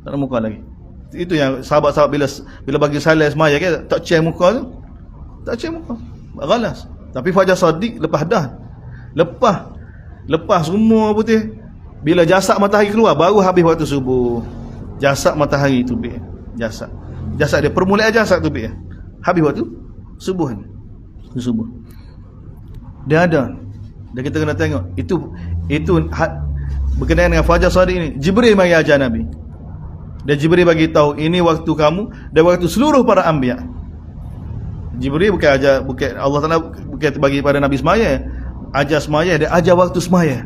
Tak nampak muka lagi. Itu yang sahabat-sahabat bila bagi salat semaya kan, tak cek muka tu. Tak cek muka. Galas. Tapi Fajar Shadiq lepas dah. Lepas semua putih. Bila jasad matahari keluar baru habis waktu subuh. Jasad matahari tu be. Jasad dia permulaan jasad tu be. Habis waktu subuh ni. Subuh. Dia ada. Dan kita kena tengok. Itu berkenaan dengan Fajar Shadiq ni. Jibril mari ajar Nabi. Dan Jibril bagi tahu ini waktu kamu dan waktu seluruh para anbiya. Jibril bukan Allah Taala bukan bagi pada Nabi semaya. Ajar semaya, dia ajar waktu semaya.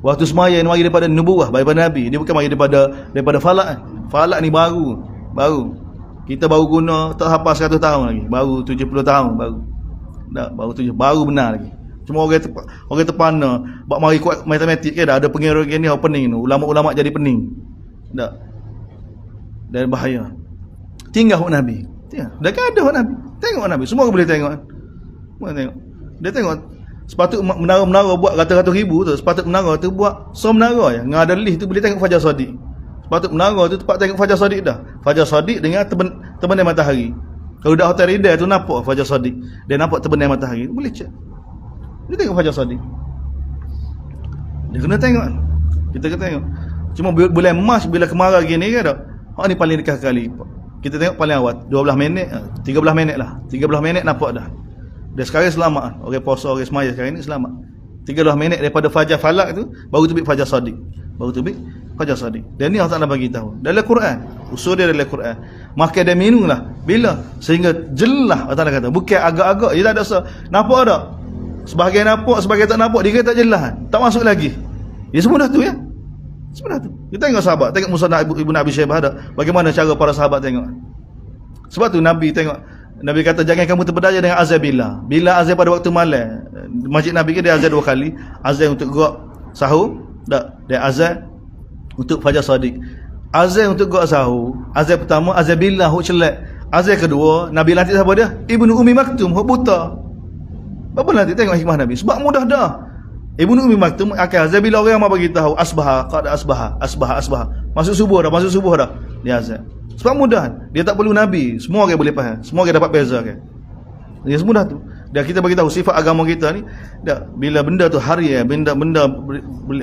Waktu semaya ni mari daripada nubuah, daripada Nabi. Dia bukan mari daripada falak. Falak ni baru. Kita baru guna tak hafal 100 tahun lagi. Baru 70 tahun baru. Baru benar lagi. Cuma orang terpana buat mari kuat matematik ke dah ada pengira gini pening tu. Ulama-ulama jadi pening. Tak. Dan bahaya. Tinggal Nabi. Dah kan ada Nabi. Tengok Nabi. Semua orang boleh tengok. Dia tengok. Sepatut menara-menara buat ratus-ratus ribu tu. Sepatut menara tu buat menara je. Dengan ada list tu boleh tengok Fajar Shadiq. Sepatut menara tu tempat tengok Fajar Shadiq dah. Fajar Shadiq dengan terbenam matahari. Kalau dah hotel Rida tu nampak Fajar Shadiq. Dia nampak terbenam matahari. Boleh cek. Dia tengok Fajar Shadiq. Dia kena tengok. Kita kena tengok. Cuma bulan Mac bila kemarau gini kan tak. Ni paling dekat sekali. Kita tengok paling awal 12 minit, 13 minit lah. 13 minit nampak dah. Dia sekarang selamat. Orang puasa, orang semaya sekarang ni selamat. 13 minit daripada fajar falak tu baru terbit fajar shadiq. Baru terbit fajar shadiq. Dan ni Allah Taala bagi tahu dalam Quran. Usul dia dalam Quran. Makan dan minumlah bila sehingga jelas Allah Taala kata. Bukan agak-agak dia tak ada nampak tak? Sebahagian nampak, sebahagian tak nampak, dia kata tak jelas. Tak masuk lagi. Dia semudah tu ya. Semudah tu. Kita tengok sahabat, tengok Musannaf Ibnu Abi Syaibah ada. Bagaimana cara para sahabat tengok. Sebab tu Nabi tengok, Nabi kata jangan kamu terpedaya dengan azan bila azan pada waktu malam. Masjid Nabi kan dia azan 2 kali, azan untuk gerak sahur, dan azan untuk fajar shadiq. Azan untuk gerak sahur, azan pertama azan bila hok celak. Azan kedua Nabi lantik siapa dia? Ibnu Ummi Maktum, hok buta. Apa nanti tengok hikmah Nabi? Sebab mudah dah. Ibnu Ummi Maktum akan azan bila orang mau bagi tahu asbah, qad asbah. Masuk subuh dah. Dia azan. Sebab mudah. Dia tak perlu Nabi. Semua orang boleh faham. Semua orang dapat beza kan. Dia semudah tu. Dan kita bagi tahu sifat agama kita ni, bila benda tu harian, benda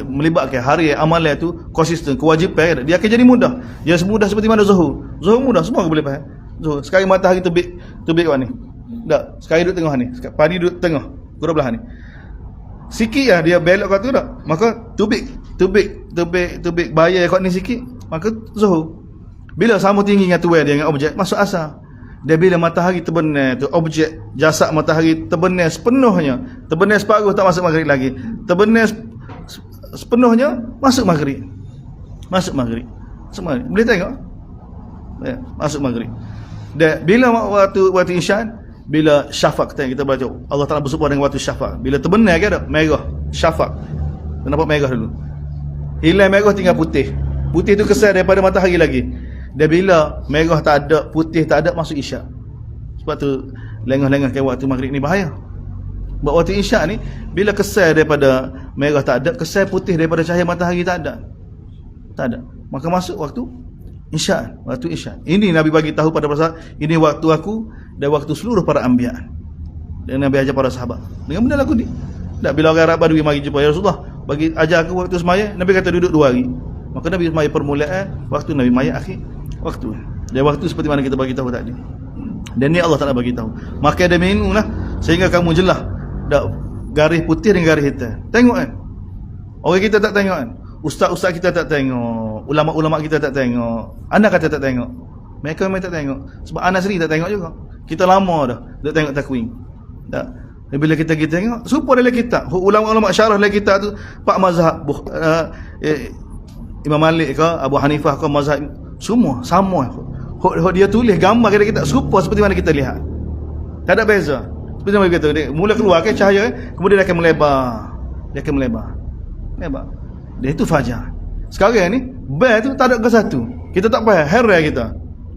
melibatkan harian amalan tu konsisten, kewajipan, dia akan jadi mudah. Dia semudah seperti mana Zuhur. Zuhur mudah, semua orang boleh faham. Zuhur. Sekarang matahari terbit kat ni. Sekarang duduk tengah ni. Padi duduk tengah. Kurang belah ni. Sikit lah dia belok kat tu tak. Maka tubik bayar kat ni sikit. Maka Zuhur. Bila sama tinggi dengan tuan dia dengan objek, masuk asar. Dan bila matahari terbenam tu, objek jasad matahari terbenam sepenuhnya, terbenam separuh tak masuk maghrib lagi. Terbenam sepenuhnya masuk maghrib. Masuk maghrib. Boleh tengok? Ya, masuk maghrib. Dan bila waktu isyan, bila syafaq kita baca Allah Taala bersumpah dengan waktu syafaq. Bila terbenam ke ada merah, syafaq. Nampak merah dulu. Hilang merah tinggal putih. Putih tu kesan daripada matahari lagi. Dan bila merah tak ada, putih tak ada, masuk isyak. Sebab tu lengah-lengah ke waktu maghrib ni bahaya. Sebab waktu isyak ni bila kesan daripada merah tak ada, kesan putih daripada cahaya matahari tak ada, maka masuk waktu isyak. Waktu isyak ini Nabi bagi tahu pada para sahabat, ini waktu aku dan waktu seluruh para anbiya. Dan Nabi ajar para sahabat dengan benda lagu ni. Tak, bila orang Arab Badui mari jumpa ya Rasulullah, bagi ajar aku waktu semaya, Nabi kata duduk 2 hari. Maka Nabi semaya permulaan waktu, Nabi maya akhir waktu. Dan waktu seperti mana kita bagi tahu tadi. Dan ni Allah Taala bagi tahu. Maka ada minumlah sehingga kamu jelas dak garis putih dan garis hitam. Tengok kan. Orang kita tak tengok kan. Ustaz-ustaz kita tak tengok, ulama-ulama kita tak tengok. Anak kata tak tengok. Mereka memang tak tengok. Sebab anak sendiri tak tengok juga. Kita lama dah tak tengok takwim. Tak. Bila kita tengok, supaya dalam kitab, ulama-ulama syarah dalam kitab tu, Pak mazhab Imam Malik ke Abu Hanifah ke mazhab semua sama. Dia tulis gambar kita kitab serupa seperti mana kita lihat. Tak ada beza. Seperti mana kita dia mula keluar ke cahaya, kemudian dia akan melebar. Lebar. Dia itu fajar. Sekarang ni bel tu tak ada ke satu. Kita tak faham, heran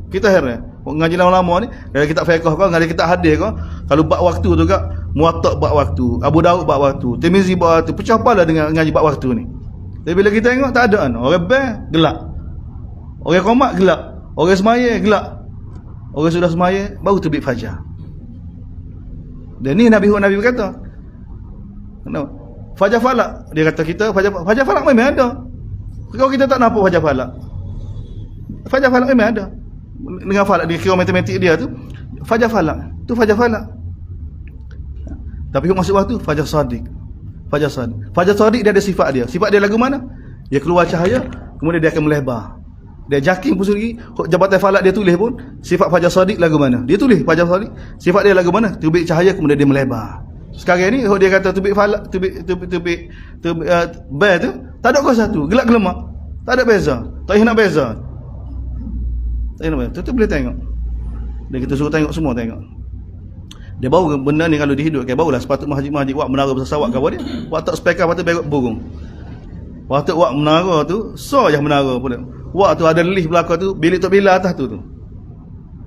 kita heran. Ngaji lama-lama ni dari kitab fiqh kau, ngaji kitab hadis kau, kalau bab waktu tu kak Muwatta bab waktu, Abu Daud bab waktu, Tirmizi bab waktu, pecah pala dengan ngaji bab waktu ni. Tapi bila kita tengok tak ada kan. Orang bel gelap. Orang qomat gelap. Orang semaya gelap. Orang sudah semaya baru terbit fajar. Dan ni Nabi berkata. Fajar falak. Dia kata kita fajar falak memang ada. Kalau kita tak nampak fajar falak. Fajar falak memang ada. Dengan falak dia kira matematik dia tu, fajar falak. Tu fajar falak. Tapi masuk waktu fajar shadiq. Fajar shadiq dia ada sifat dia. Sifat dia lagu mana? Dia keluar cahaya, kemudian dia akan melebar. Dia jaking pun sendiri, jabatan falak dia tulis pun sifat fajar shadiq lagu mana? Dia tulis fajar shadiq, sifat dia lagu mana? Terbit cahaya kemudian dia melebar. Sekarang ni dia kata terbit falak, terbit bel tu tak ada kau satu, gelap gelemak. Tak ada beza. Tak nak beza. Tak nak beza. Tu boleh tengok. Dia kita suruh tengok semua tengok. Dia baru benda ni kalau dihidupkan barulah sepatut masjid-masjid buat menara besar sawak kau dia. Buat tak speaker patut berok burung. Waktu buat menara tu, so je menara pula. Waktu ada lift belakang tu, bilik Tok Bila atas tu.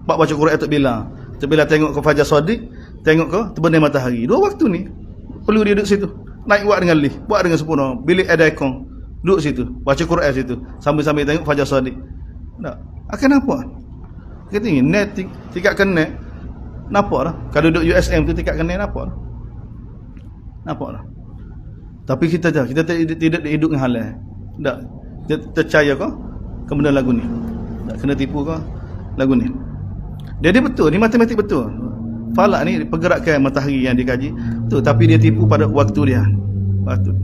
Pak baca Quran Tok Bila. Tok Bila tengok ke fajar shadiq, tengok ke terbenam matahari. 2 waktu ni perlu dia duduk situ. Naik buat dengan lift, buat dengan sempurna. Bilik ada aircon, duduk situ, baca Quran situ. Sambil-sambil tengok fajar shadiq. Tak, akan nampak. Kita tinggi net tingkat connect. Nampak lah. Kalau duduk USM tu tingkat connect nampak lah. Nampak lah. Tapi kita tidak hidup dengan halal. Tak. Kita percaya ke benda lagu ni. Tak kena tipu ke lagu ni. Dia betul, ni matematik betul. Falak ni pergerakan matahari yang dikaji. Betul, tapi dia tipu pada waktu dia. patut.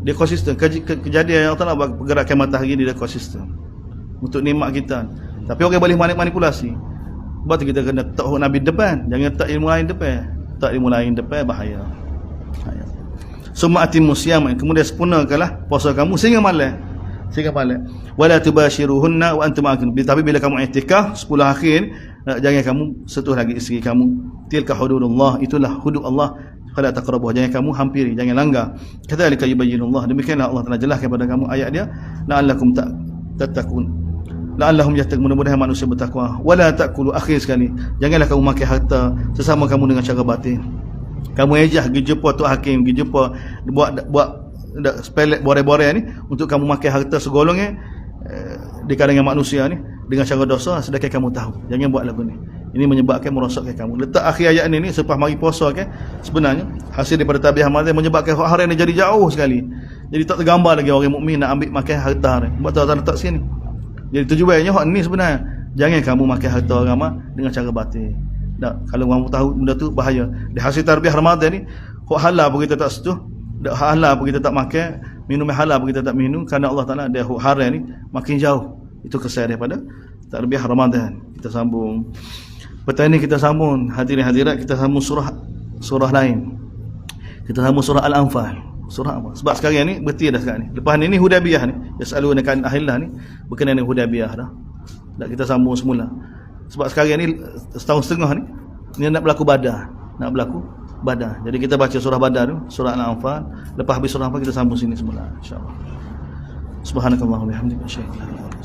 Dia konsisten. Kejadian yang Allah Ta'ala pergerakan matahari dia konsisten untuk nikmat kita. Tapi orang boleh manipulasi. Sebab tu kita kena tak Nabi depan, jangan tak ilmu lain depan. Tak ilmu lain depan bahaya. Summa atimmu siyam, kemudian sempurnakanlah puasa kamu sehingga malam. Wala tubashiruhunna wa antum aqim. Tapi bila kamu i'tikaf 10 akhir, jangan kamu sentuh lagi isteri kamu. Tilka hududullah, itulah hudud Allah. Fala taqrabuh, jangan kamu hampiri, jangan langgar. Kadzalika yubayyinullah, demikianlah Allah telah jelaskan kepada kamu ayat dia. La'allakum tattaqun. La'allahum yattaqun, mudah-mudahan manusia bertakwa. Wala ta'kulu, akhir sekali, janganlah kamu makan harta sesama kamu dengan cara batil. Kamu ejah pergi jumpa Tok Hakim, pergi jumpa buat sepelek bore-bore ni untuk kamu makan harta segolong di kalangan manusia ni dengan cara dosa, sedangkan kamu tahu. Jangan buat lagu ni. Ini menyebabkan merosakkan kamu. Letak akhir ayat ni selepas mari puasa kan, sebenarnya hasil daripada tabiah Ramadan menyebabkan hari ni jadi jauh sekali. Jadi tak tergambar lagi orang mukmin nak ambil makan harta hari. Sebab tu Allah letak sini. Jadi tujuannya hak ni sebenarnya, jangan kamu makan harta orang dengan cara batil. Tak, kalau kamu tahu benda tu bahaya. Di hasil tarbiyah Ramadan ni, hak halal pun kita tak setuh, hak halal pun kita tak makan, minum halal pun kita tak minum, kerana Allah Taala dia hak haram ni makin jauh. Itu kesan daripada tarbiyah Ramadan. Kita sambung. Petang ni kita sambung, hadirin hadirat, kita sambung surah lain. Kita sambung surah Al-Anfal. Surah apa? Sebab sekarang ni berhenti dah sekarang ni. Lepas ni Hudaybiyah ni, yasaluna kan ahillah ni berkenaan dengan Hudaybiyah dah. Tak, kita sambung semula. Sebab sekarang ni setahun setengah ni nak berlaku Badar. Jadi kita baca surah Badar tu, surah Al-Anfal. Lepas habis surah Al-Anfal kita sambung sini semula, insya-Allah. Subhanakallahumma wa bihamdika asyhadu an la ilaha illa anta